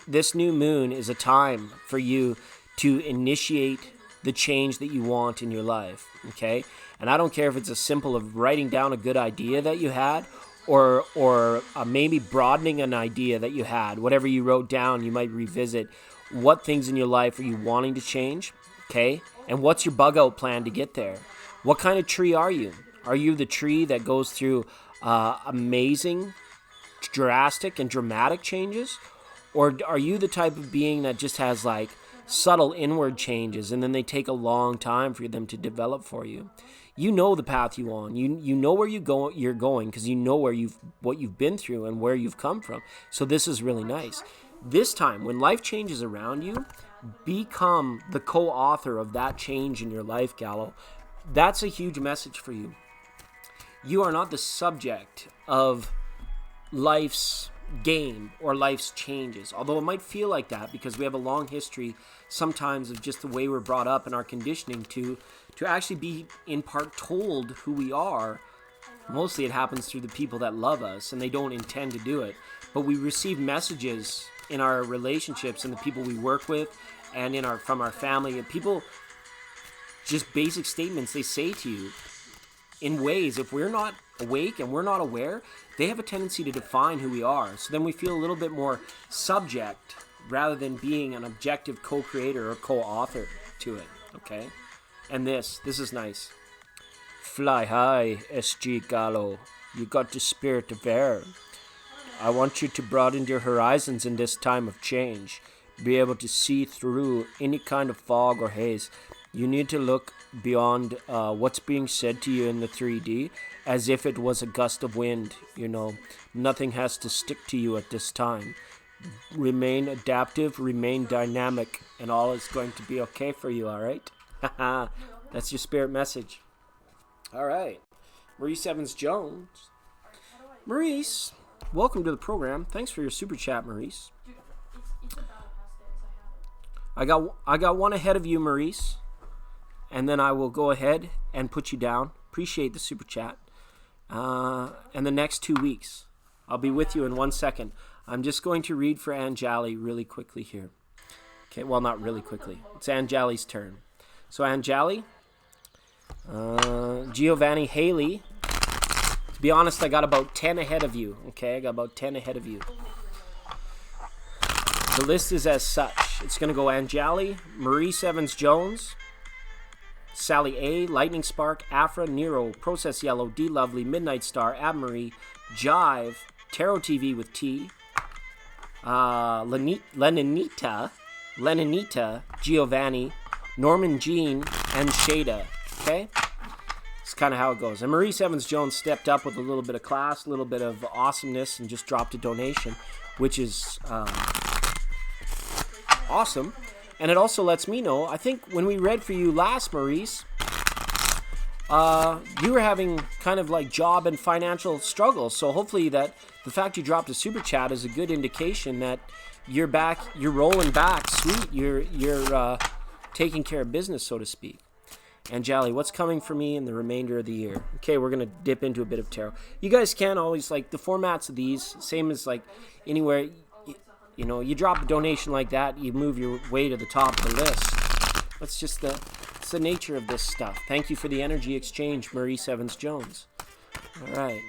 A: This new moon is a time for you to initiate the change that you want in your life, okay? And I don't care if it's as simple of writing down a good idea that you had or maybe broadening an idea that you had. Whatever you wrote down, you might revisit. What things in your life are you wanting to change, okay? And what's your bug out plan to get there? What kind of tree are you? Are you the tree that goes through amazing, drastic, and dramatic changes? Or are you the type of being that just has like subtle inward changes and then they take a long time for them to develop for you? You know the path you on. You know where you're going because you know what you've been through and where you've come from. So this is really nice. This time, when life changes around you, become the co-author of that change in your life, Gallo. That's a huge message for you. You are not the subject of life's game or life's changes, although it might feel like that because we have a long history sometimes of just the way we're brought up and our conditioning to actually be in part told who we are. Mostly it happens through the people that love us and they don't intend to do it, but we receive messages in our relationships and the people we work with and from our family, and people, just basic statements they say to you in ways, if we're not awake and we're not aware, they have a tendency to define who we are. So then we feel a little bit more subject rather than being an objective co-creator or co-author to it, okay? And this is nice. Fly high, SG Gallo. You got the spirit of air. I want you to broaden your horizons in this time of change. Be able to see through any kind of fog or haze. You need to look beyond what's being said to you in the 3D as if it was a gust of wind, you know. Nothing has to stick to you at this time. Remain adaptive, remain dynamic, and all is going to be okay for you, all right? That's your spirit message. All right. Maurice Evans-Jones. Maurice, welcome to the program. Thanks for your super chat, Maurice. I got one ahead of you, Maurice. And then I will go ahead and put you down. Appreciate the super chat. And the next 2 weeks. I'll be with you in 1 second. I'm just going to read for Anjali really quickly here. Okay, well, not really quickly. It's Anjali's turn. So Anjali, Giovanni Haley. To be honest, I got about 10 ahead of you. Okay, I got about 10 ahead of you. The list is as such. It's going to go Anjali, Maurice Evans-Jones, Sally A, Lightning Spark, Afra, Nero, Process Yellow, D Lovely, Midnight Star, Ab-Marie, Jive, Tarot TV with T, Lenonita, Giovanni, Norman Jean, and Shada. Okay? It's kind of how it goes. And Maurice Evans-Jones stepped up with a little bit of class, a little bit of awesomeness, and just dropped a donation, which is awesome. And it also lets me know, I think when we read for you last, Maurice, you were having kind of like job and financial struggles. So hopefully that the fact you dropped a super chat is a good indication that you're back, you're rolling back sweet, you're taking care of business, so to speak. Anjali, what's coming for me in the remainder of the year? Okay, we're going to dip into a bit of tarot. You guys can always, like, the formats of these, same as like anywhere. You know, you drop a donation like that, you move your way to the top of the list. That's just it's the nature of this stuff. Thank you for the energy exchange, Maurice Evans-Jones. All right.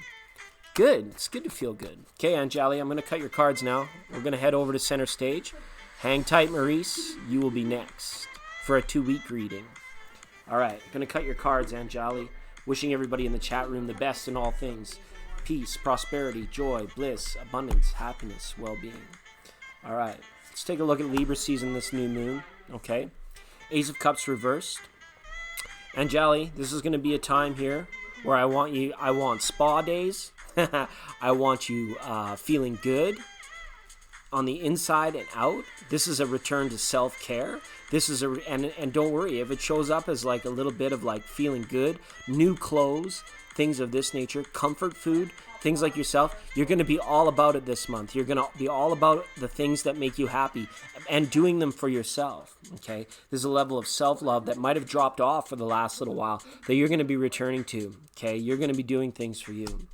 A: Good. It's good to feel good. Okay, Anjali, I'm going to cut your cards now. We're going to head over to center stage. Hang tight, Maurice. You will be next. for a 2-week reading. All right, going to cut your cards, Anjali. Wishing everybody in the chat room the best in all things. Peace, prosperity, joy, bliss, abundance, happiness, well-being. All right, let's take a look at Libra season this new moon, okay? Ace of Cups reversed. Anjali, this is going to be a time here where I want spa days. I want you feeling good on the inside and out. This is a return to self-care. This is and don't worry if it shows up as like a little bit of like feeling good, new clothes, things of this nature, comfort food, things like yourself. You're going to be all about it this month. You're going to be all about the things that make you happy and doing them for yourself. Okay, there's a level of self-love that might have dropped off for the last little while that you're going to be returning to. Okay, you're going to be doing things for you.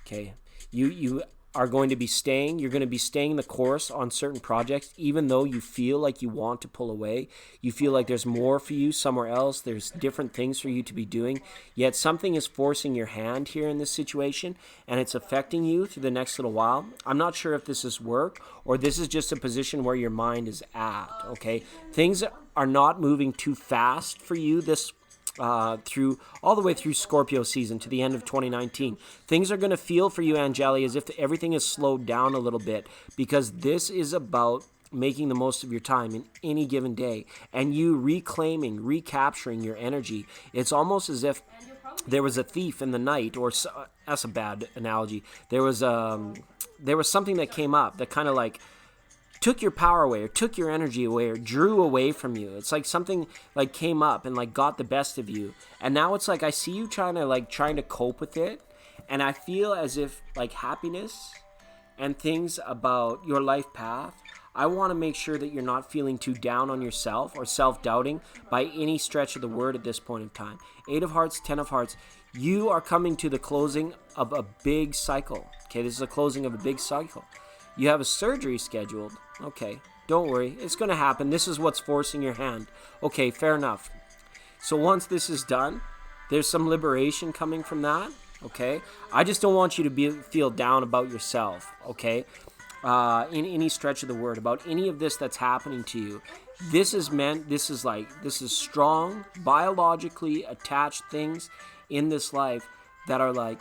A: Okay, you are going to be staying. You're going to be staying the course on certain projects, even though you feel like you want to pull away. You feel like there's more for you somewhere else. There's different things for you to be doing. Yet something is forcing your hand here in this situation, and it's affecting you through the next little while. I'm not sure if this is work or this is just a position where your mind is at. Okay, things are not moving too fast for you this through all the way through Scorpio season to the end of 2019. Things are going to feel for you, Anjali, as if everything is slowed down a little bit, because this is about making the most of your time in any given day and you recapturing your energy. It's almost as if there was a thief in the night, or that's a bad analogy. There was something that came up that kind of like took your power away or took your energy away or drew away from you. It's like something like came up and like got the best of you. And now it's like I see you trying to cope with it. And I feel as if like happiness and things about your life path, I want to make sure that you're not feeling too down on yourself or self-doubting by any stretch of the word at this point in time. 8 of Hearts, 10 of Hearts. You are coming to the closing of a big cycle. Okay, this is a closing of a big cycle. You have a surgery scheduled. Okay, don't worry. It's going to happen. This is what's forcing your hand. Okay, fair enough. So once this is done, there's some liberation coming from that. Okay, I just don't want you to feel down about yourself. Okay, in any stretch of the word, about any of this that's happening to you. This is strong, biologically attached things in this life that are like,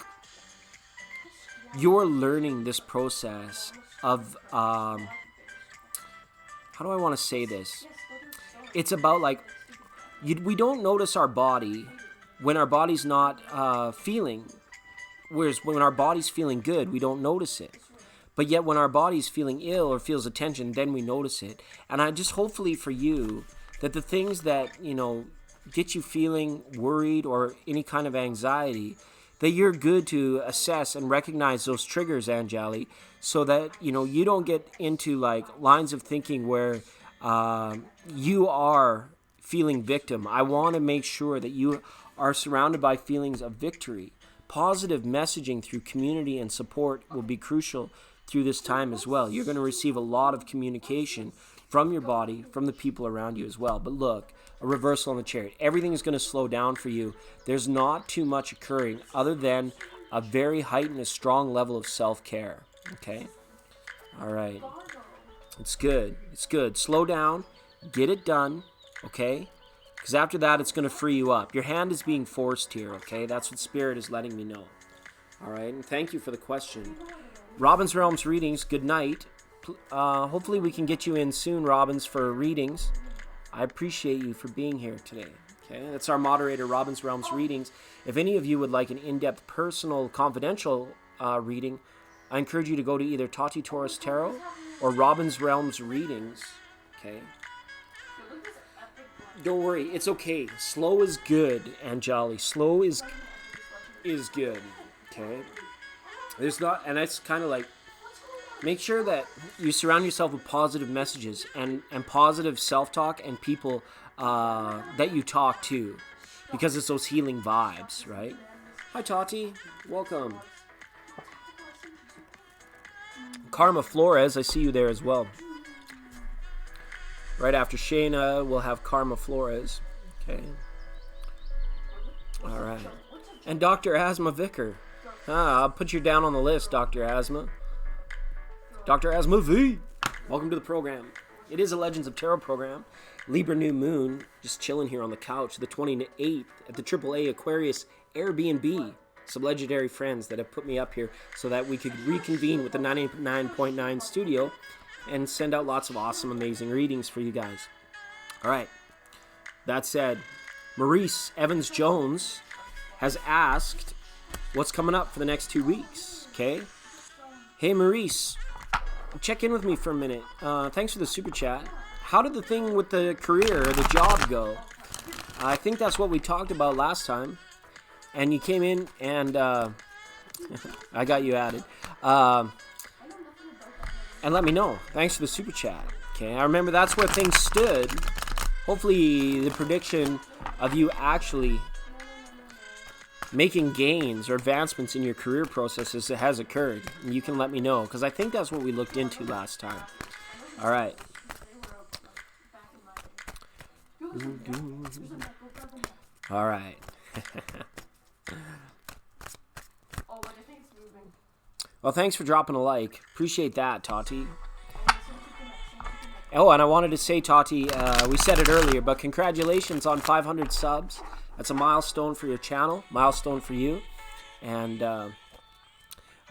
A: you're learning this process of, how do I want to say this? It's about like, we don't notice our body when our body's not feeling, whereas when our body's feeling good, we don't notice it. But yet when our body's feeling ill or feels a tension, then we notice it. And I just, hopefully for you, that the things that, get you feeling worried or any kind of anxiety, that you're good to assess and recognize those triggers, Anjali, so that, you don't get into like lines of thinking where you are feeling victim. I want to make sure that you are surrounded by feelings of victory. Positive messaging through community and support will be crucial through this time as well. You're going to receive a lot of communication from your body, from the people around you as well. But look, a reversal on the chariot. Everything is going to slow down for you. There's not too much occurring other than a very heightened, a strong level of self-care. Okay? All right. It's good. It's good. Slow down. Get it done. Okay? Because after that, it's going to free you up. Your hand is being forced here. Okay? That's what Spirit is letting me know. All right? And thank you for the question. Robin's Realms readings, good night. Hopefully we can get you in soon, Robin's, for readings. I appreciate you for being here today. Okay, that's our moderator, Robin's Realms readings. If any of you would like an in-depth, personal, confidential reading, I encourage you to go to either Tati Taurus Tarot or Robin's Realms readings. Okay. Don't worry, it's okay. Slow is good, Anjali. Slow is good. Okay. There's not, and it's kind of like, make sure that you surround yourself with positive messages and positive self-talk and people that you talk to, because it's those healing vibes, right? Hi, Tati. Welcome. Karma Flores, I see you there as well. Right after Shayna, we'll have Karma Flores. Okay. All right. And Dr. Asma Vicker. I'll put you down on the list, Dr. Asma. Dr. Asma V. Welcome to the program. It is a Legends of Tarot program. Libra New Moon, just chilling here on the couch, the 28th at the AAA Aquarius Airbnb. Some legendary friends that have put me up here so that we could reconvene with the 99.9 studio and send out lots of awesome, amazing readings for you guys. All right. That said, Maurice Evans-Jones has asked what's coming up for the next 2 weeks, okay? Hey, Maurice, check in with me for a minute. Thanks for the super chat. How did the thing with the career or the job go? I think that's what we talked about last time. And you came in and I got you added. And let me know. Thanks for the super chat. Okay, I remember that's where things stood. Hopefully the prediction of you actually making gains or advancements in your career processes has occurred. And you can let me know, because I think that's what we looked into last time. All right. All right. Well, thanks for dropping a like. Appreciate that, Tati. Oh, and I wanted to say, Tati, we said it earlier, but congratulations on 500 subs. That's a milestone for your channel, milestone for you. And I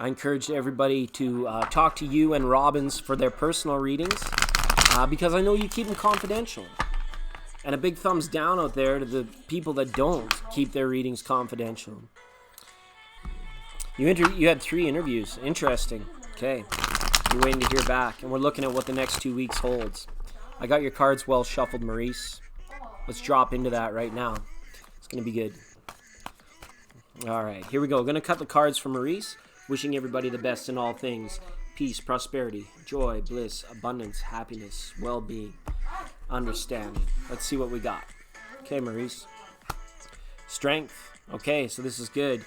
A: encourage everybody to talk to you and Robbins for their personal readings, because I know you keep them confidential. And a big thumbs down out there to the people that don't keep their readings confidential. You had 3 interviews. Interesting. Okay. You're waiting to hear back. And we're looking at what the next 2 weeks holds. I got your cards well shuffled, Maurice. Let's drop into that right now. It's going to be good. All right. Here we go. Going to cut the cards for Maurice. Wishing everybody the best in all things. Peace, prosperity, joy, bliss, abundance, happiness, well-being, understanding. Let's see what we got. Okay, Maurice. Strength. Okay, so this is good.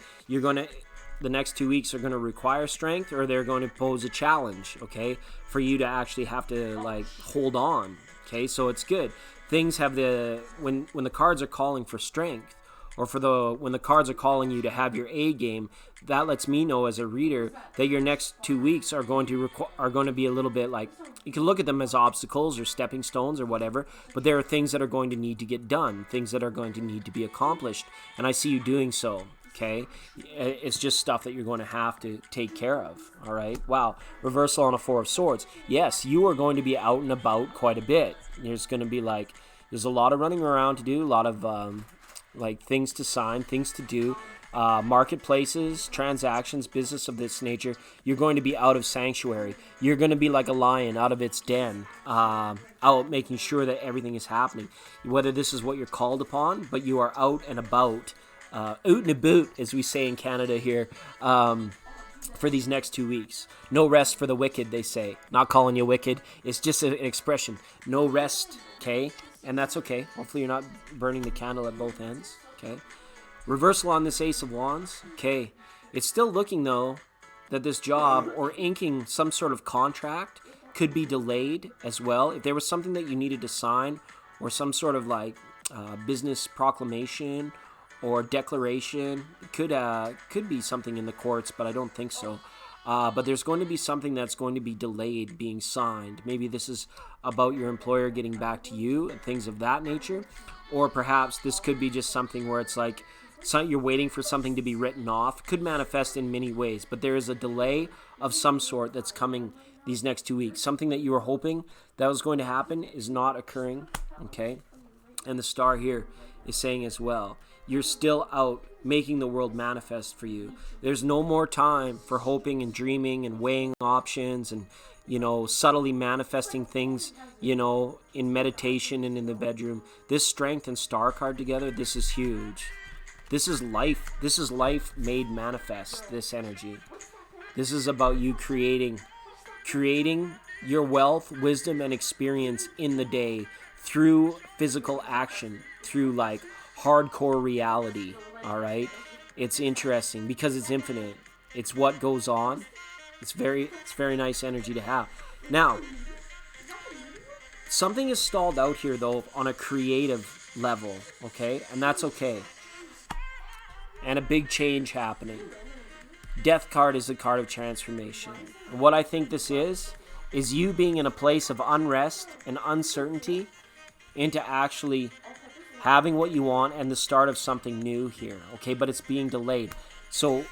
A: The next 2 weeks are going to require strength, or they're going to pose a challenge, okay, for you to actually have to, like, hold on, okay? So it's good. Things have when the cards are calling for strength, or when the cards are calling you to have your A game, that lets me know as a reader that your next 2 weeks are going to be a little bit like, you can look at them as obstacles or stepping stones or whatever, but there are things that are going to need to get done, things that are going to need to be accomplished, and I see you doing so. Okay, it's just stuff that you're going to have to take care of. All right. Wow. Reversal on a 4 of Swords. Yes, you are going to be out and about quite a bit. There's going to be there's a lot of running around to do, a lot of things to sign, things to do, marketplaces, transactions, business of this nature. You're going to be out of sanctuary. You're going to be like a lion out of its den, out making sure that everything is happening. Whether this is what you're called upon, but you are out and about. Out and about, as we say in Canada here, for these next 2 weeks. No rest for the wicked, they say. Not calling you wicked. It's just an expression. No rest, okay? And that's okay. Hopefully you're not burning the candle at both ends, okay? Reversal on this Ace of Wands, okay. It's still looking, though, that this job or inking some sort of contract could be delayed as well. If there was something that you needed to sign or some sort of business proclamation or declaration, could be something in the courts, but I don't think so. But there's going to be something that's going to be delayed being signed. Maybe this is about your employer getting back to you and things of that nature. Or perhaps this could be just something where it's like you're waiting for something to be written off. It could manifest in many ways, but there is a delay of some sort that's coming these next 2 weeks. Something that you were hoping that was going to happen is not occurring, okay? And the star here is saying as well, you're still out making the world manifest for you. There's no more time for hoping and dreaming and weighing options and, subtly manifesting things, in meditation and in the bedroom. This Strength and Star card together, this is huge. This is life. This is life made manifest, this energy. This is about you creating your wealth, wisdom, and experience in the day through physical action, through hardcore reality. All right, it's interesting because it's infinite. It's what goes on. It's very nice energy to have. Now, something is stalled out here though on a creative level, okay, and that's okay. And a big change happening. Death card is a card of transformation. And what I think this is is you being in a place of unrest and uncertainty into actually having what you want and the start of something new here, okay? But it's being delayed. So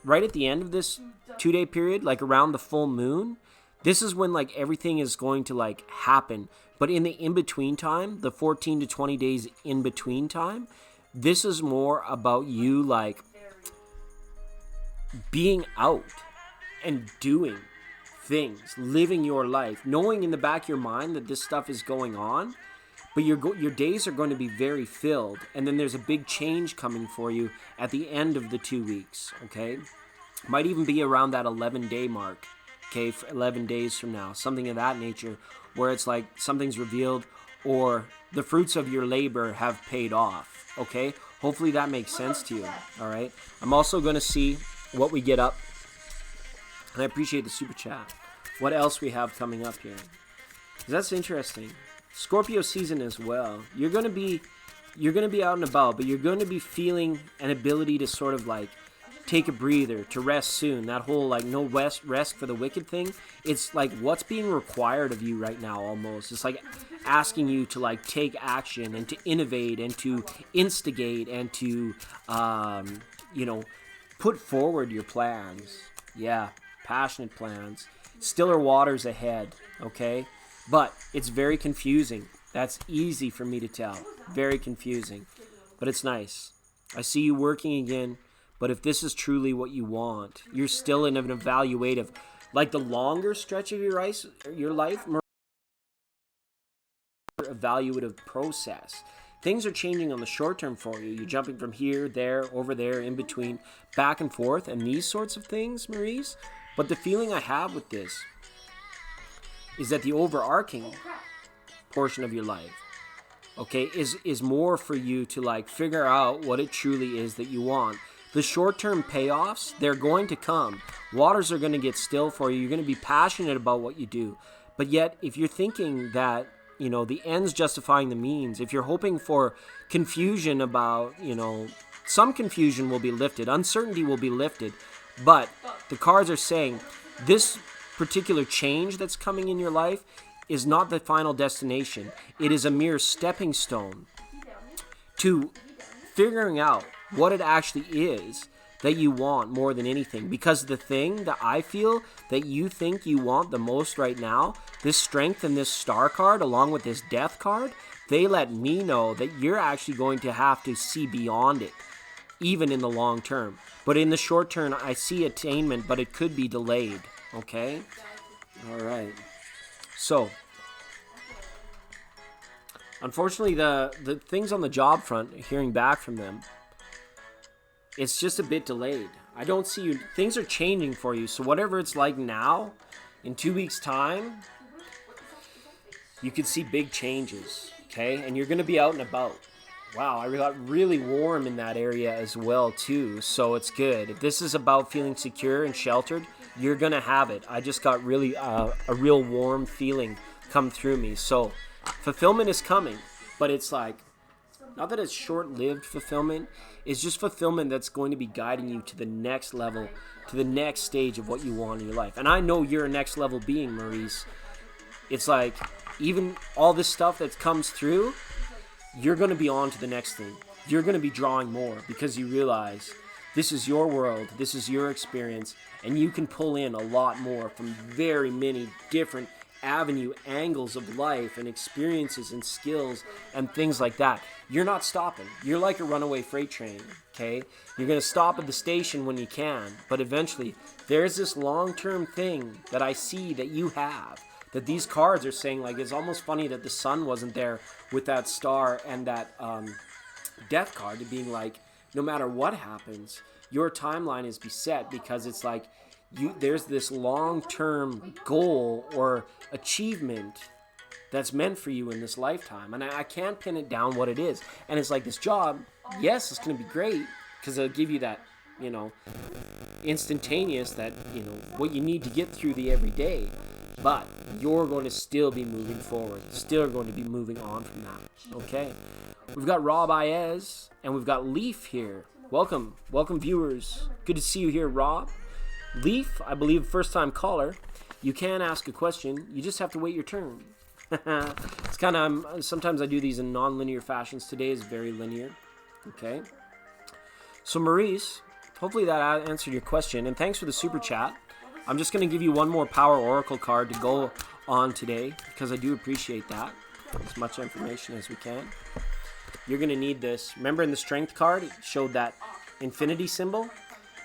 A: right at the end of this 2-day period, like around the full moon, this is when like everything is going to like happen. But in the in-between time, the 14 to 20 days in between time, this is more about you like being out and doing things, living your life, knowing in the back of your mind that this stuff is going on, but your days are going to be very filled, and then there's a big change coming for you at the end of the 2 weeks, okay? Might even be around that 11-day mark, okay, for 11 days from now, something of that nature, where it's like something's revealed or the fruits of your labor have paid off, okay? Hopefully that makes sense to you, all right? I'm also going to see what we get up, and I appreciate the super chat. What else we have coming up here? That's interesting. Scorpio season as well. You're going to be out and about, but you're going to be feeling an ability to sort of like take a breather, to rest soon. That whole like no rest for the wicked thing, it's like what's being required of you right now almost. It's like asking you to like take action and to innovate and to instigate and to put forward your plans. Yeah, passionate plans. Stiller waters ahead, okay? But it's very confusing. That's easy for me to tell. Very confusing. But it's nice. I see you working again, but if this is truly what you want, you're still in an evaluative, like the longer stretch of your life, evaluative process. Things are changing on the short term for you. You're jumping from here, there, over there, in between, back and forth, and these sorts of things, Maurice. But the feeling I have with this is that the overarching portion of your life, okay, is more for you to like figure out what it truly is that you want. The short-term payoffs, they're going to come. Waters are going to get still for you. You're going to be passionate about what you do. But yet, if you're thinking that, the ends justifying the means, if you're hoping for confusion about, some confusion will be lifted, uncertainty will be lifted, but the cards are saying this particular change that's coming in your life is not the final destination. It is a mere stepping stone to figuring out what it actually is that you want more than anything. Because the thing that I feel that you think you want the most right now, this strength and this star card along with this death card, they let me know that you're actually going to have to see beyond it, even in the long term. But in the short term, I see attainment, but it could be delayed. Okay? All right. So, unfortunately, the things on the job front, hearing back from them, it's just a bit delayed. I don't see you. Things are changing for you. So whatever it's like now, in 2 weeks' time, you could see big changes. Okay? And you're going to be out and about. Wow, I got really warm in that area as well, too. So it's good. If this is about feeling secure and sheltered, you're going to have it. I just got really a real warm feeling come through me. So fulfillment is coming. But it's like, not that it's short-lived fulfillment. It's just fulfillment that's going to be guiding you to the next level, to the next stage of what you want in your life. And I know you're a next-level being, Maurice. It's like, even all this stuff that comes through, you're going to be on to the next thing. You're going to be drawing more because you realize this is your world, this is your experience, and you can pull in a lot more from very many different angles of life and experiences and skills and things like that. You're not stopping. You're like a runaway freight train, okay? You're going to stop at the station when you can, but eventually there's this long-term thing that I see that you have, that these cards are saying, like, it's almost funny that the sun wasn't there with that star and that death card, to being like, no matter what happens, your timeline is beset, because it's like there's this long-term goal or achievement that's meant for you in this lifetime. And I can't pin it down what it is. And it's like this job, yes, it's going to be great because it'll give you that, instantaneous, that, what you need to get through the everyday. But you're going to still be moving forward, still going to be moving on from that. Okay. We've got Rob Iez and we've got Leaf here. Welcome viewers. Good to see you here, Rob. Leaf, I believe, first-time caller. You can ask a question. You just have to wait your turn. It's kind of, sometimes I do these in non-linear fashions. Today is very linear. Okay. So Maurice, hopefully that answered your question. And thanks for the super chat. I'm just going to give you one more Power Oracle card to go on today because I do appreciate that. As much information as we can. You're going to need this. Remember in the Strength card, it showed that infinity symbol?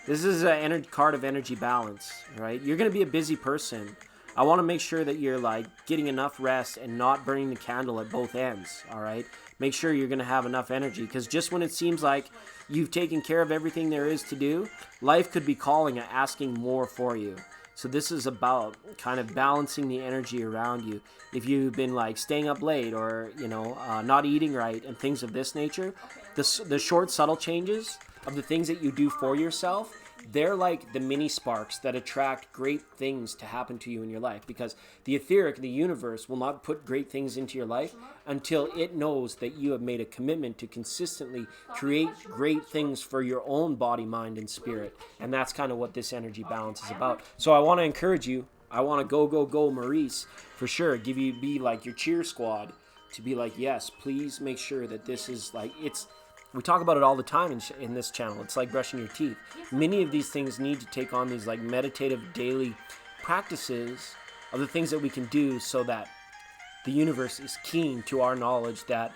A: This is an card of energy balance, right? You're going to be a busy person. I want to make sure that you're like getting enough rest and not burning the candle at both ends, all right? Make sure you're going to have enough energy because just when it seems like you've taken care of everything there is to do, life could be calling and asking more for you. So this is about kind of balancing the energy around you. If you've been like staying up late or, not eating right and things of this nature, the short, subtle changes of the things that you do for yourself, they're like the mini sparks that attract great things to happen to you in your life, because the etheric, the universe, will not put great things into your life until it knows that you have made a commitment to consistently create great things for your own body, mind, and spirit. And that's kind of what this energy balance is about. So I want to encourage you. I want to go, Maurice, for sure. Be like your cheer squad to be like, yes, please make sure that this is like, we talk about it all the time in this channel. It's like brushing your teeth. Many of these things need to take on these like meditative daily practices of the things that we can do so that the universe is keen to our knowledge that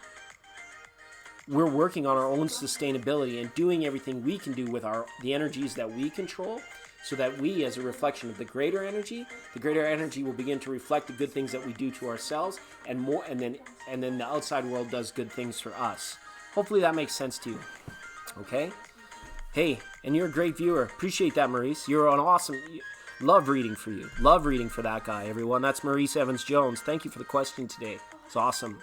A: we're working on our own sustainability and doing everything we can do with the energies that we control, so that we, as a reflection of the greater energy will begin to reflect the good things that we do to ourselves and more, and then the outside world does good things for us. Hopefully that makes sense to you. Okay? Hey, and you're a great viewer. Appreciate that, Maurice. You're an awesome... Love reading for you. Love reading for that guy, everyone. That's Maurice Evans-Jones. Thank you for the question today. It's awesome.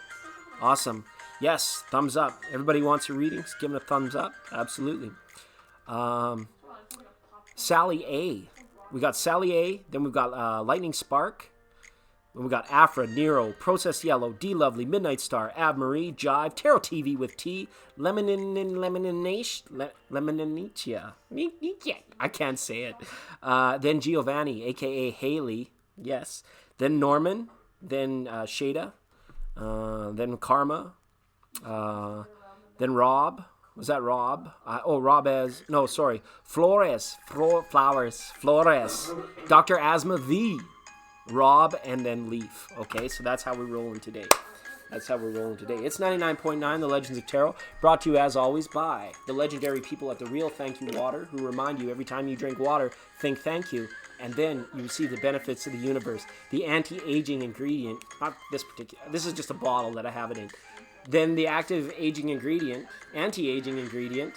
A: Awesome. Yes, thumbs up. Everybody wants a reading? Give them a thumbs up. Absolutely. Sally A. We got Sally A. Then we've got Lightning Spark. We got Afra, Nero, Process Yellow, D Lovely, Midnight Star, Ab Marie, Jive, Tarot TV with T, Lemoninicia. I can't say it. Then Giovanni, a.k.a. Haley. Yes. Then Norman. Then Shada. Then Karma. Then Rob. Was that Rob? Flores. Flores. Dr. Asma V. Rob, and then Leaf. Okay, so that's how we're rolling today. It's 99.9, The Legends of Tarot, brought to you as always by the legendary people at the Real Thank You Water, who remind you every time you drink water, think thank you, and then you receive the benefits of the universe. The anti-aging ingredient, not this particular, this is just a bottle that I have it in. Then the active aging ingredient, anti-aging ingredient,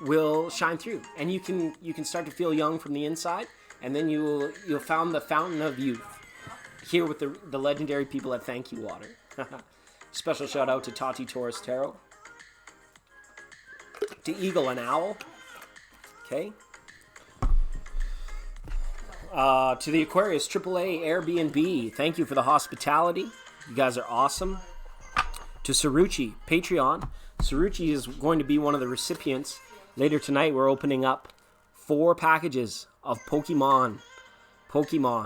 A: will shine through, and you can start to feel young from the inside. And then you'll found the fountain of youth here with the legendary people at Thank You Water. Special shout out to Tati Torres Tarot, to Eagle and Owl. Okay. To the Aquarius AAA Airbnb. Thank you for the hospitality. You guys are awesome. To Saruchi Patreon. Saruchi is going to be one of the recipients. Later tonight, we're opening up 4 packages of Pokemon,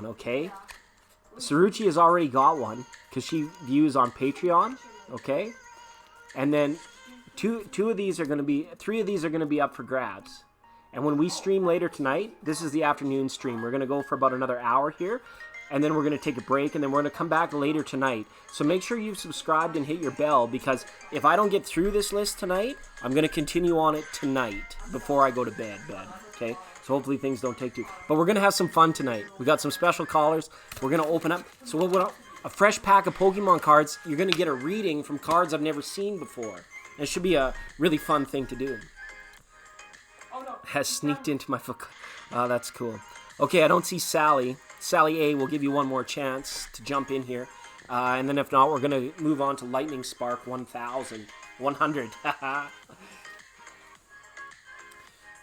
A: okay? Saruchi has already got one because she views on Patreon, okay? And then three of these are going to be up for grabs. And when we stream later tonight, this is the afternoon stream. We're going to go for about another hour here, and then we're going to take a break, and then we're going to come back later tonight. So make sure you've subscribed and hit your bell, because if I don't get through this list tonight, I'm going to continue on it tonight before I go to bed, okay? So hopefully things don't take too... But we're going to have some fun tonight. We got some special callers. We're going to open up... So a fresh pack of Pokemon cards. You're going to get a reading from cards I've never seen before. And it should be a really fun thing to do. Has sneaked into my... Oh, that's cool. Okay, I don't see Sally. Sally A will give you one more chance to jump in here. And then if not, we're going to move on to Lightning Spark 1,000. 100.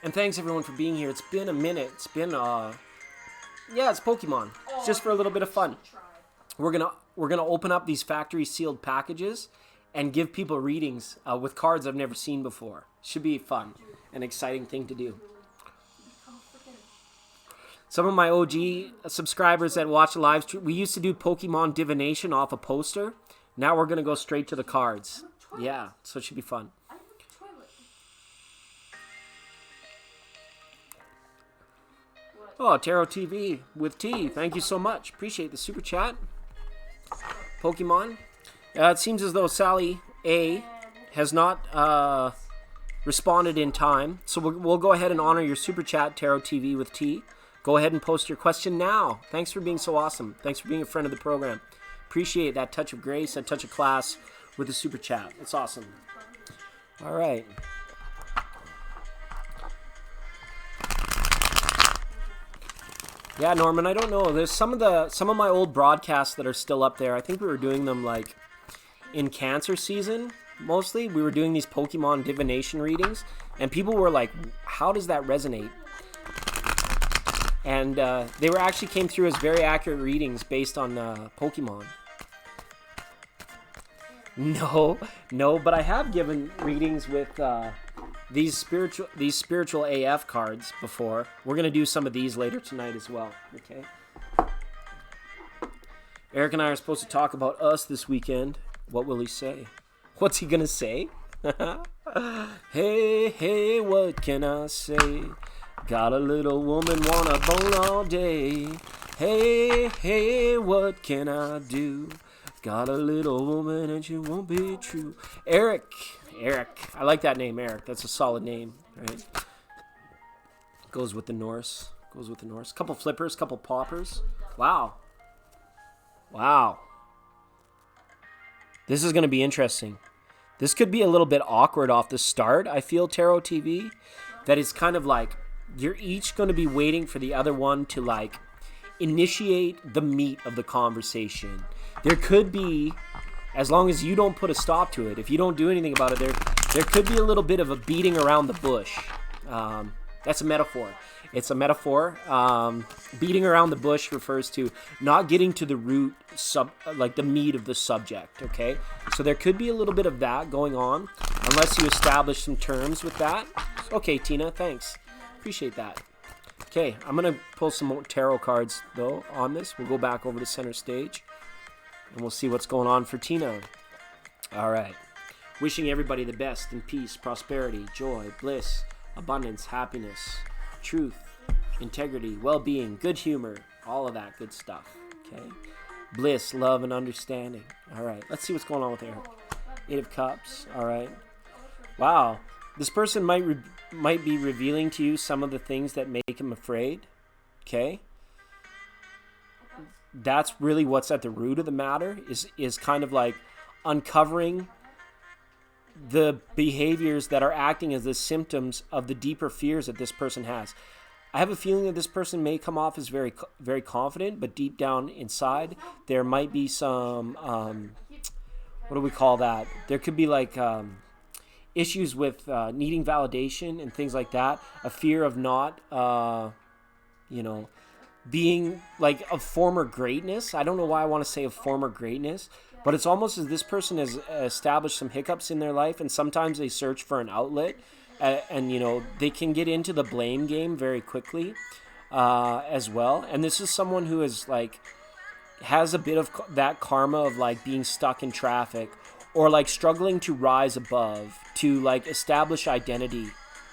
A: And thanks everyone for being here. It's been a minute. It's been it's Pokemon. It's just for a little bit of fun. We're gonna open up these factory sealed packages and give people readings with cards I've never seen before. Should be fun, an exciting thing to do. Some of my OG subscribers that watch the live stream, we used to do Pokemon divination off a poster. Now we're going to go straight to the cards. Yeah, so it should be fun. Oh, Tarot TV with T. Thank you so much. Appreciate the super chat. Pokemon. It seems as though Sally A has not responded in time. So we'll go ahead and honor your super chat, Tarot TV with T. Go ahead and post your question now. Thanks for being so awesome. Thanks for being a friend of the program. Appreciate that touch of grace, that touch of class with the super chat. It's awesome. All right. Yeah, Norman, I don't know. There's some of my old broadcasts that are still up there. I think we were doing them like in cancer season mostly. We were doing these Pokemon divination readings, and people were like, how does that resonate? And they were actually came through as very accurate readings based on Pokemon. No, but I have given readings with these spiritual AF cards before. We're gonna do some of these later tonight as well. Okay. Eric and I are supposed to talk about us this weekend. What will he say? What's he gonna say? Hey, what can I say? Got a little woman, wanna bone all day. Hey, what can I do? Got a little woman and she won't be true. Eric. I like that name, Eric. That's a solid name, right? Goes with the Norse. Couple flippers, couple poppers. Wow. This is going to be interesting. This could be a little bit awkward off the start, I feel, Tarot TV. That is kind of like you're each going to be waiting for the other one to like initiate the meat of the conversation. There could be, as long as you don't put a stop to it, if you don't do anything about it, there could be a little bit of a beating around the bush. That's a metaphor. It's a metaphor. Beating around the bush refers to not getting to the root, like the meat of the subject, okay? So there could be a little bit of that going on, unless you establish some terms with that. Okay, Tina, thanks. Appreciate that. Okay, I'm going to pull some more tarot cards, though, on this. We'll go back over to center stage, and we'll see what's going on for Tina. All right. Wishing everybody the best in peace, prosperity, joy, bliss, abundance, happiness, truth, integrity, well-being, good humor, all of that good stuff, okay? Bliss, love, and understanding. All right, let's see what's going on with Eric. Eight of Cups, all right. Wow, this person might be revealing to you some of the things that make him afraid, okay? That's really what's at the root of the matter, is kind of like uncovering the behaviors that are acting as the symptoms of the deeper fears that this person has. I have a feeling that this person may come off as very, very confident, but deep down inside, there might be some, what do we call that? There could be like issues with needing validation and things like that. A fear of not, being like of former greatness. I don't know why I want to say of former greatness, but it's almost as this person has established some hiccups in their life, and sometimes they search for an outlet, and they can get into the blame game very quickly as well. And this is someone who is like has a bit of that karma of like being stuck in traffic, or like struggling to rise above, to like establish identity,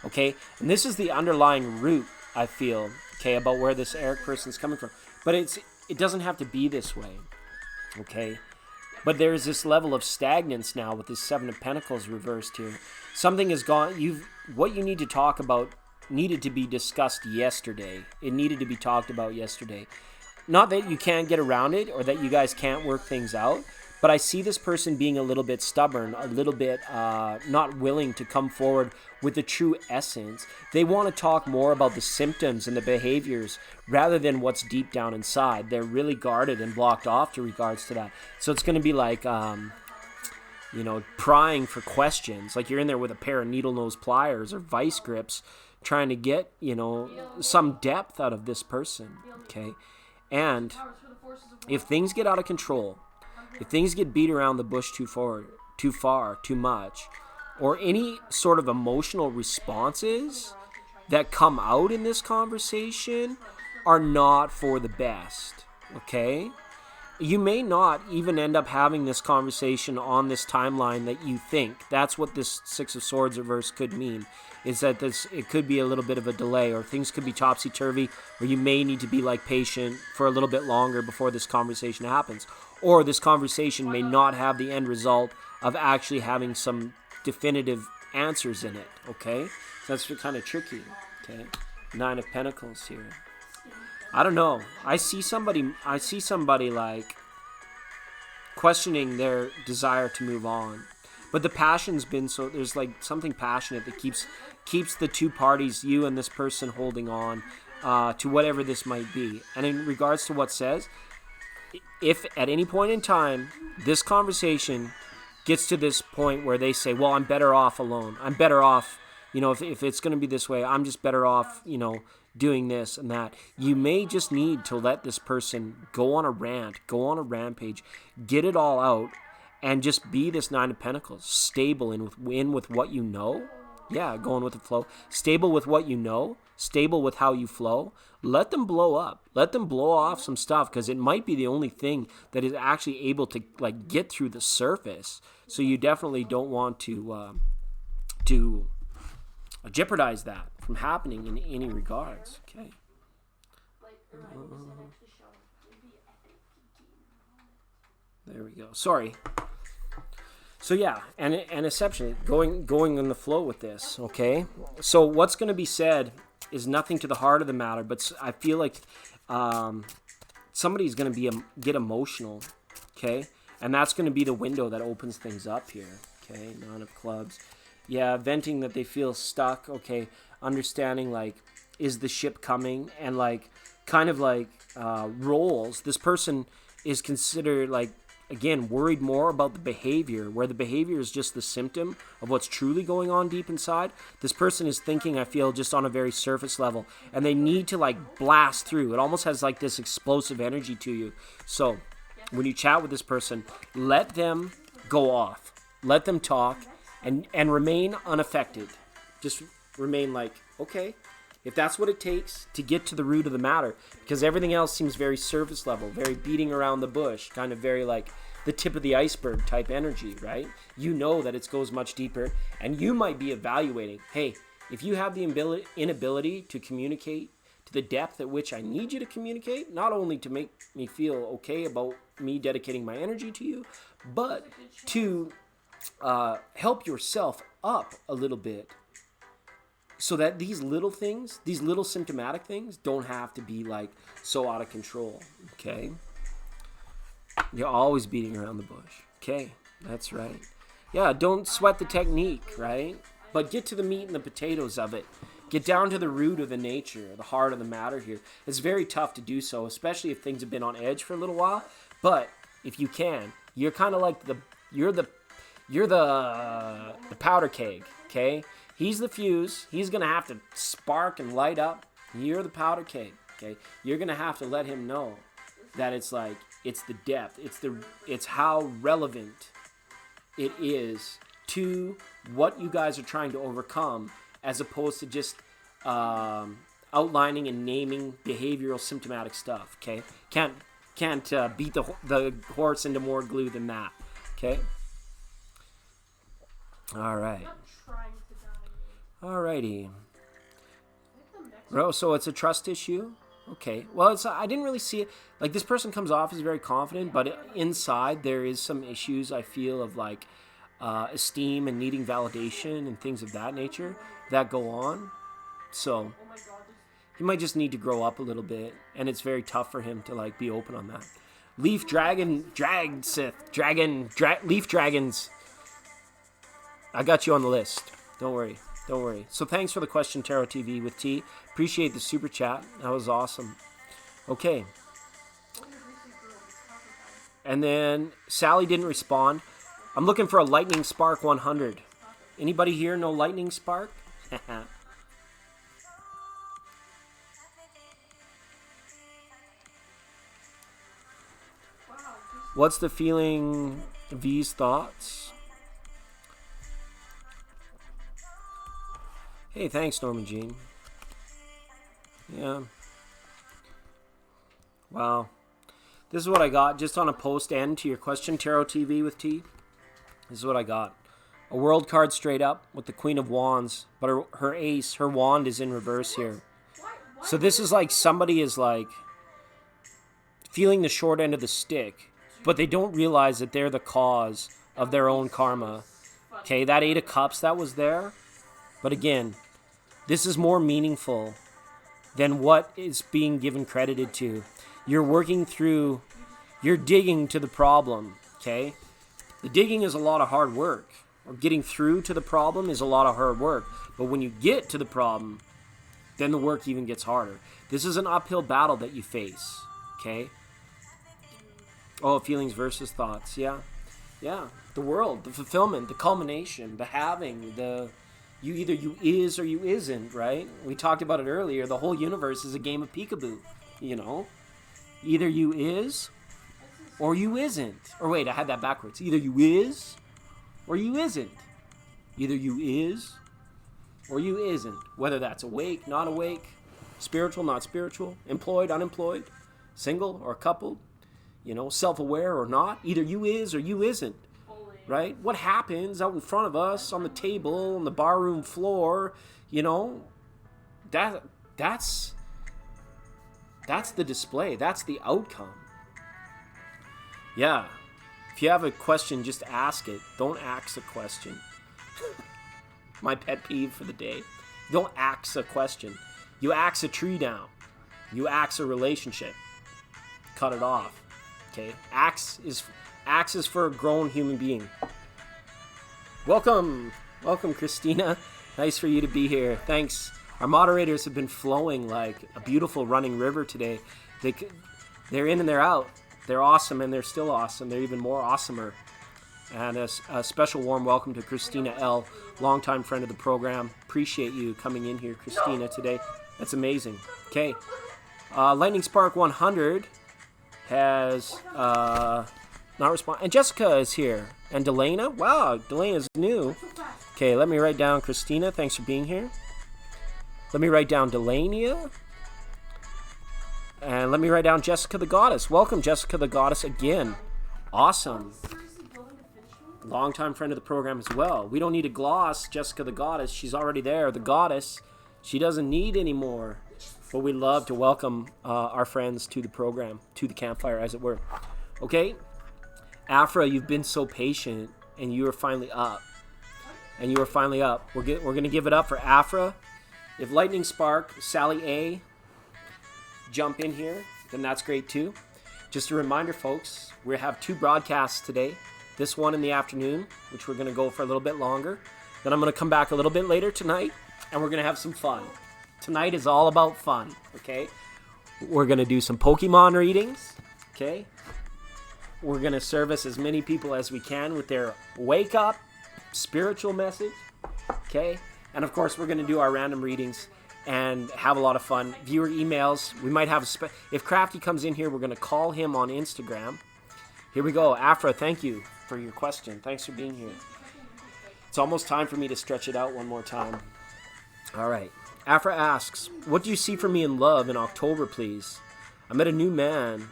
A: okay? And this is the underlying root, I feel, okay, about where this Eric person is coming from. But it doesn't have to be this way, okay? But there's this level of stagnance now with this Seven of Pentacles reversed here. Something has gone. What you need to talk about needed to be discussed yesterday. It needed to be talked about yesterday. Not that you can't get around it or that you guys can't work things out, but I see this person being a little bit stubborn, a little bit not willing to come forward with the true essence. They want to talk more about the symptoms and the behaviors rather than what's deep down inside. They're really guarded and blocked off to regards to that. So it's going to be like, prying for questions. Like you're in there with a pair of needle nose pliers or vice grips trying to get, some depth out of this person, okay? And if things get out of control, if things get beat around the bush too far, too much, or any sort of emotional responses that come out in this conversation are not for the best, okay? You may not even end up having this conversation on this timeline that you think. That's what this Six of Swords reverse could mean, is that it could be a little bit of a delay, or things could be topsy-turvy, or you may need to be like patient for a little bit longer before this conversation happens. Or this conversation may not have the end result of actually having some definitive answers in it, okay? So that's kind of tricky, okay? Nine of Pentacles here. I don't know. I see somebody like questioning their desire to move on. But the passion's been so, there's like something passionate that keeps the two parties, you and this person, holding on to whatever this might be. And in regards to what says, if at any point in time this conversation gets to this point where they say, well, I'm better off alone. I'm better off, if it's going to be this way, I'm just better off, doing this and that. You may just need to let this person go on a rant, go on a rampage, get it all out, and just be this Nine of Pentacles, stable in with what you know. Yeah, going with the flow. Stable with what you know, stable with how you flow. Let them blow up. Let them blow off some stuff, because it might be the only thing that is actually able to like get through the surface. So you definitely don't want to jeopardize that from happening in any regards. Okay. There we go. Sorry. So yeah, and essentially going in the flow with this. Okay. So what's going to be said is nothing to the heart of the matter, but I feel like somebody's going to get emotional. Okay, and that's going to be the window that opens things up here. Okay, Nine of Clubs. Yeah, venting that they feel stuck. Okay, understanding like, is the ship coming? And like, kind of like roles. This person is considered like, again, worried more about the behavior, where the behavior is just the symptom of what's truly going on deep inside. This person is thinking, I feel, just on a very surface level, and they need to like blast through. It almost has like this explosive energy to you. So when you chat with this person, let them go off, let them talk, and remain unaffected. Just remain like, okay, if that's what it takes to get to the root of the matter, because everything else seems very surface level, very beating around the bush, kind of very like the tip of the iceberg type energy, right? You know that it goes much deeper, and you might be evaluating, hey, if you have the inability to communicate to the depth at which I need you to communicate, not only to make me feel okay about me dedicating my energy to you, but to help yourself up a little bit, so that these little things, these little symptomatic things, don't have to be like so out of control. Okay, you're always beating around the bush. Okay, that's right. Yeah, don't sweat the technique, right? But get to the meat and the potatoes of it. Get down to the root of the nature, the heart of the matter here. It's very tough to do so, especially if things have been on edge for a little while. But if you can, you're kind of like you're the powder keg. Okay. He's the fuse. He's going to have to spark and light up. You're the powder keg, okay? You're going to have to let him know that it's like, it's the depth. It's how relevant it is to what you guys are trying to overcome, as opposed to just outlining and naming behavioral symptomatic stuff, okay? Can't beat the horse into more glue than that, okay? All right. Alrighty. So it's a trust issue? Okay. Well, I didn't really see it. Like, this person comes off as very confident, but inside there is some issues, I feel, of like esteem and needing validation and things of that nature that go on. So he might just need to grow up a little bit, and it's very tough for him to like be open on that. Leaf dragons. I got you on the list. Don't worry. So thanks for the question, Tarot TV with T. Appreciate the super chat. That was awesome. Okay. And then Sally didn't respond. I'm looking for a lightning spark 100. Anybody here know lightning spark? What's the feeling? V's thoughts? Hey, thanks, Norman Jean. Yeah. Wow. This is what I got just on a post end to your question, Tarot TV with T. This is what I got. A world card straight up with the Queen of Wands, but her ace, her wand is in reverse here. So this is like somebody is like feeling the short end of the stick, but they don't realize that they're the cause of their own karma. Okay, that 8 of Cups, that was there. But again, this is more meaningful than what is being given credited to. You're working through, you're digging to the problem, okay? The digging is a lot of hard work. Or getting through to the problem is a lot of hard work. But when you get to the problem, then the work even gets harder. This is an uphill battle that you face, okay? Oh, feelings versus thoughts, yeah. Yeah, the world, the fulfillment, the culmination, the having, you either you is or you isn't, right? We talked about it earlier. The whole universe is a game of peekaboo, you know? Either you is or you isn't. Or wait, I had that backwards. Either you is or you isn't. Either you is or you isn't. Whether that's awake, not awake, spiritual, not spiritual, employed, unemployed, single or coupled, you know, self-aware or not. Either you is or you isn't. Right? What happens out in front of us, on the table, on the barroom floor, you know, that's the display. That's the outcome. Yeah. If you have a question, just ask it. Don't ask a question. My pet peeve for the day. Don't ask a question. You axe a tree down. You axe a relationship. Cut it off. Okay? Axe is for a grown human being. Welcome, Christina. Nice for you to be here. Thanks. Our moderators have been flowing like a beautiful running river today. They're in and they're out. They're awesome and they're still awesome. They're even more awesomer. And a special warm welcome to Christina L., longtime friend of the program. Appreciate you coming in here, Christina, today. That's amazing. Okay. Lightning Spark 100 has not responded. And Jessica is here. And Delana? Wow, Delana's new. Okay, let me write down Christina. Thanks for being here. Let me write down Delania. And let me write down Jessica the Goddess. Welcome, Jessica the Goddess, again. Awesome. Longtime friend of the program as well. We don't need to gloss Jessica the Goddess. She's already there. The Goddess. She doesn't need any more. But we love to welcome our friends to the program, to the campfire, as it were. Okay? Afra, you've been so patient, and you are finally up. And you are finally up. We're going to give it up for Afra. If Lightning Spark, Sally A, jump in here, then that's great too. Just a reminder, folks, we have 2 broadcasts today. This one in the afternoon, which we're going to go for a little bit longer. Then I'm going to come back a little bit later tonight, and we're going to have some fun. Tonight is all about fun, okay? We're going to do some Pokemon readings, okay? We're going to service as many people as we can with their wake-up spiritual message, okay? And, of course, we're going to do our random readings and have a lot of fun. Viewer emails. We might have if Crafty comes in here, we're going to call him on Instagram. Here we go. Afra, thank you for your question. Thanks for being here. It's almost time for me to stretch it out one more time. All right. Afra asks, what do you see for me in love in October, please? I met a new man.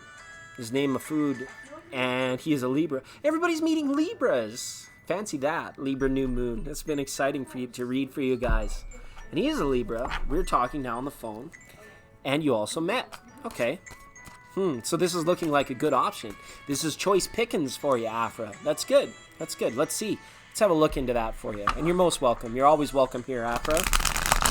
A: His name Mafood, and he is a Libra. Everybody's meeting Libras. Fancy that. Libra new moon. It's been exciting for you to read for you guys. And he is a Libra. We're talking now on the phone. And you also met. Okay. So this is looking like a good option. This is choice pickings for you, Afra. That's good. That's good. Let's see. Let's have a look into that for you. And you're most welcome. You're always welcome here, Afra.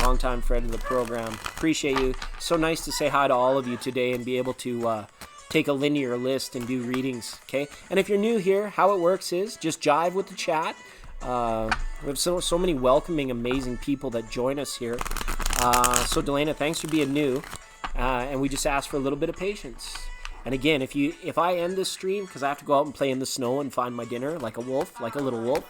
A: Longtime friend of the program. Appreciate you. So nice to say hi to all of you today and be able to take a linear list and do readings. Okay. And if you're new here, how it works is just jive with the chat. We have so many welcoming, amazing people that join us here. So Delana, thanks for being new. And we just ask for a little bit of patience. And again, if I end this stream, because I have to go out and play in the snow and find my dinner like a wolf, like a little wolf,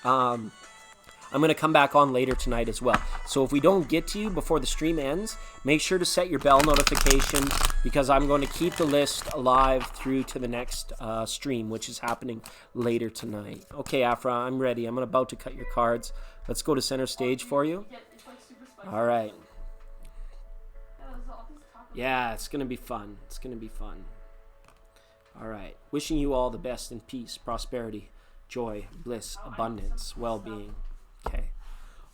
A: I'm going to come back on later tonight as well. So if we don't get to you before the stream ends, make sure to set your bell notification because I'm going to keep the list alive through to the next stream, which is happening later tonight. Okay, Afra, I'm ready. I'm about to cut your cards. Let's go to center stage for you. All right. Yeah, it's going to be fun. It's going to be fun. All right. Wishing you all the best in peace, prosperity, joy, bliss, abundance, well-being. Okay.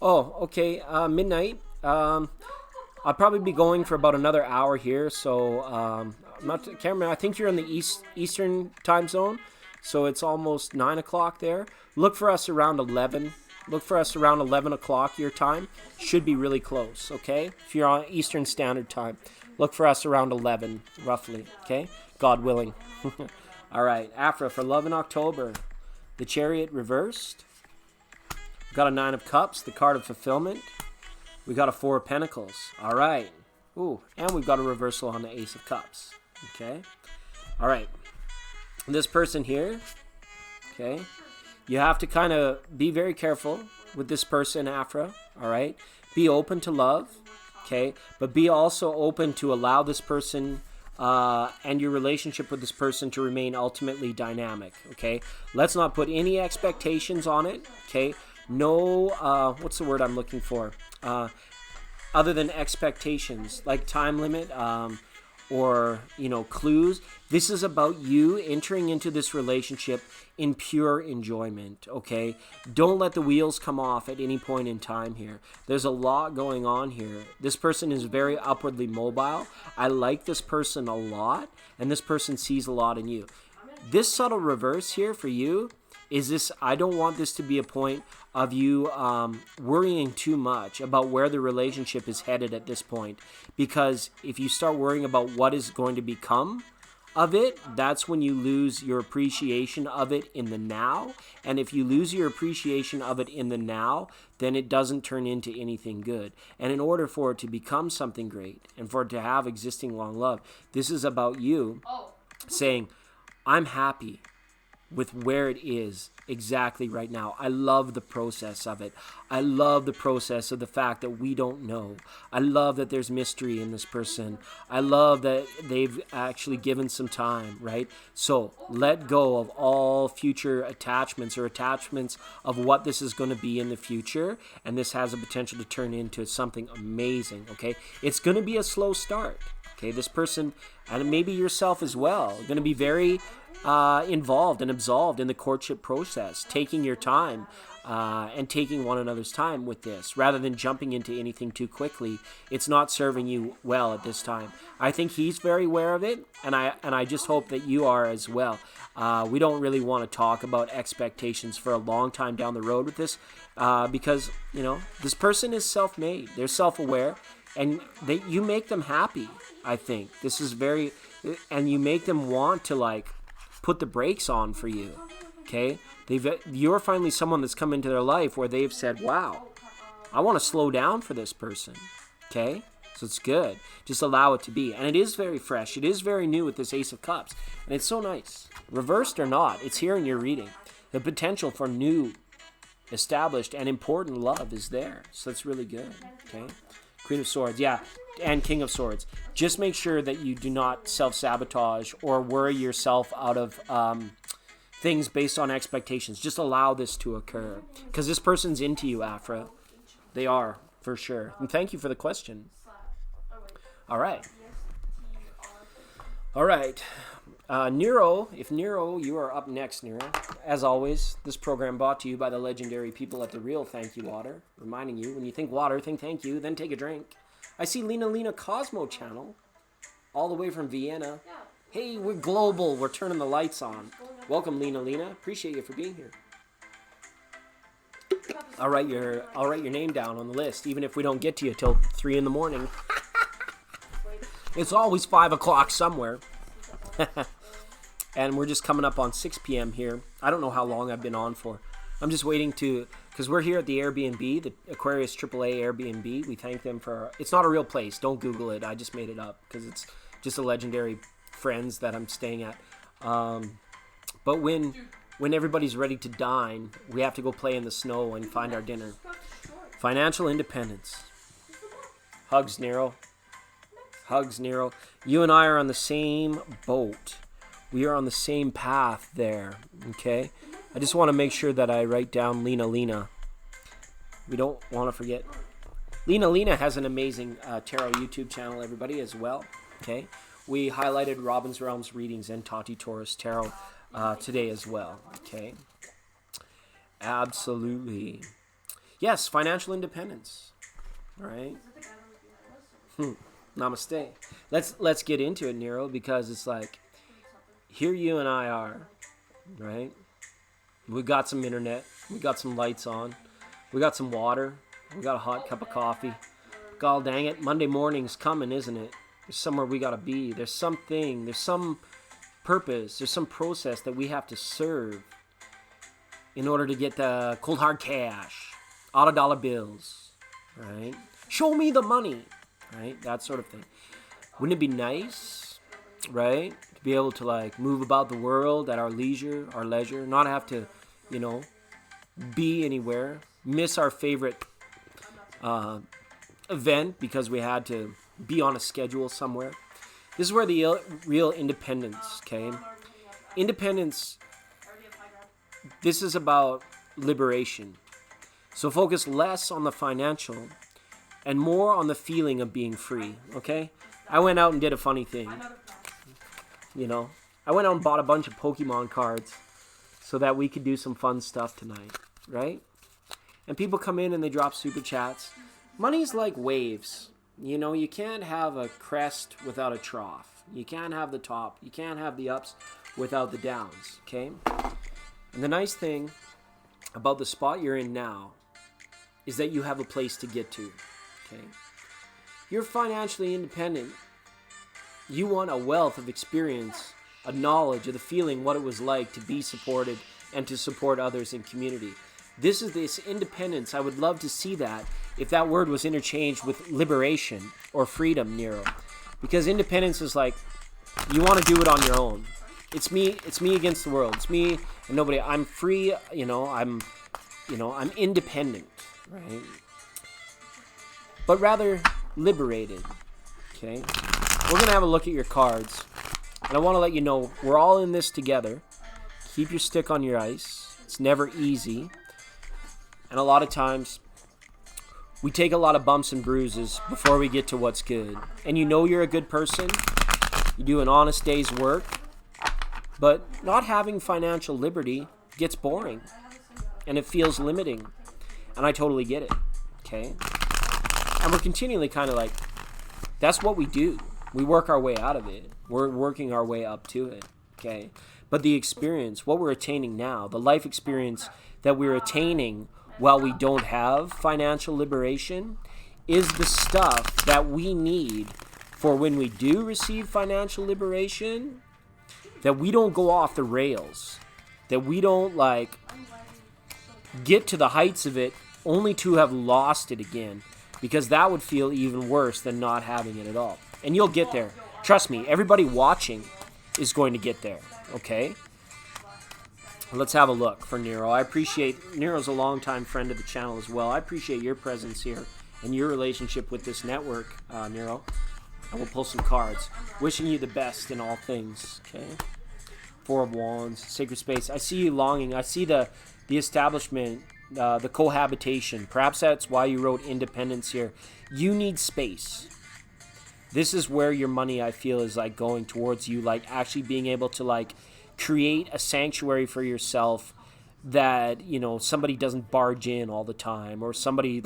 A: Oh, okay. Midnight. I'll probably be going for about another hour here. So, can't remember. I think you're in the Eastern time zone. So it's almost 9 o'clock there. Look for us around 11. Look for us around 11 o'clock your time. Should be really close, okay? If you're on Eastern Standard Time, look for us around 11, roughly, okay? God willing. All right, Afra, for love in October. The Chariot reversed. We got a 9 of Cups, the card of fulfillment. We got a 4 of Pentacles. All right. Ooh, and we've got a reversal on the Ace of Cups, okay? All right. This person here, okay? You have to kind of be very careful with this person, Afra, all right? Be open to love, okay? But be also open to allow this person and your relationship with this person to remain ultimately dynamic, okay? Let's not put any expectations on it, okay? No, what's the word I'm looking for? Other than expectations, like time limit, or, clues. This is about you entering into this relationship in pure enjoyment, okay? Don't let the wheels come off at any point in time here. There's a lot going on here. This person is very upwardly mobile. I like this person a lot, and this person sees a lot in you. This subtle reverse here for you is this, I don't want this to be a point of you worrying too much about where the relationship is headed at this point. Because if you start worrying about what is going to become of it, that's when you lose your appreciation of it in the now. And if you lose your appreciation of it in the now, then it doesn't turn into anything good. And in order for it to become something great and for it to have existing long love, this is about you saying, I'm happy with where it is exactly right now. I love the process of it. I love the process of the fact that we don't know. I love that there's mystery in this person. I love that they've actually given some time, right? So let go of all future attachments or attachments of what this is going to be in the future. And this has a potential to turn into something amazing, okay? It's going to be a slow start, okay? This person, and maybe yourself as well, going to be very involved and absolved in the courtship process, taking your time and taking one another's time with this rather than jumping into anything too quickly. It's not serving you well at this time. I think he's very aware of it, and I just hope that you are as well. We don't really want to talk about expectations for a long time down the road with this because, this person is self-made. They're self-aware, and you make them happy, I think. This is very, and you make them want to, put the brakes on for you, okay? You're finally someone that's come into their life where they've said, wow, I want to slow down for this person, okay? So it's good. Just allow it to be. And it is very fresh. It is very new with this Ace of Cups. And it's so nice. Reversed or not, it's here in your reading. The potential for new, established, and important love is there. So that's really good, okay? Queen of Swords, yeah. And King of Swords. Just make sure that you do not self-sabotage or worry yourself out of things based on expectations. Just allow this to occur. Because this person's into you, Afra. They are, for sure. And thank you for the question. All right. All right. Nero, you are up next, Nero. As always, this program brought to you by the legendary people at the Real Thank You Water. Reminding you, when you think water, think thank you, then take a drink. I see Lena Cosmo channel, all the way from Vienna. Hey, we're global. We're turning the lights on. Welcome, Lena. Appreciate you for being here. I'll write your name down on the list, even if we don't get to you till 3 in the morning. It's always 5 o'clock somewhere. And we're just coming up on 6 p.m. here. I don't know how long I've been on for. I'm just waiting because we're here at the Airbnb, the Aquarius AAA Airbnb. We thank them for, it's not a real place. Don't Google it. I just made it up because it's just a legendary friends that I'm staying at. But when everybody's ready to dine, we have to go play in the snow and find our dinner. Financial independence. Hugs, Nero. You and I are on the same boat. We are on the same path there, okay? I just want to make sure that I write down Lena. We don't want to forget. Lena has an amazing tarot YouTube channel, everybody, as well. Okay, we highlighted Robin's Realms readings and Tati Taurus Tarot today as well. Okay, absolutely. Yes, financial independence. All right. Namaste. Let's get into it, Nero, because it's like, here you and I are, right? We got some internet, we got some lights on, we got some water, we got a hot cup of coffee. God dang it, Monday morning's coming, isn't it? There's somewhere we gotta be. There's something, there's some purpose, there's some process that we have to serve in order to get the cold hard cash, dollar bills, right? Show me the money, right? That sort of thing. Wouldn't it be nice, right, to be able to like move about the world at our leisure, not have to, be anywhere, miss our favorite event because we had to be on a schedule somewhere. This is where the real independence came. Independence, this is about liberation. So focus less on the financial and more on the feeling of being free, okay? I went out and did a funny thing. I went out and bought a bunch of Pokemon cards so that we could do some fun stuff tonight, right? And people come in and they drop super chats. Money's like waves. You can't have a crest without a trough. You can't have the top. You can't have the ups without the downs, okay? And the nice thing about the spot you're in now is that you have a place to get to, okay? You're financially independent. You want a wealth of experience, a knowledge of the feeling what it was like to be supported and to support others in community. This is this independence. I would love to see that if that word was interchanged with liberation or freedom, Nero. Because independence is like, you want to do it on your own. It's me against the world. It's me and nobody. I'm free, I'm independent, right? But rather liberated, okay? We're going to have a look at your cards. And I want to let you know, we're all in this together. Keep your stick on your ice. It's never easy. And a lot of times, we take a lot of bumps and bruises before we get to what's good. And you're a good person. You do an honest day's work. But not having financial liberty gets boring. And it feels limiting. And I totally get it. Okay? And we're continually kind of like, that's what we do. We work our way out of it. We're working our way up to it. Okay? But the experience, what we're attaining now, the life experience that we're attaining while we don't have financial liberation, is the stuff that we need for when we do receive financial liberation, that we don't go off the rails, that we don't get to the heights of it only to have lost it again, because that would feel even worse than not having it at all. And you'll get there. Trust me, everybody watching is going to get there, okay? Let's have a look for Nero. I appreciate, Nero's a longtime friend of the channel as well. I appreciate your presence here and your relationship with this network, Nero. And we'll pull some cards. Wishing you the best in all things, okay? Four of Wands, Sacred Space. I see you longing. I see the establishment, the cohabitation. Perhaps that's why you wrote independence here. You need space. This is where your money, I feel, is going towards you, actually being able to create a sanctuary for yourself that, somebody doesn't barge in all the time, or somebody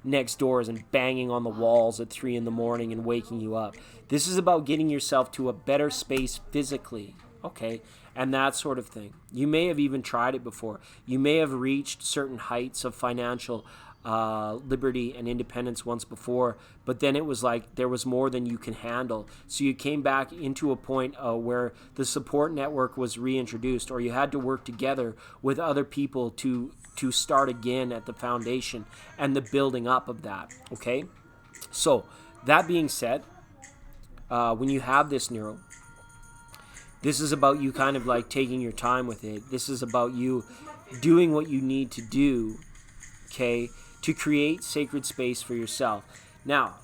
A: next door isn't banging on the walls at 3 a.m. and waking you up. This is about getting yourself to a better space physically, okay? And that sort of thing. You may have even tried it before. You may have reached certain heights of financial liberty and independence once before, but then it was there was more than you can handle. So you came back into a point where the support network was reintroduced, or you had to work together with other people to start again at the foundation and the building up of that, okay? So that being said, when you have this, Nero, this is about you kind of taking your time with it. This is about you doing what you need to do, okay, to create sacred space for yourself. Now,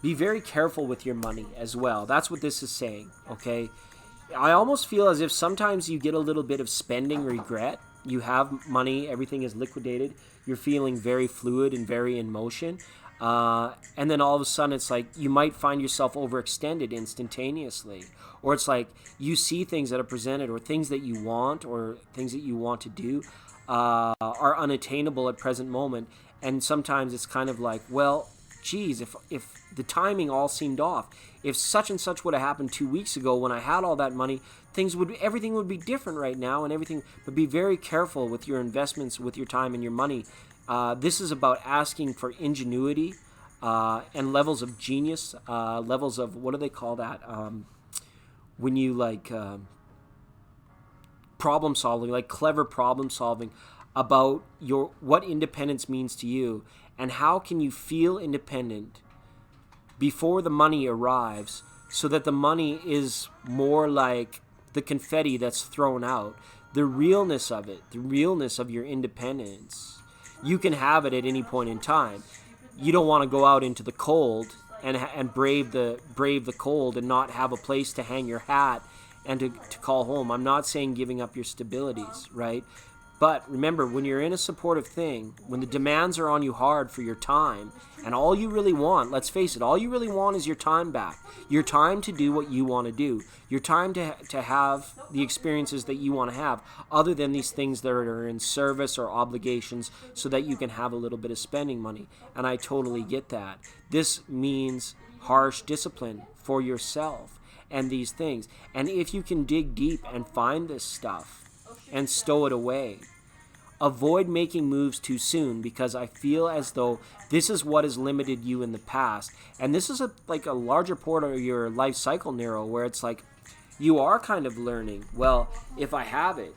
A: be very careful with your money as well. That's what this is saying, okay? I almost feel as if sometimes you get a little bit of spending regret. You have money, everything is liquidated. You're feeling very fluid and very in motion. And then all of a sudden it's like you might find yourself overextended instantaneously, or it's like you see things that are presented, or things that you want, or things that you want to do are unattainable at present moment. And sometimes it's kind of like, well, geez, if the timing all seemed off, if such and such would have happened 2 weeks ago when I had all that money, everything would be different right now, and everything. But be very careful with your investments, with your time and your money. This is about asking for ingenuity and levels of genius, levels of, what do they call that? When you problem solving, like clever problem solving about what independence means to you, and how can you feel independent before the money arrives, so that the money is more like the confetti that's thrown out. The realness of it, the realness of your independence. You can have it at any point in time. You don't want to go out into the cold and brave the cold and not have a place to hang your hat and to call home. I'm not saying giving up your stabilities, right? But remember, when you're in a supportive thing, when the demands are on you hard for your time, and all you really want, let's face it, all you really want is your time back. Your time to do what you want to do. Your time to have the experiences that you want to have, other than these things that are in service or obligations, so that you can have a little bit of spending money. And I totally get that. This means harsh discipline for yourself and these things. And if you can dig deep and find this stuff and stow it away, avoid making moves too soon, because I feel as though this is what has limited you in the past. And this is a larger part of your life cycle, Nero, where it's like you are kind of learning, well, if I have it,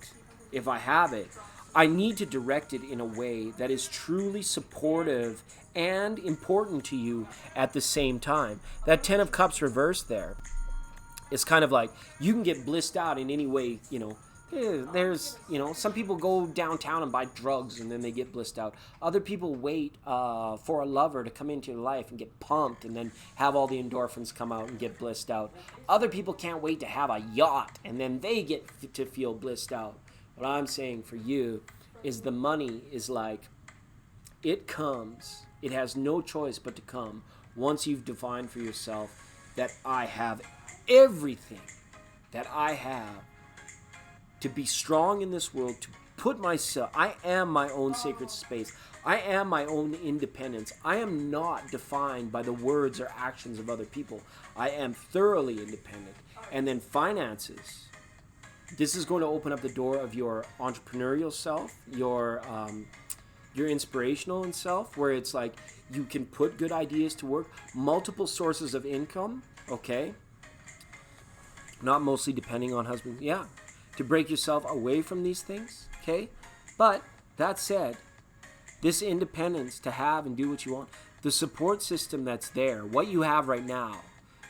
A: I need to direct it in a way that is truly supportive and important to you at the same time. That 10 of Cups reversed there, it's kind of like you can get blissed out in any way, there's, some people go downtown and buy drugs and then they get blissed out. Other people wait for a lover to come into your life and get pumped and then have all the endorphins come out and get blissed out. Other people can't wait to have a yacht and then they get to feel blissed out. What I'm saying for you is the money is like, it comes. It has no choice but to come once you've defined for yourself that I have everything that I have to be strong in this world, to put myself, I am my own sacred space. I am my own independence. I am not defined by the words or actions of other people. I am thoroughly independent. And then finances. This is going to open up the door of your entrepreneurial self, your inspirational self, where it's like you can put good ideas to work, multiple sources of income, okay? Not mostly depending on husband. Yeah. To break yourself away from these things, okay? But that said, this independence to have and do what you want, the support system that's there, what you have right now,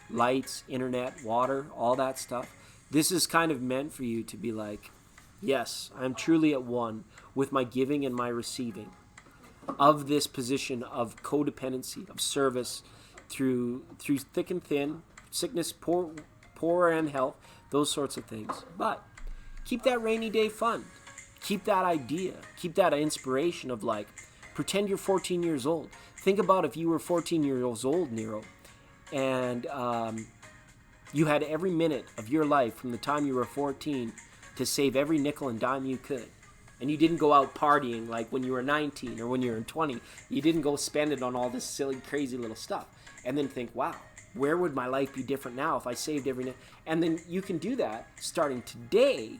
A: lights, internet, water, all that stuff, this is kind of meant for you to be like, yes, I'm truly at one with my giving and my receiving of this position of codependency, of service through thick and thin, sickness, poor and health, those sorts of things. But keep that rainy day fun. Keep that idea. Keep that inspiration of like, pretend you're 14 years old. Think about if you were 14 years old, Nero, and you had every minute of your life from the time you were 14 to save every nickel and dime you could. And you didn't go out partying like when you were 19 or when you were 20. You didn't go spend it on all this silly, crazy little stuff. And then think, wow, where would my life be different now if I saved every nickel? And then you can do that starting today.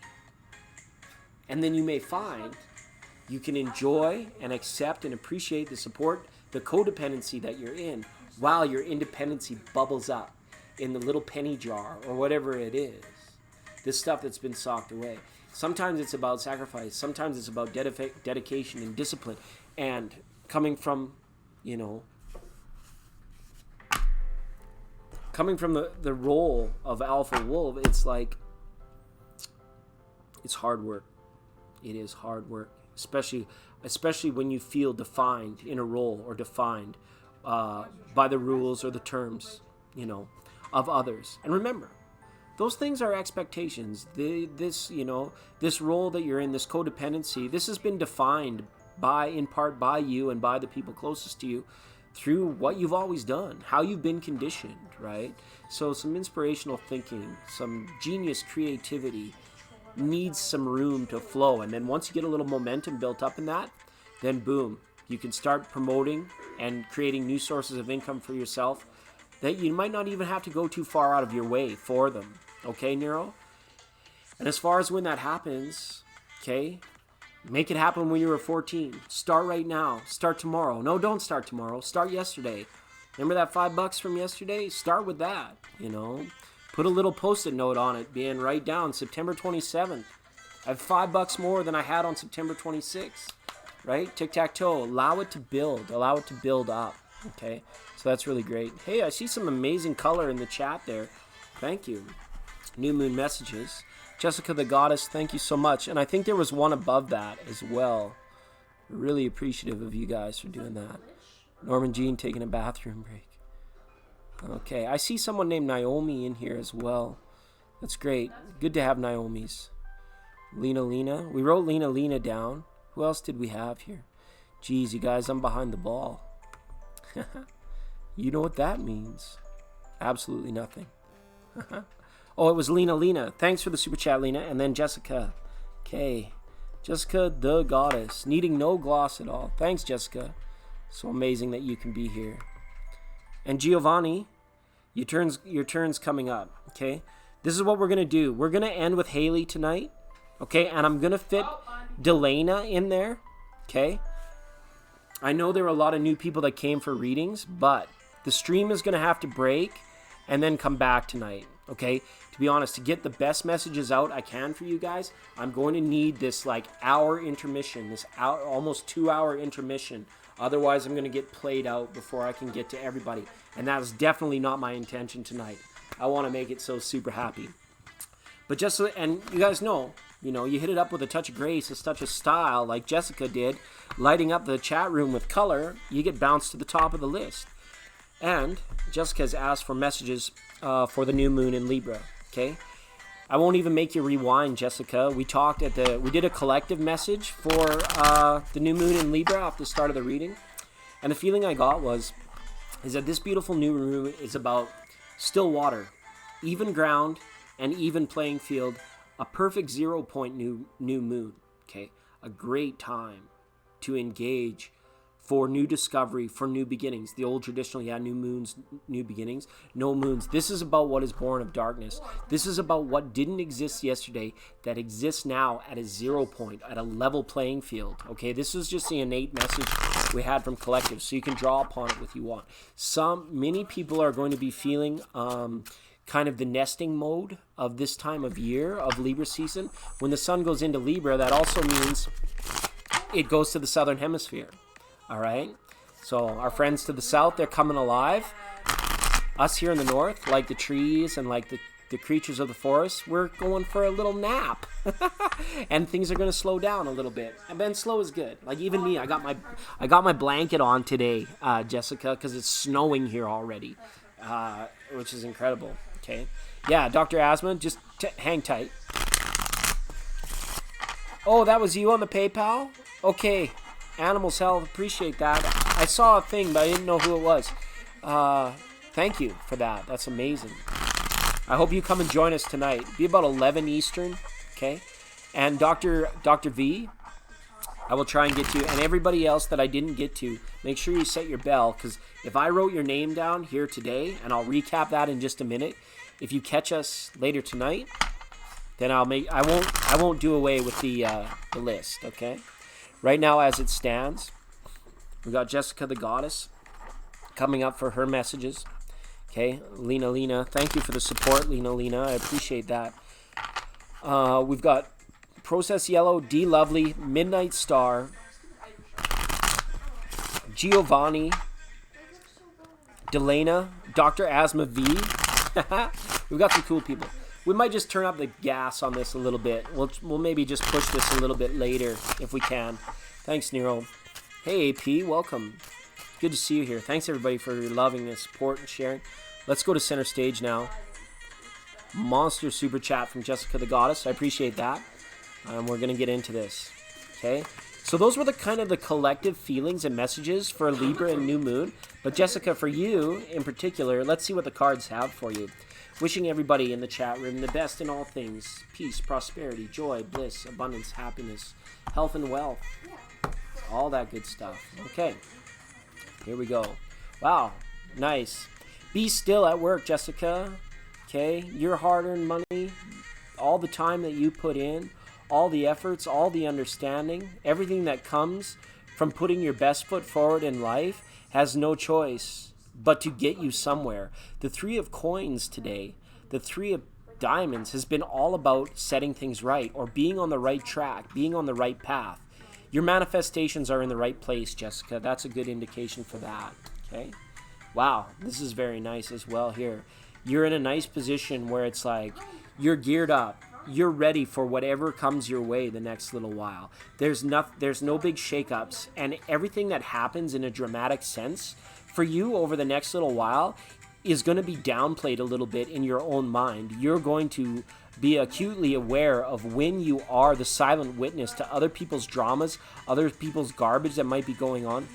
A: And then you may find you can enjoy and accept and appreciate the support, the codependency that you're in, while your independency bubbles up in the little penny jar or whatever it is. This stuff that's been socked away. Sometimes it's about sacrifice. Sometimes it's about dedication and discipline. And coming from, the role of alpha wolf, it's like, it's hard work. It is hard work, especially when you feel defined in a role or defined by the rules or the terms, of others. And remember, those things are expectations. This role that you're in, this codependency, this has been defined in part by you and by the people closest to you. through what you've always done, how you've been conditioned, right? So some inspirational thinking, some genius creativity needs some room to flow. And then once you get a little momentum built up in that, then boom, you can start promoting and creating new sources of income for yourself that you might not even have to go too far out of your way for them. Okay, Nero? And as far as when that happens, okay, make it happen when you were 14. Start right now. Start tomorrow. No, don't start tomorrow. Start yesterday. Remember that $5 from yesterday? Start with that, you know. Put a little post-it note on it, being write down September 27th. I have $5 more than I had on September 26th, right? Tic-tac-toe. Allow it to build. Allow it to build up, okay? So that's really great. Hey, I see some amazing color in the chat there. Thank you. New moon messages. Jessica the Goddess, thank you so much. And I think there was one above that as well. Really appreciative of you guys for doing that. Norman Jean taking a bathroom break. Okay, I see someone named Naomi in here as well. That's great. Good to have Naomi's. Lena. We wrote Lena down. Who else did we have here? Geez, you guys, I'm behind the ball. You know what that means. Absolutely nothing. Oh, it was Lena. Thanks for the super chat, Lena. And then Jessica. Okay. Jessica the Goddess. Needing no gloss at all. Thanks, Jessica. So amazing that you can be here. And Giovanni, your turn's coming up. Okay. This is what we're going to do. We're going to end with Haley tonight. Okay. And I'm going to fit Delana in there. Okay. I know there are a lot of new people that came for readings, but the stream is going to have to break and then come back tonight. Okay, to be honest, to get the best messages out I can for you guys, I'm going to need this like hour intermission, this hour, almost 2 hour intermission. Otherwise, I'm going to get played out before I can get to everybody. And that is definitely not my intention tonight. I want to make it so super happy. But just so, and you guys know, you hit it up with a touch of grace, a touch of style, like Jessica did, lighting up the chat room with color, you get bounced to the top of the list. And Jessica's asked for messages for the new moon in Libra. Okay, I won't even make you rewind, Jessica. We did a collective message for the new moon in Libra off the start of the reading, and the feeling I got is that this beautiful new moon is about still water, even ground, and even playing field. A perfect 0 point new moon. Okay, a great time to engage for new discovery, for new beginnings. The old traditional, new moons, new beginnings, no moons. This is about what is born of darkness. This is about what didn't exist yesterday that exists now at a 0 point, at a level playing field. Okay, this is just the innate message we had from Collective, so you can draw upon it if you want. Many people are going to be feeling kind of the nesting mode of this time of year, of Libra season. When the sun goes into Libra, that also means it goes to the southern hemisphere. All right, so our friends to the south, they're coming alive. Us here in the north, like the trees and like the creatures of the forest, we're going for a little nap. And things are going to slow down a little bit. And then slow is good. Like even me, I got my blanket on today, Jessica, because it's snowing here already, which is incredible. Okay, yeah, Dr. Asma, just hang tight. Oh, that was you on the PayPal? Okay. Animals Health, appreciate that. I saw a thing, but I didn't know who it was. Thank you for that. That's amazing. I hope you come and join us tonight. Be about 11 Eastern, okay? And Dr. V, I will try and get to. And everybody else that I didn't get to, make sure you set your bell, because if I wrote your name down here today, and I'll recap that in just a minute, if you catch us later tonight, then I won't do away with the list, okay? Right now, as it stands, we got Jessica the Goddess coming up for her messages. Okay, Lena, thank you for the support, Lena. I appreciate that. We've got Process Yellow, D Lovely, Midnight Star, Giovanni, Delana, Dr. Asma V. We've got some cool people. We might just turn up the gas on this a little bit. We'll maybe just push this a little bit later if we can. Thanks, Nero. Hey, AP, welcome. Good to see you here. Thanks, everybody, for your loving and support and sharing. Let's go to center stage now. Monster super chat from Jessica the Goddess. I appreciate that. We're going to get into this. Okay? So those were the kind of the collective feelings and messages for Libra and New Moon. But Jessica, for you in particular, let's see what the cards have for you. Wishing everybody in the chat room the best in all things. Peace, prosperity, joy, bliss, abundance, happiness, health and wealth. All that good stuff. Okay, here we go. Wow, nice. Be still at work, Jessica. Okay, your hard-earned money, all the time that you put in, all the efforts, all the understanding, everything that comes from putting your best foot forward in life has no choice but to get you somewhere. The Three of Coins today, the Three of Diamonds has been all about setting things right or being on the right track, being on the right path. Your manifestations are in the right place, Jessica. That's a good indication for that. Okay. Wow, this is very nice as well here. You're in a nice position where it's like you're geared up. You're ready for whatever comes your way the next little while. There's no big shakeups, and everything that happens in a dramatic sense for you over the next little while is going to be downplayed a little bit in your own mind. You're going to be acutely aware of when you are the silent witness to other people's dramas, other people's garbage that might be going on,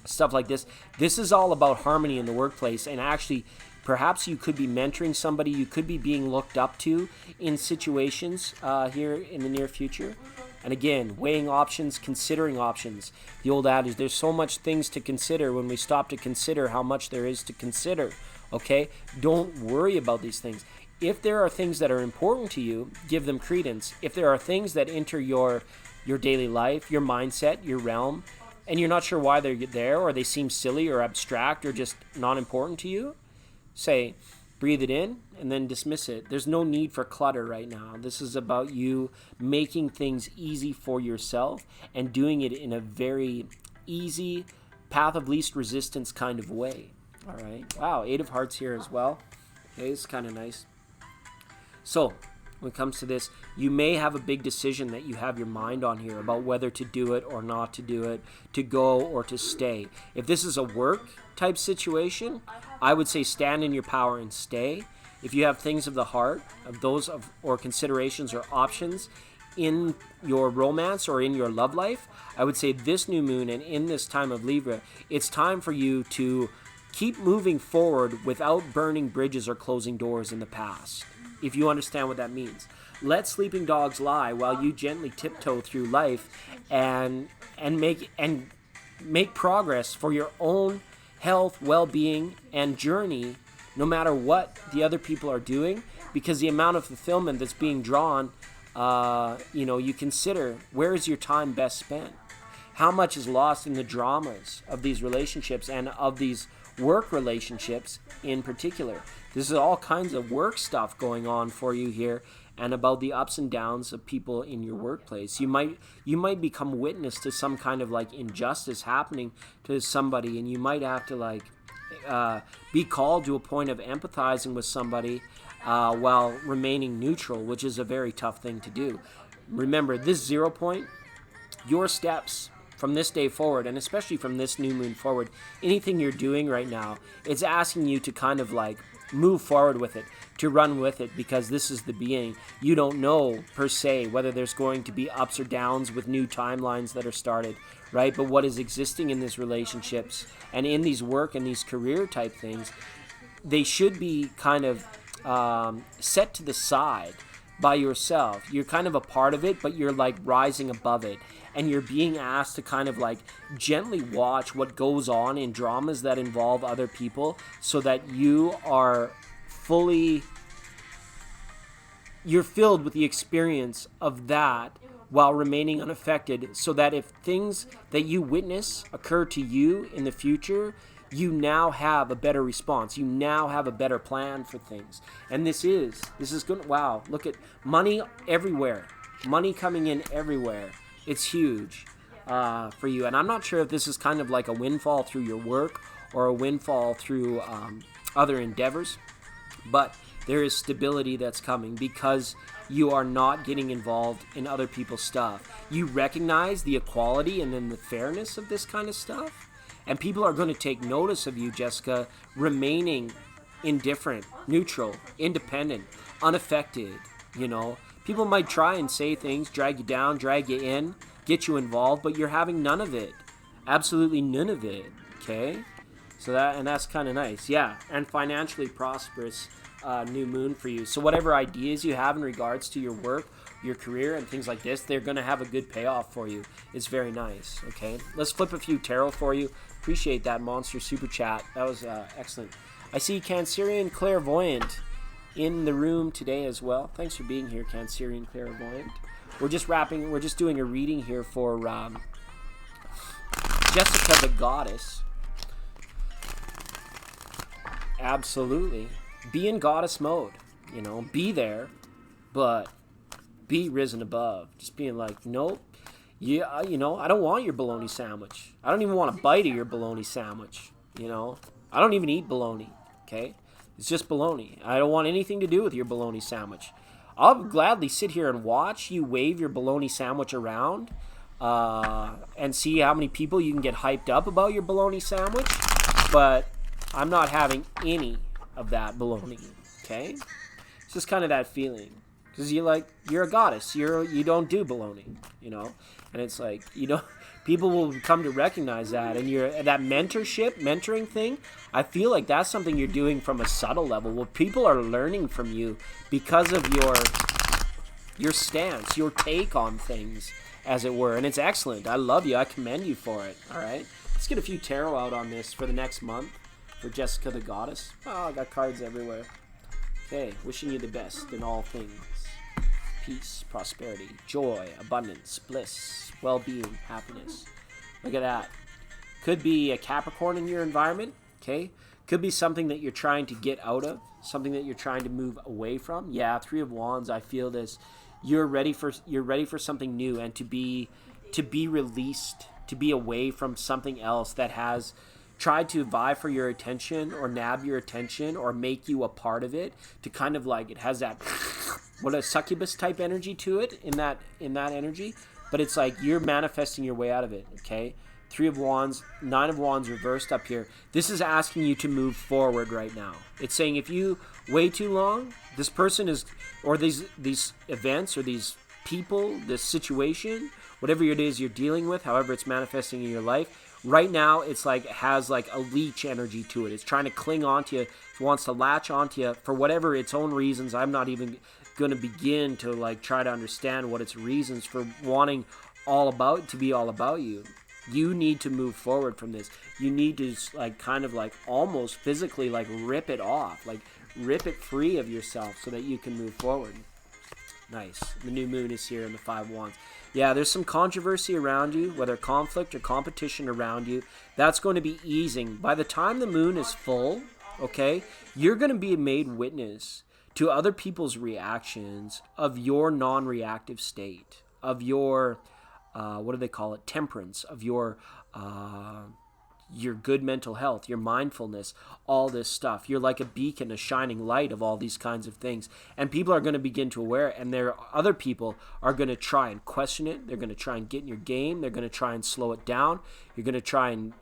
A: stuff like this. This is all about harmony in the workplace, and actually perhaps you could be mentoring somebody, you could be being looked up to in situations here in the near future. And again, weighing options, considering options. The old adage, there's so much things to consider when we stop to consider how much there is to consider. Okay? Don't worry about these things. If there are things that are important to you, give them credence. If there are things that enter your daily life, your mindset, your realm, and you're not sure why they're there, or they seem silly or abstract or just not important to you, say, breathe it in and then dismiss it. There's no need for clutter right now. This is about you making things easy for yourself and doing it in a very easy, path of least resistance kind of way. All right. Wow, 8 of Hearts here as well. Okay, it's kind of nice. So, when it comes to this, you may have a big decision that you have your mind on here about whether to do it or not to do it, to go or to stay. If this is a work type situation, I would say stand in your power and stay. If you have things of the heart, or considerations or options in your romance or in your love life, I would say this new moon and in this time of Libra, it's time for you to keep moving forward without burning bridges or closing doors in the past. If you understand what that means. Let sleeping dogs lie while you gently tiptoe through life and make progress for your own health, well-being, and journey, no matter what the other people are doing, because the amount of fulfillment that's being drawn, you consider, where is your time best spent? How much is lost in the dramas of these relationships and of these work relationships in particular? This is all kinds of work stuff going on for you here, and about the ups and downs of people in your workplace. You might become witness to some kind of like injustice happening to somebody, and you might have to be called to a point of empathizing with somebody while remaining neutral, which is a very tough thing to do. Remember, this 0 point, your steps from this day forward, and especially from this new moon forward, anything you're doing right now, it's asking you to kind of like move forward with it, to run with it, because this is the beginning. You don't know per se whether there's going to be ups or downs with new timelines that are started, right? But what is existing in these relationships and in these work and these career type things, they should be kind of set to the side by yourself. You're kind of a part of it, but you're like rising above it, and you're being asked to kind of like gently watch what goes on in dramas that involve other people, so that you are you're filled with the experience of that while remaining unaffected, so that if things that you witness occur to you in the future, you now have a better response. You now have a better plan for things. And this is good. Wow, look at money everywhere. Money coming in everywhere. It's huge for you. And I'm not sure if this is kind of like a windfall through your work or a windfall through other endeavors, but there is stability that's coming because you are not getting involved in other people's stuff. You recognize the equality and then the fairness of this kind of stuff. And people are going to take notice of you, Jessica, remaining indifferent, neutral, independent, unaffected, People might try and say things, drag you down, drag you in, get you involved, but you're having none of it. Absolutely none of it. Okay? So that's kind of nice. Yeah, and financially prosperous new moon for you. So whatever ideas you have in regards to your work, your career, and things like this, they're going to have a good payoff for you. It's very nice. Okay? Let's flip a few tarot for you. Appreciate that monster super chat. That was excellent. I see Cancerian Clairvoyant in the room today as well. Thanks for being here, Cancerian Clairvoyant. We're just doing a reading here for Jessica the Goddess. Absolutely. Be in goddess mode. You know, be there, but be risen above. Just being like, nope. Yeah, you know, I don't want your bologna sandwich. I don't even want a bite of your bologna sandwich. You know, I don't even eat bologna. Okay? It's just bologna. I don't want anything to do with your bologna sandwich. I'll gladly sit here and watch you wave your bologna sandwich around and see how many people you can get hyped up about your bologna sandwich. But I'm not having any of that bologna. Okay? It's just kind of that feeling. Because you're a goddess. You don't do bologna, you know? And it's like, people will come to recognize that. And that mentoring thing, I feel like that's something you're doing from a subtle level. Well, people are learning from you because of your stance, your take on things, as it were. And it's excellent. I love you. I commend you for it. All right? Let's get a few tarot out on this for the next month for Jessica the Goddess. Oh, I got cards everywhere. Okay, wishing you the best in all things. Peace, prosperity, joy, abundance, bliss, well-being, happiness. Look at that. Could be a Capricorn in your environment, okay? Could be something that you're trying to get out of, something that you're trying to move away from. Yeah, Three of Wands, I feel this. You're ready for something new and to be released, to be away from something else that has tried to vie for your attention or nab your attention or make you a part of it, to kind of like, it has that a succubus type energy to it in that energy, but it's like you're manifesting your way out of it. Okay, Three of Wands, Nine of Wands reversed up here. This is asking you to move forward right now. It's saying if you wait too long, this person is, or these events or these people, this situation, whatever it is you're dealing with, however it's manifesting in your life, right now it's like it has like a leech energy to it. It's trying to cling onto you. It wants to latch onto you for whatever its own reasons. I'm not even going to begin to like try to understand what its reasons for wanting to be all about you. You need to move forward from this. You need to like kind of like almost physically like rip it off, like rip it free of yourself so that you can move forward. Nice. The new moon is here in the Five of Wands. Yeah, there's some controversy around you, whether conflict or competition around you. That's going to be easing. By the time the moon is full, okay, you're going to be made witness to other people's reactions of your non-reactive state, of your, what do they call it, temperance, of your good mental health, your mindfulness, all this stuff. You're like a beacon, a shining light of all these kinds of things. And people are going to begin to aware, and other people are going to try and question it. They're going to try and get in your game. They're going to try and slow it down. You're going to try and,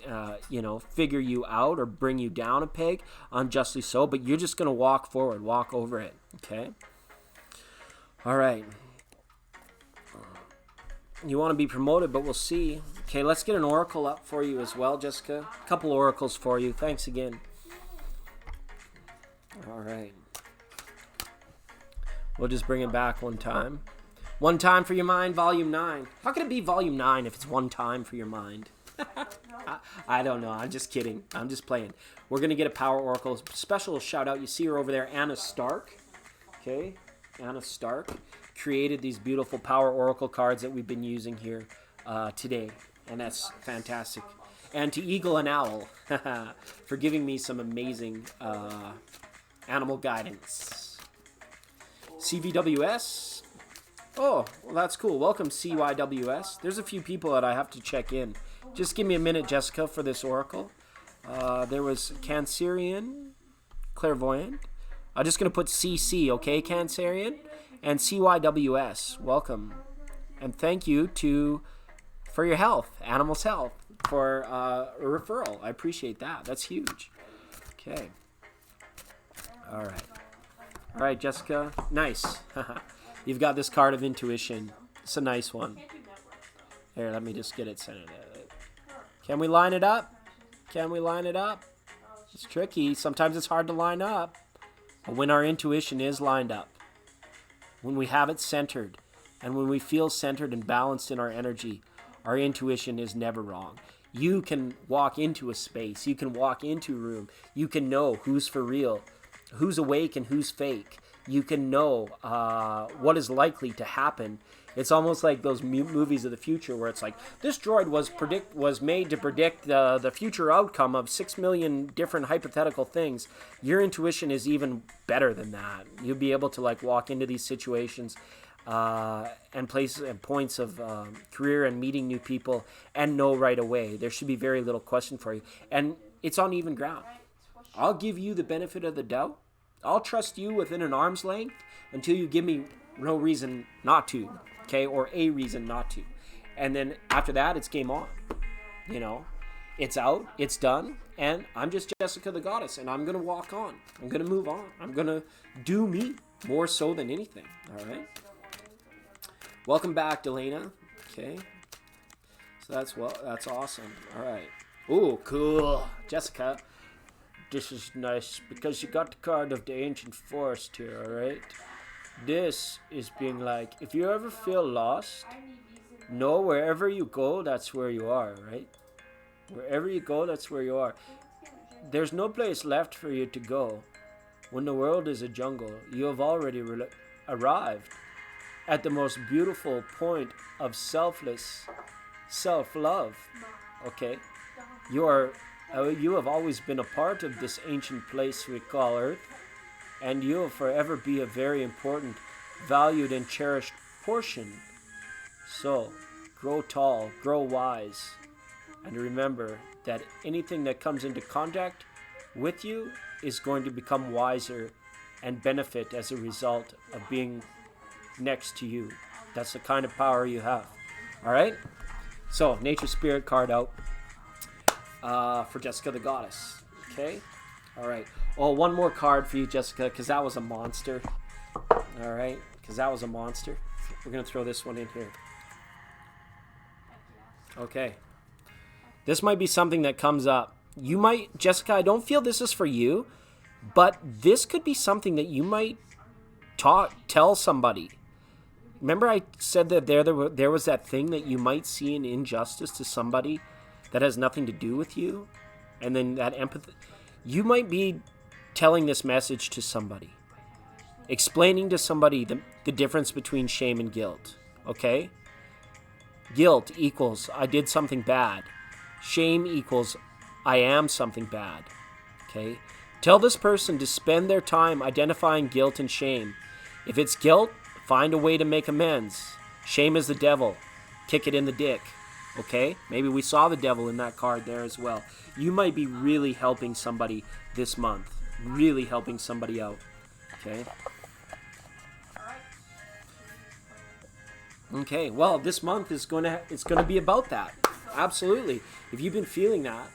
A: figure you out or bring you down a peg, unjustly so. But you're just going to walk forward, walk over it. Okay? All right. You want to be promoted, but we'll see. Okay, let's get an oracle up for you as well, Jessica. A couple oracles for you. Thanks again. All right. We'll just bring it back one time. One time for your mind, volume 9. How can it be volume 9 if it's one time for your mind? I don't know. I'm just kidding. I'm just playing. We're going to get a power oracle. Special shout out. You see her over there, Anna Stark. Okay, Anna Stark created these beautiful power oracle cards that we've been using here today, and that's fantastic. And to Eagle and Owl for giving me some amazing animal guidance. CVWS. Oh, well, that's cool. Welcome, CYWS. There's a few people that I have to check in. Just give me a minute, Jessica, for this oracle. There was Cancerian Clairvoyant. I'm just going to put CC, okay, Cancerian? And CYWS, welcome. And thank you for your health, Animals Health, for a referral. I appreciate that. That's huge. Okay. All right, Jessica. Nice. You've got this card of intuition. It's a nice one. Here, let me just get it centered. Can we line it up? Can we line it up? It's tricky. Sometimes it's hard to line up. But when our intuition is lined up, when we have it centered, and when we feel centered and balanced in our energy, our intuition is never wrong. You can walk into a space. You can walk into a room. You can know who's for real, who's awake and who's fake. You can know what is likely to happen. It's almost like those movies of the future where it's like, this droid was made to predict the future outcome of 6 million different hypothetical things. Your intuition is even better than that. You'll be able to like walk into these situations and places and points of career and meeting new people and know right away. There should be very little question for you. And it's on even ground. I'll give you the benefit of the doubt. I'll trust you within an arm's length until you give me no reason not to, okay, or a reason not to. And then after that, it's game on. You know, it's out, it's done, and I'm just Jessica the Goddess, and I'm going to walk on. I'm going to move on. I'm going to do me more so than anything, all right? Welcome back, Delana. Okay. So that's awesome. All right. Ooh, cool. Jessica, this is nice because you got the card of the ancient forest here, all right? This is being like, if you ever feel lost, know wherever you go, that's where you are, right? Wherever you go, that's where you are. There's no place left for you to go. When the world is a jungle, you have already arrived at the most beautiful point of selfless self-love, okay? You have always been a part of this ancient place we call Earth, and you will forever be a very important, valued, and cherished portion. So, grow tall, grow wise, and remember that anything that comes into contact with you is going to become wiser and benefit as a result of being next to you. That's the kind of power you have. All right? So, Nature Spirit card out for Jessica the Goddess. Okay? All right. Oh, one more card for you, Jessica, because that was a monster. All right? Because that was a monster. We're going to throw this one in here. Okay. This might be something that comes up. You might, Jessica, I don't feel this is for you, but this could be something that you might tell somebody. Remember I said that there was that thing that you might see an injustice to somebody that has nothing to do with you? And then that empathy. You might be telling this message to somebody. Explaining to somebody the difference between shame and guilt. Okay? Guilt equals I did something bad. Shame equals I am something bad. Okay? Tell this person to spend their time identifying guilt and shame. If it's guilt, find a way to make amends. Shame is the devil. Kick it in the dick. Okay? Maybe we saw the devil in that card there as well. You might be really helping somebody this month. Really helping somebody out. Okay? Okay, well, this month is it's going to be about that. Absolutely. If you've been feeling that,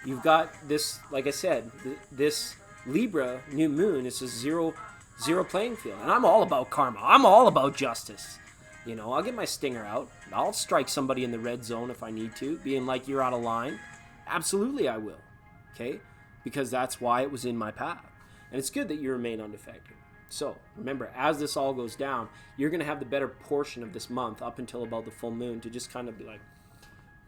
A: you've got this, like I said, this Libra new moon is a zero playing field. And I'm all about karma. I'm all about justice. You know, I'll get my stinger out. I'll strike somebody in the red zone if I need to, being like, you're out of line. Absolutely I will. Okay? Because that's why it was in my path. And it's good that you remain undefected. So, remember, as this all goes down, you're going to have the better portion of this month up until about the full moon to just kind of be like,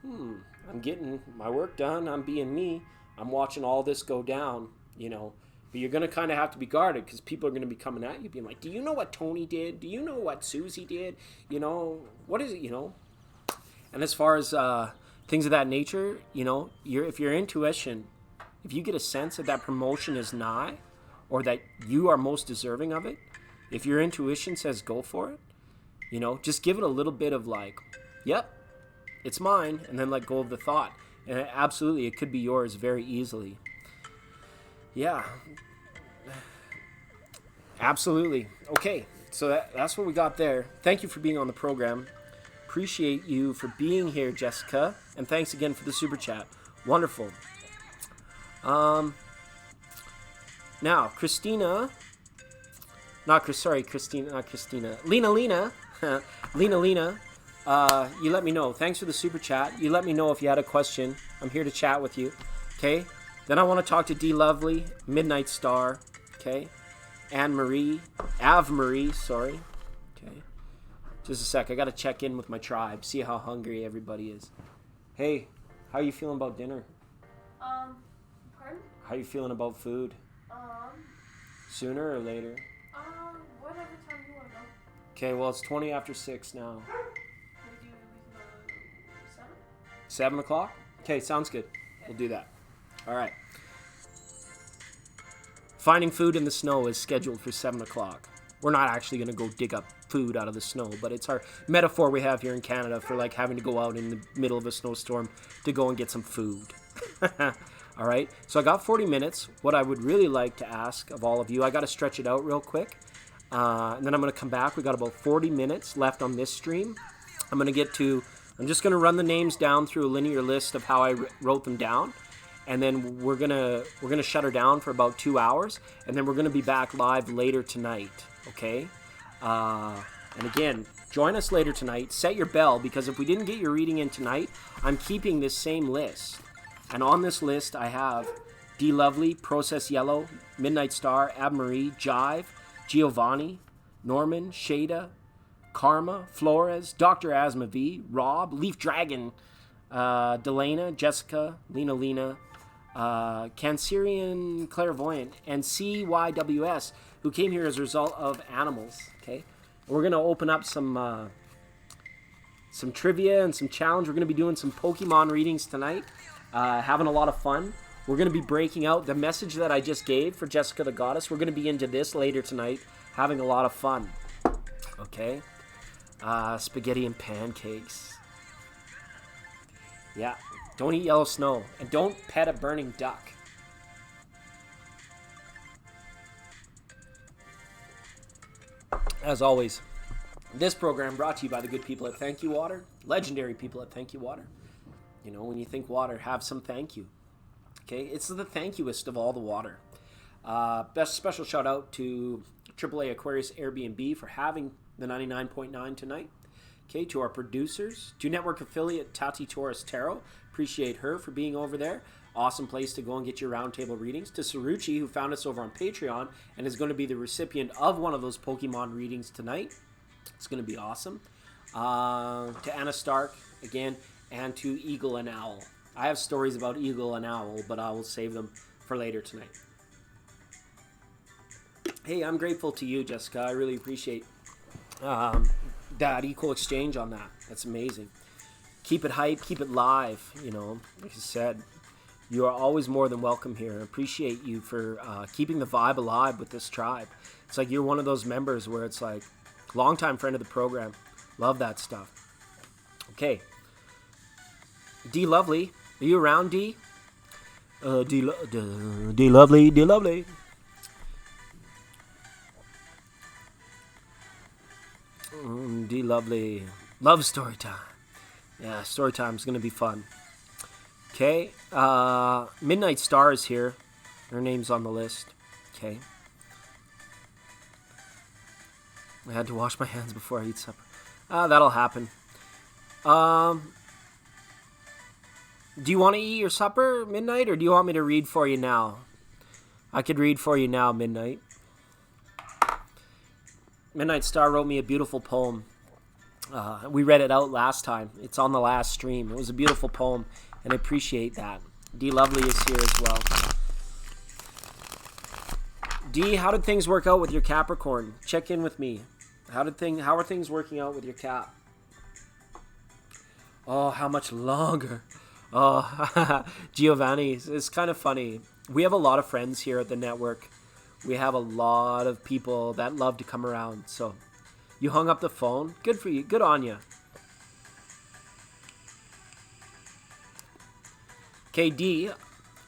A: I'm getting my work done. I'm being me. I'm watching all this go down, you know. But you're going to kind of have to be guarded because people are going to be coming at you being like, do you know what Tony did? Do you know what Susie did? You know, what is it, you know? And as far as things of that nature, you know, if your intuition, if you get a sense that promotion is nigh or that you are most deserving of it, if your intuition says go for it, you know, just give it a little bit of like, yep, it's mine, and then let go of the thought. And absolutely, it could be yours very easily. Yeah. Absolutely. Okay, so that's what we got there. Thank you for being on the program. Appreciate you for being here, Jessica. And thanks again for the super chat. Wonderful. Now, Christina. Lena. Lena. you let me know. Thanks for the super chat. You let me know if you had a question. I'm here to chat with you. Okay? Then I want to talk to D Lovely, Midnight Star. Okay? Ave Marie, sorry. Okay? Just a sec. I got to check in with my tribe, see how hungry everybody is. Hey, how are you feeling about dinner?
B: Pardon?
A: How are you feeling about food? Sooner or later?
B: Whatever time you want to go.
A: Okay, well, it's 20 after 6 now.
B: We can go 7?
A: 7 o'clock? Okay, sounds good. We'll do that. All right. Finding food in the snow is scheduled for 7 o'clock. We're not actually going to go dig up food out of the snow, but it's our metaphor we have here in Canada for like having to go out in the middle of a snowstorm to go and get some food. All right, so I got 40 minutes. What I would really like to ask of all of you, I got to stretch it out real quick, and then I'm going to come back. We got about 40 minutes left on this stream. I'm just going to run the names down through a linear list of how I wrote them down, and then we're gonna shut her down for about 2 hours, and then we're gonna be back live later tonight. Okay, and again, join us later tonight. Set your bell, because if we didn't get your reading in tonight, I'm keeping this same list. And on this list, I have D Lovely, Process Yellow, Midnight Star, Ab Marie, Jive, Giovanni, Norman, Shada, Karma, Flores, Dr. Asma V, Rob, Leaf Dragon, Delana, Jessica, Lena, Cancerian Clairvoyant, and CYWS, who came here as a result of animals. Okay, we're gonna open up some trivia and some challenge. We're gonna be doing some Pokemon readings tonight. Having a lot of fun. We're going to be breaking out the message that I just gave for Jessica the Goddess. We're going to be into this later tonight, having a lot of fun. Okay? Spaghetti and pancakes. Yeah. Don't eat yellow snow. And don't pet a burning duck. As always, this program brought to you by the good people at Thank You Water. Legendary people at Thank You Water. You know, when you think water, have some thank you. Okay, it's the thank youest of all the water. Best special shout out to AAA Aquarius Airbnb for having the 99.9 tonight. Okay, to our producers, to network affiliate Tati Torres Tarot. Appreciate her for being over there. Awesome place to go and get your roundtable readings. To Saruchi, who found us over on Patreon and is going to be the recipient of one of those Pokemon readings tonight. It's going to be awesome. To Anna Stark, again, and to Eagle and Owl. I have stories about Eagle and Owl, but I will save them for later tonight. Hey, I'm grateful to you, Jessica. I really appreciate that equal exchange on that. That's amazing. Keep it hype, keep it live. You know, like I said, you are always more than welcome here. I appreciate you for keeping the vibe alive with this tribe. It's like you're one of those members where it's like, longtime friend of the program. Love that stuff. Okay. D Lovely, are you around, D? D Lovely, D Lovely. D Lovely, love story time. Yeah, story time is gonna be fun. Okay, Midnight Star is here. Her name's on the list. Okay. I had to wash my hands before I eat supper. That'll happen. Do you want to eat your supper, Midnight, or do you want me to read for you now? I could read for you now, Midnight. Midnight Star wrote me a beautiful poem. We read it out last time. It's on the last stream. It was a beautiful poem, and I appreciate that. D Lovely is here as well. D, how did things work out with your Capricorn? Check in with me. How are things working out with your Cap? Oh, how much longer? Oh, Giovanni, it's kind of funny. We have a lot of friends here at the network. We have a lot of people that love to come around. So you hung up the phone. Good for you. Good on you. Okay, D,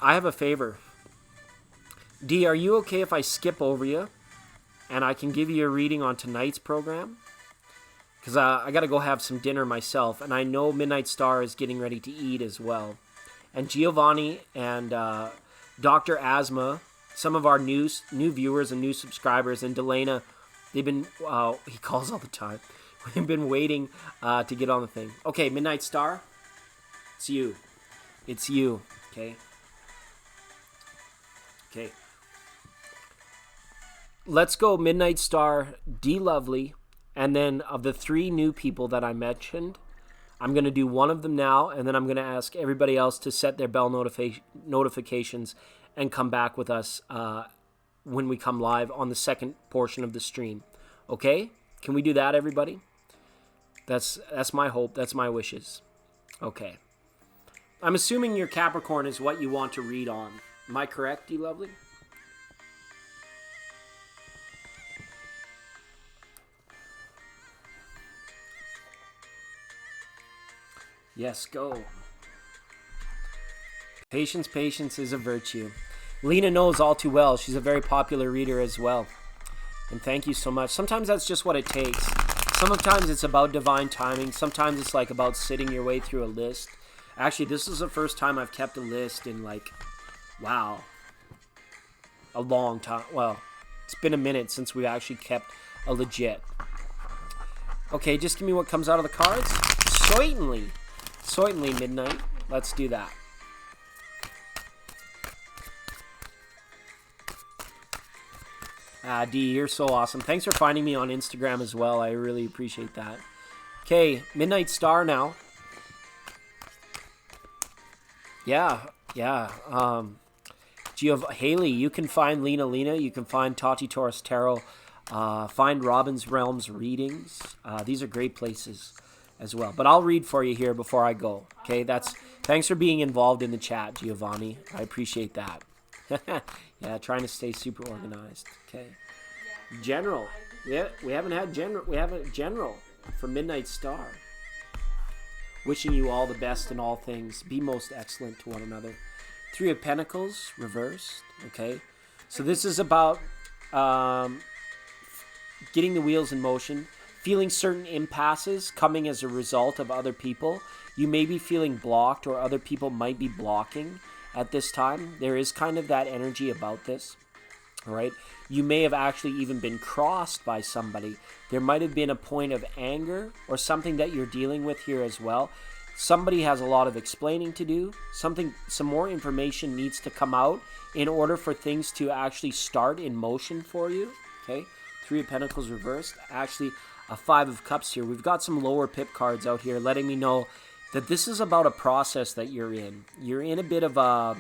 A: I have a favor. D, are you okay if I skip over you and I can give you a reading on tonight's program? Because I got to go have some dinner myself, and I know Midnight Star is getting ready to eat as well. And Giovanni and Dr. Asma, some of our new viewers and new subscribers, and Delana, they've been, he calls all the time, We've been waiting to get on the thing. Okay, Midnight Star, it's you. It's you, okay? Okay. Let's go Midnight Star, D Lovely, and then of the 3 new people that I mentioned, I'm going to do one of them now, and then I'm going to ask everybody else to set their bell notifications and come back with us when we come live on the second portion of the stream. Okay? Can we do that, everybody? That's my hope. That's my wishes. Okay. I'm assuming your Capricorn is what you want to read on. Am I correct, D Lovely? Yes, go. Patience is a virtue. Lena knows all too well. She's a very popular reader as well. And thank you so much. Sometimes that's just what it takes. Sometimes it's about divine timing. Sometimes it's like about sitting your way through a list. Actually, this is the first time I've kept a list in like, wow, a long time. Well, it's been a minute since we've actually kept a legit. Okay, just give me what comes out of the cards. Certainly, Midnight. Let's do that. D, you're so awesome. Thanks for finding me on Instagram as well. I really appreciate that. Okay, Midnight Star now. Yeah. Haley, you can find Lena. You can find Tati Taurus Tarot. Find Robin's Realms readings. These are great places as well. But I'll read for you here before I go. Okay, thanks for being involved in the chat, Giovanni. I appreciate that. Yeah, trying to stay super organized. Okay. General. Yeah, we haven't had general. We have a general for Midnight Star. Wishing you all the best in all things. Be most excellent to one another. 3 of Pentacles reversed. Okay. So this is about getting the wheels in motion. Feeling certain impasses coming as a result of other people. You may be feeling blocked, or other people might be blocking at this time. There is kind of that energy about this. All right. You may have actually even been crossed by somebody. There might have been a point of anger or something that you're dealing with here as well. Somebody has a lot of explaining to do. Some more information needs to come out in order for things to actually start in motion for you. Okay. 3 of Pentacles reversed. Actually, a 5 of Cups here. We've got some lower pip cards out here letting me know that this is about a process that you're in. You're in a bit of a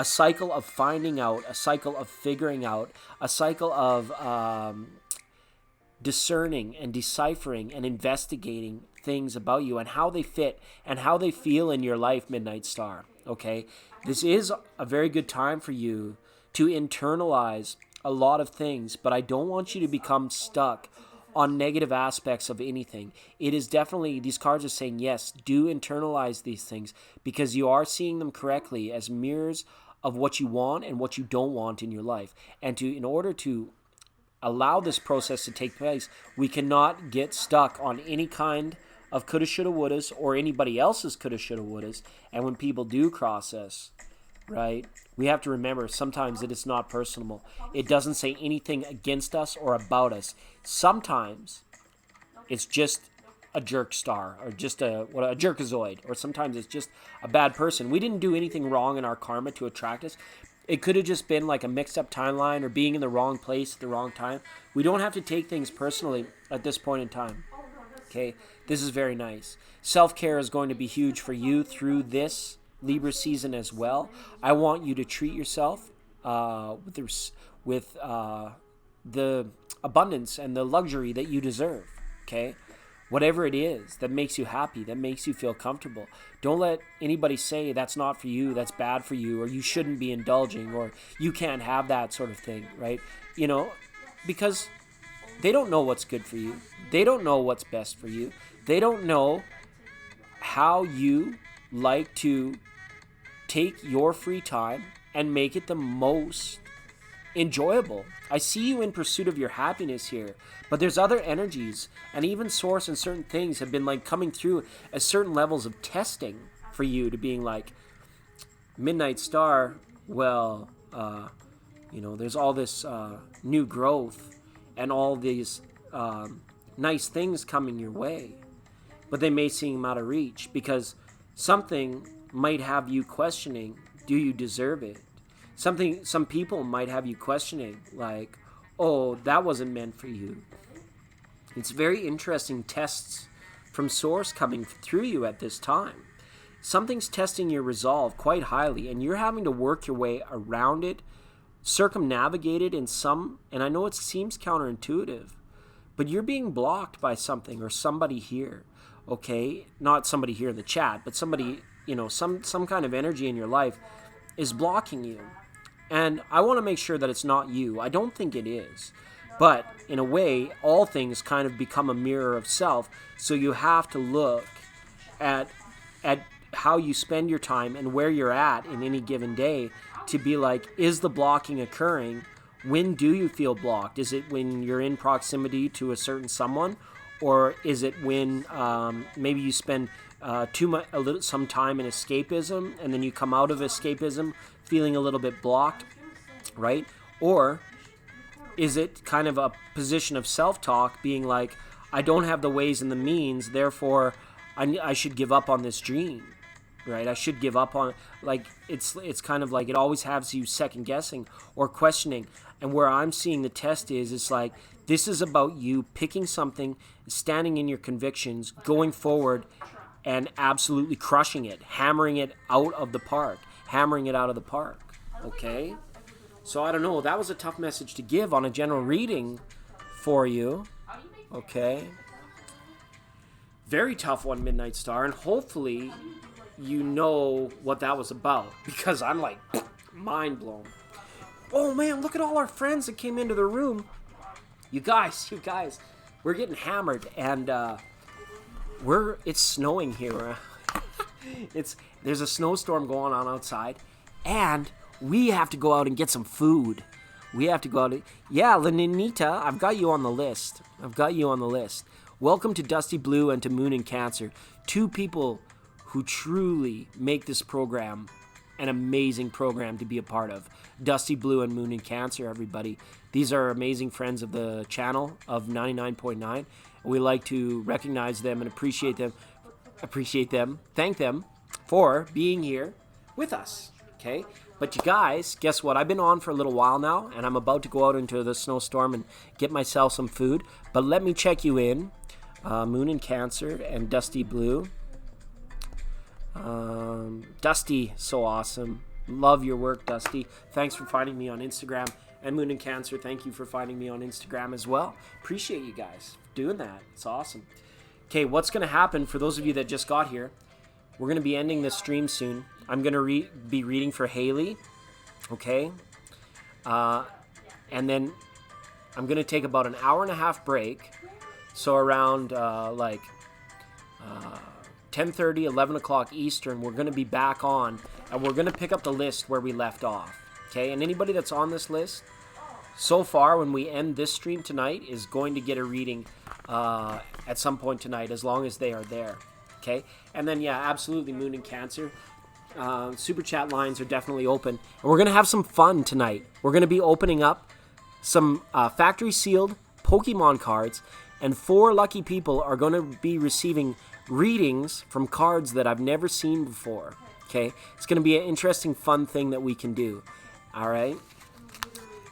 A: cycle of finding out, a cycle of figuring out, a cycle of discerning and deciphering and investigating things about you and how they fit and how they feel in your life, Midnight Star. Okay? This is a very good time for you to internalize a lot of things, but I don't want you to become stuck on negative aspects of anything. It is definitely, these cards are saying, yes, do internalize these things because you are seeing them correctly as mirrors of what you want and what you don't want in your life. And in order to allow this process to take place, we cannot get stuck on any kind of coulda, shoulda, wouldas or anybody else's coulda, shoulda, wouldas. And when people do cross us, right, we have to remember sometimes that it's not personal. It doesn't say anything against us or about us. Sometimes it's just a jerk star or just a jerkazoid, or sometimes it's just a bad person. We didn't do anything wrong in our karma to attract us. It could have just been like a mixed up timeline or being in the wrong place at the wrong time. We don't have to take things personally at this point in time. Okay, this is very nice. Self-care is going to be huge for you through this Libra season as well. I want you to treat yourself with the abundance and the luxury that you deserve. Okay, whatever it is that makes you happy, that makes you feel comfortable. Don't let anybody say that's not for you, that's bad for you, or you shouldn't be indulging, or you can't have that sort of thing, right? You know, because they don't know what's good for you. They don't know what's best for you. They don't know how you like to take your free time and make it the most enjoyable. I see you in pursuit of your happiness here, but there's other energies, and even Source and certain things have been like coming through as certain levels of testing for you to being like, Midnight Star, well, there's all this new growth and all these nice things coming your way, but they may seem out of reach because something might have you questioning, do you deserve it? Some people might have you questioning, like, oh, that wasn't meant for you. It's very interesting tests from Source coming through you at this time. Something's testing your resolve quite highly, and you're having to work your way around it, circumnavigate it and I know it seems counterintuitive, but you're being blocked by something or somebody here, okay? Not somebody here in the chat, but somebody, some kind of energy in your life is blocking you. And I want to make sure that it's not you. I don't think it is. But in a way, all things kind of become a mirror of self. So you have to look at how you spend your time and where you're at in any given day to be like, is the blocking occurring? When do you feel blocked? Is it when you're in proximity to a certain someone? Or is it when maybe you spend some time in escapism and then you come out of escapism feeling a little bit blocked, right? Or is it kind of a position of self-talk being like, I don't have the ways and the means, therefore I should give up on this dream, right? I should give up on, like, it's kind of like it always has you second guessing or questioning. And where I'm seeing the test is, it's like, this is about you picking something, standing in your convictions, going forward and absolutely crushing it, hammering it out of the park, okay? So I don't know, that was a tough message to give on a general reading for you, okay? Very tough one, Midnight Star, and hopefully you know what that was about, because I'm like, mind blown. Oh man, look at all our friends that came into the room. You guys, we're getting hammered, and it's snowing here. There's a snowstorm going on outside, and we have to go out and get some food. Yeah, Lenita, I've got you on the list. Welcome to Dusty Blue and to Moon and Cancer, two people who truly make this program an amazing program to be a part of. Dusty Blue and Moon and Cancer, everybody. These are amazing friends of the channel of 99.9. We like to recognize them and appreciate them, thank them for being here with us, okay? But you guys, guess what? I've been on for a little while now, and I'm about to go out into the snowstorm and get myself some food. But let me check you in. Moon and Cancer and Dusty Blue. Dusty, so awesome. Love your work, Dusty. Thanks for finding me on Instagram. And Moon and Cancer, thank you for finding me on Instagram as well. Appreciate you guys doing that. It's awesome. Okay, what's going to happen for those of you that just got here? We're going to be ending this stream soon. I'm going to be reading for Haley, okay? And then I'm going to take about an hour and a half break. So around 10:30, 11 o'clock Eastern, we're going to be back on, and we're going to pick up the list where we left off, okay? And anybody that's on this list, so far when we end this stream tonight, is going to get a reading at some point tonight, as long as they are there, okay? And then, yeah, absolutely, Moon and Cancer. Super chat lines are definitely open. And we're going to have some fun tonight. We're going to be opening up some factory sealed Pokemon cards, and 4 lucky people are going to be receiving readings from cards that I've never seen before, okay? It's going to be an interesting, fun thing that we can do, all right?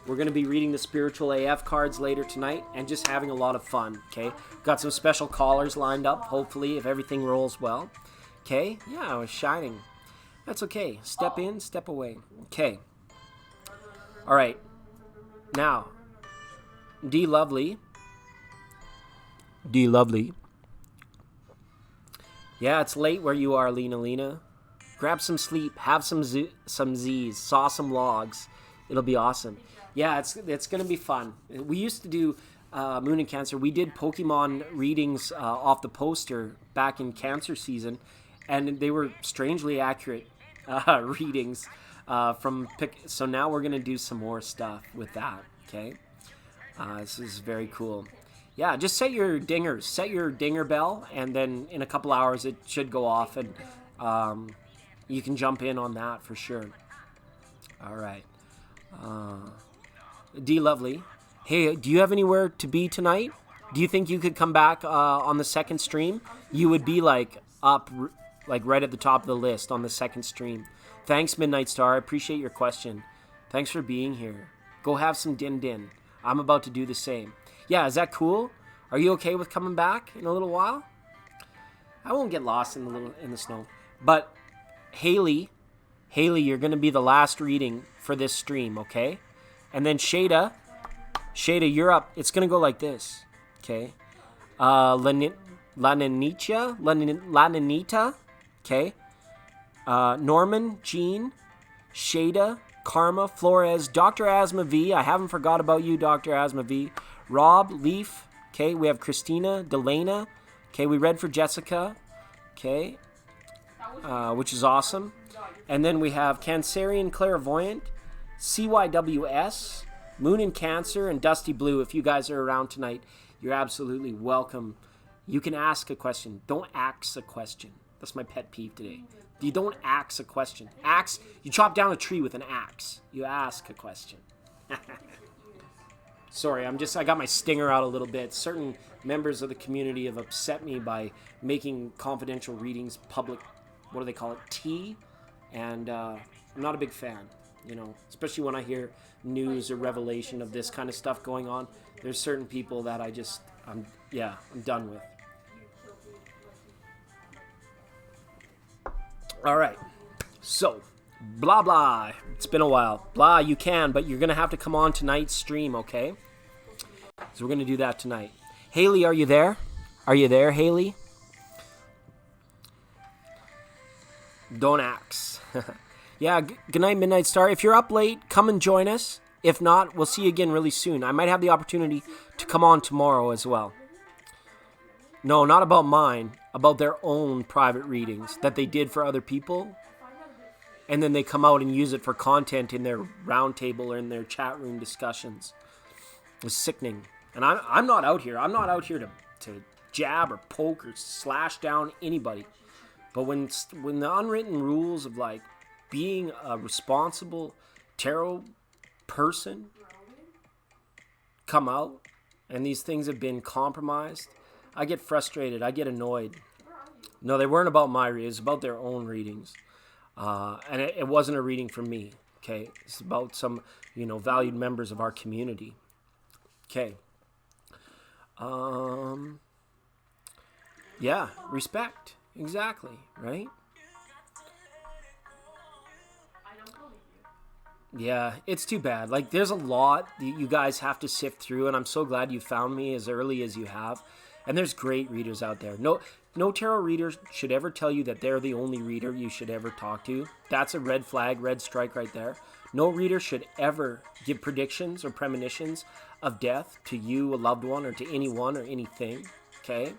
A: We're going to be reading the Spiritual AF cards later tonight and just having a lot of fun, okay? Got some special callers lined up, hopefully, if everything rolls well, okay? Yeah, I was shining. That's okay. Step in, step away. Okay. All right. Now, D Lovely. Yeah, it's late where you are, Lena. Grab some sleep, have some Z's, saw some logs. It'll be awesome. Yeah, it's going to be fun. We used to do Moon and Cancer. We did Pokemon readings off the poster back in Cancer season, and they were strangely accurate readings so now we're going to do some more stuff with that, okay? This is very cool. Yeah, just set your dinger bell, and then in a couple hours it should go off, and you can jump in on that for sure. All right. D Lovely. Hey, do you have anywhere to be tonight? Do you think you could come back on the second stream? You would be like up, like right at the top of the list on the second stream. Thanks, Midnight Star. I appreciate your question. Thanks for being here. Go have some din din. I'm about to do the same. Yeah, is that cool? Are you okay with coming back in a little while? I won't get lost in the snow. But Haley, you're going to be the last reading for this stream, okay? And then Shada, you're up. It's going to go like this, okay? Lananita, okay? Norman, Jean, Shada, Karma, Flores, Dr. Asma V. I haven't forgot about you, Dr. Asma V. Rob, Leaf, okay? We have Christina, Delana, okay? We read for Jessica, okay? Which is awesome. And then we have Cancerian Clairvoyant, CYWS, Moon in Cancer, and Dusty Blue. If you guys are around tonight, you're absolutely welcome. You can ask a question. Don't axe a question. That's my pet peeve today. You don't axe a question. Axe, you chop down a tree with an axe. You ask a question. Sorry, I got my stinger out a little bit. Certain members of the community have upset me by making confidential readings public, what do they call it, tea? And I'm not a big fan, especially when I hear news or revelation of this kind of stuff going on. There's certain people that I'm done with. All right, so, blah, blah. It's been a while. Blah, you can, but you're going to have to come on tonight's stream, okay? So we're going to do that tonight. Haley, are you there? Are you there, Haley? Don't axe. Yeah, good night, Midnight Star. If you're up late, come and join us. If not, we'll see you again really soon. I might have the opportunity to come on tomorrow as well. No, not about mine. About their own private readings that they did for other people. And then they come out and use it for content in their roundtable or in their chat room discussions. It's sickening. And I'm not out here. I'm not out here to jab or poke or slash down anybody. But when the unwritten rules of like being a responsible tarot person come out and these things have been compromised, I get frustrated. I get annoyed. No, they weren't about my readings. It's about their own readings. And it wasn't a reading from me. Okay. It's about some, valued members of our community. Okay. Yeah, respect. Exactly, right? Yeah, it's too bad. Like, there's a lot that you guys have to sift through, and I'm so glad you found me as early as you have. And there's great readers out there. No tarot reader should ever tell you that they're the only reader you should ever talk to. That's a red flag, red strike right there. No reader should ever give predictions or premonitions of death to you, a loved one, or to anyone or anything, okay?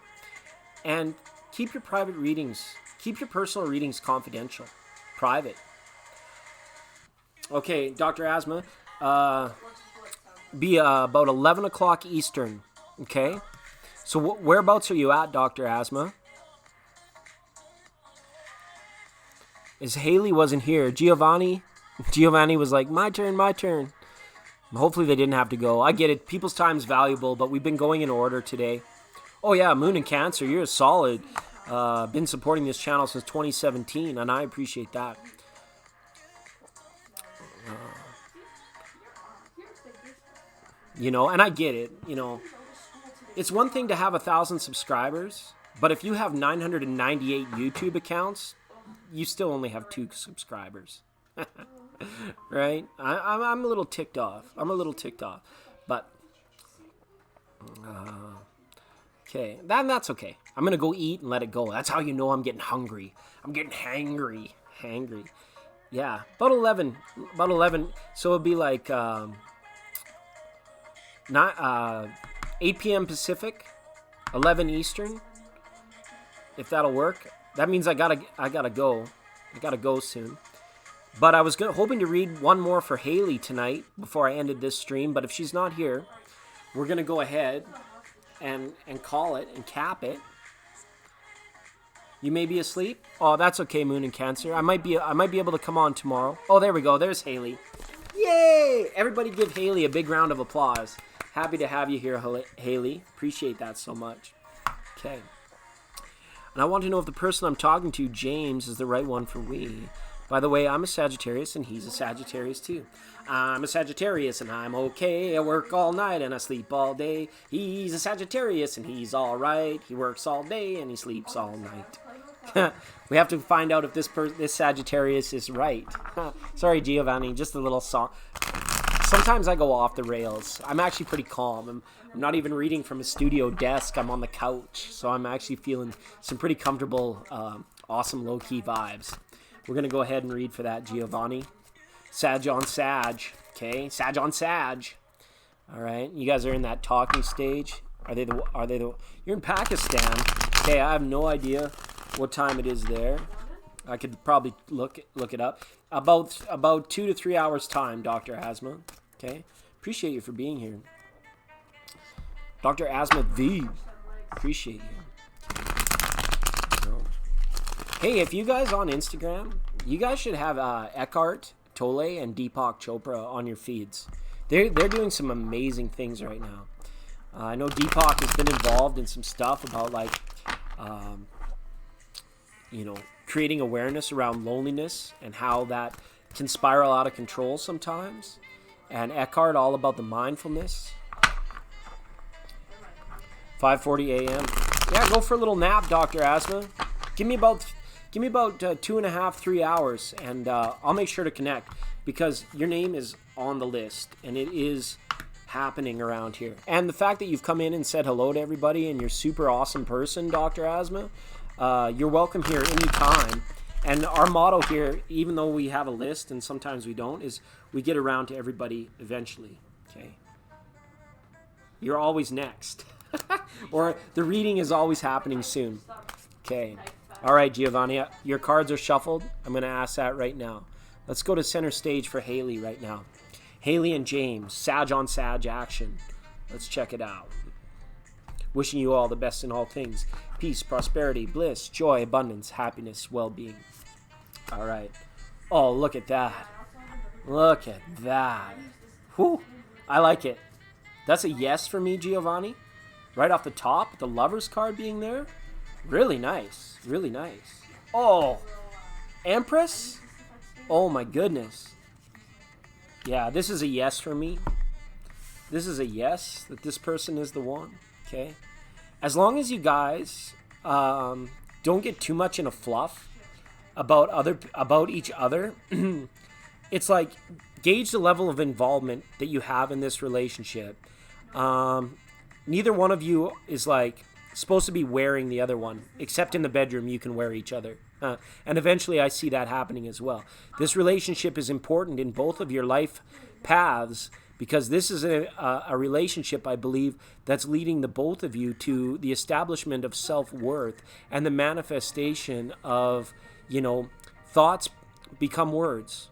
A: And keep your private readings, keep your personal readings confidential, private. Okay, Dr. Asma, be about 11 o'clock Eastern, okay? So whereabouts are you at, Dr. Asma? Is Haley wasn't here. Giovanni was like, my turn. Hopefully they didn't have to go. I get it. People's time's valuable, but we've been going in order today. Oh, yeah, Moon in Cancer. You're solid. Been supporting this channel since 2017, and I appreciate that. And I get it. It's one thing to have 1,000 subscribers, but if you have 998 YouTube accounts, you still only have 2 subscribers. Right? I'm a little ticked off. But, okay. That's okay. I'm going to go eat and let it go. That's how you know I'm getting hungry. I'm getting hangry. Yeah, about 11. So it'll be like 8 p.m. Pacific, 11 Eastern, if that'll work. That means I gotta go. I gotta go soon. But I was hoping to read one more for Haley tonight before I ended this stream. But if she's not here, we're gonna go ahead and call it and cap it. You may be asleep. Oh, that's okay, Moon in Cancer. I might be able to come on tomorrow. Oh, there we go. There's Haley. Yay! Everybody give Haley a big round of applause. Happy to have you here, Haley. Appreciate that so much. Okay. And I want to know if the person I'm talking to, James, is the right one for we. By the way, I'm a Sagittarius, and he's a Sagittarius too. I'm a Sagittarius, and I'm okay. I work all night, and I sleep all day. He's a Sagittarius, and he's all right. He works all day, and he sleeps all night. We have to find out if this Sagittarius is right. Sorry, Giovanni, just a little song. Sometimes I go off the rails. I'm actually pretty calm. I'm not even reading from a studio desk. I'm on the couch, so I'm actually feeling some pretty comfortable, awesome low-key vibes. We're going to go ahead and read for that, Giovanni. Sag on Sag. Okay, Sag on Sag. All right, you guys are in that talking stage. Are they the? You're in Pakistan. Okay, I have no idea what time it is there. I could probably look it up. About 2 to 3 hours time, Dr. Asma. Okay, appreciate you for being here, Dr. Asma V. Appreciate you. Hey, if you guys on Instagram, you guys should have Eckhart Tolle and Deepak Chopra on your feeds. They're doing some amazing things right now. I know Deepak has been involved in some stuff about like, creating awareness around loneliness and how that can spiral out of control sometimes. And Eckhart all about the mindfulness. 5:40 a.m. Yeah, go for a little nap, Dr. Asma. Give me about 2.5, 3 hours, and I'll make sure to connect because your name is on the list, and it is happening around here. And the fact that you've come in and said hello to everybody, and you're a super awesome person, Dr. Asma, you're welcome here anytime. And our motto here, even though we have a list and sometimes we don't, is we get around to everybody eventually. Okay, you're always next. Or the reading is always happening soon. Okay. All right, Giovanni, your cards are shuffled. I'm going to ask that right now. Let's go to center stage for Haley right now. Haley and James, Sag on Sag action. Let's check it out. Wishing you all the best in all things. Peace, prosperity, bliss, joy, abundance, happiness, well-being. All right. Oh, look at that. Look at that. Whew. I like it. That's a yes for me, Giovanni. Right off the top, the Lover's card being there. Really nice. Really nice. Oh, Empress? Oh my goodness. Yeah, this is a yes for me. This is a yes that this person is the one. Okay. As long as you guys don't get too much in a fluff about each other, it's like gauge the level of involvement that you have in this relationship. Neither one of you is like supposed to be wearing the other one, except in the bedroom you can wear each other. And eventually I see that happening as well. This relationship is important in both of your life paths because this is a relationship, I believe, that's leading the both of you to the establishment of self-worth and the manifestation of, thoughts become words.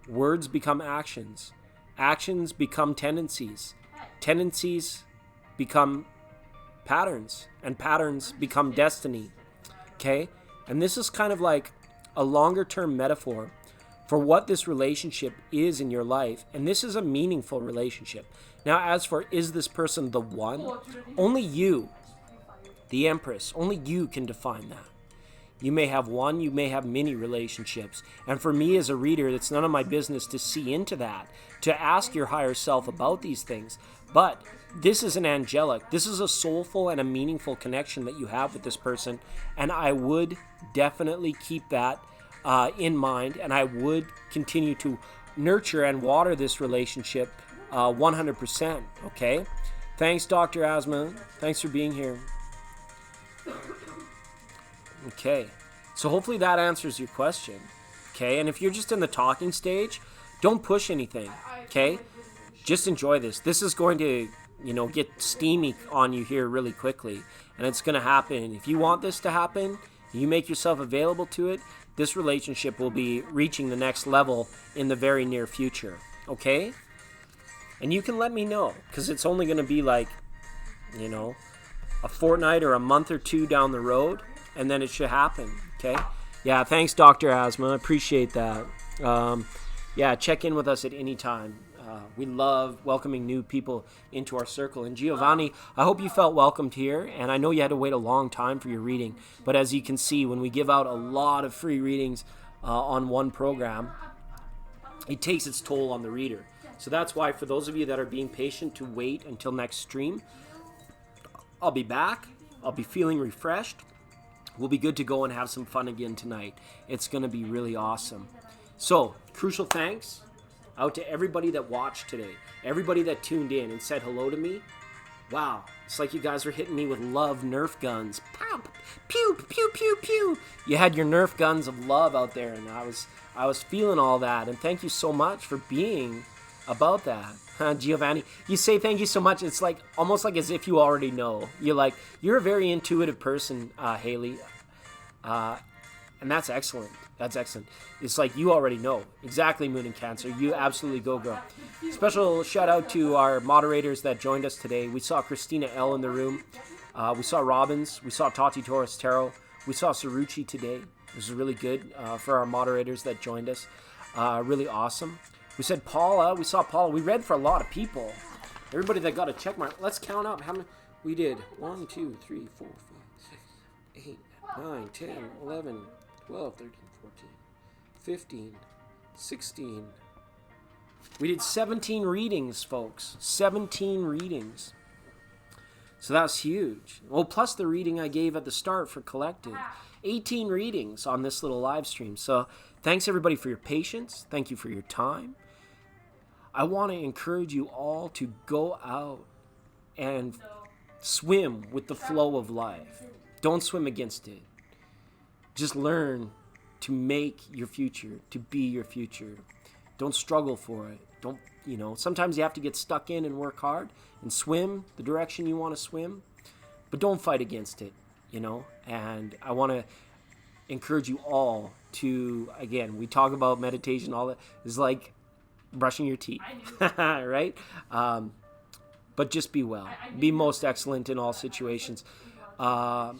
A: Words become actions. Actions become tendencies. Tendencies become patterns, and patterns become destiny. Okay? And this is kind of like a longer term metaphor for what this relationship is in your life. And this is a meaningful relationship. Now, as for is this person the one? Only you, the Empress, only you can define that. You may have one, you may have many relationships. And for me as a reader, it's none of my business to see into that, to ask your higher self about these things. But this is an angelic, this is a soulful and a meaningful connection that you have with this person. And I would definitely keep that in mind. And I would continue to nurture and water this relationship 100%. Okay? Thanks, Dr. Asma. Thanks for being here. Okay, so hopefully that answers your question. Okay, and if you're just in the talking stage, don't push anything. Okay, just enjoy this. This is going to, get steamy on you here really quickly, and it's going to happen. If you want this to happen, you make yourself available to it, this relationship will be reaching the next level in the very near future. Okay, and you can let me know, because it's only going to be like, a fortnight or a month or two down the road. And then it should happen, okay? Yeah, thanks, Dr. Asma. Appreciate that. Yeah, check in with us at any time. We love welcoming new people into our circle. And Giovanni, I hope you felt welcomed here. And I know you had to wait a long time for your reading. But as you can see, when we give out a lot of free readings on one program, it takes its toll on the reader. So that's why, for those of you that are being patient to wait until next stream, I'll be back. I'll be feeling refreshed. We'll be good to go and have some fun again tonight. It's going to be really awesome. So, crucial thanks out to everybody that watched today, everybody that tuned in and said hello to me. Wow, it's like you guys were hitting me with love Nerf guns. Pow, pew, pew, pew, pew. You had your Nerf guns of love out there, and I was feeling all that. And thank you so much for being about that. Giovanni, you say thank you so much. It's like almost like as if you already know. You're a very intuitive person, Haley, and that's excellent. That's excellent. It's like you already know exactly, Moon and Cancer. You absolutely go, girl. Special shout out to our moderators that joined us today. We saw Christina L in the room. We saw Robbins. We saw Tati Torres Tarot. We saw Saruchi today. This was really good for our moderators that joined us. Really awesome. We said Paula. We saw Paula. We read for a lot of people. Everybody that got a check mark. Let's count up how many we did. 1, 2, 3, 4, 5, 6, 8, 9, 10, 11, 12, 13, 14, 15, 16. We did 17 readings, folks. 17 readings. So that's huge. Well, plus the reading I gave at the start for Collective. 18 readings on this little live stream. So thanks, everybody, for your patience. Thank you for your time. I want to encourage you all to go out and swim with the flow of life. Don't swim against it. Just learn to make your future, to be your future. Don't struggle for it. Sometimes you have to get stuck in and work hard and swim the direction you want to swim, but don't fight against it, And I want to encourage you all to, again, we talk about meditation, all that is like brushing your teeth, right? But just be well. Be most excellent in all situations. The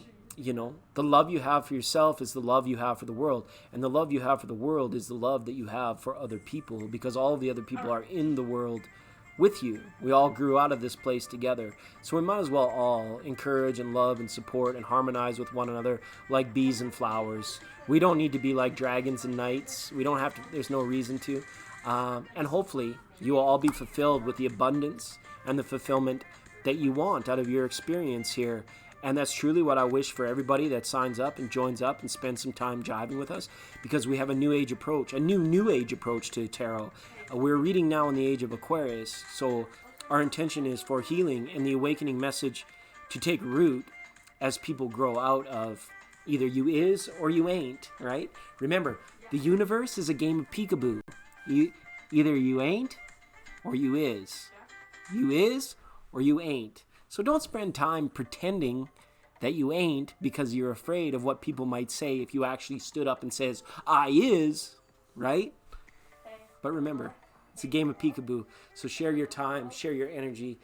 A: love you have for yourself is the love you have for the world. And the love you have for the world is the love that you have for other people, because all of the other people are in the world with you. We all grew out of this place together. So we might as well all encourage and love and support and harmonize with one another like bees and flowers. We don't need to be like dragons and knights. We don't have to. There's no reason to. And hopefully you will all be fulfilled with the abundance and the fulfillment that you want out of your experience here. And that's truly what I wish for everybody that signs up and joins up and spends some time jiving with us, because we have a new age approach, a new age approach to tarot. We're reading now in the age of Aquarius, so our intention is for healing and the awakening message to take root as people grow out of either you is or you ain't, right? Remember, the universe is a game of peekaboo. Either you ain't or you is. You is or you ain't. So don't spend time pretending that you ain't because you're afraid of what people might say if you actually stood up and says, I is, right? But remember, it's a game of peekaboo. So share your time, share your energy,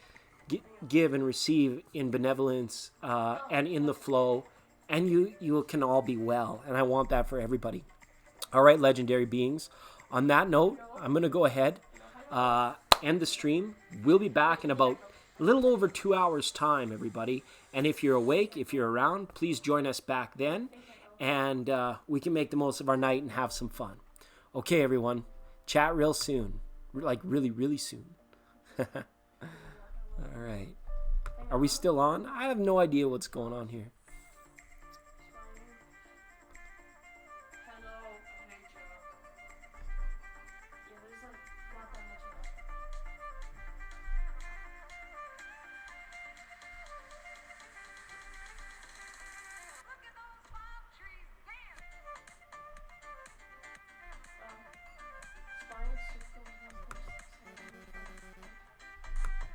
A: give and receive in benevolence and in the flow, and you can all be well. And I want that for everybody. All right, legendary beings. On that note, I'm going to go ahead, end the stream. We'll be back in about a little over 2 hours time, everybody. And if you're awake, if you're around, please join us back then. And we can make the most of our night and have some fun. Okay, everyone. Chat real soon. Like really, really soon. All right. Are we still on? I have no idea what's going on here.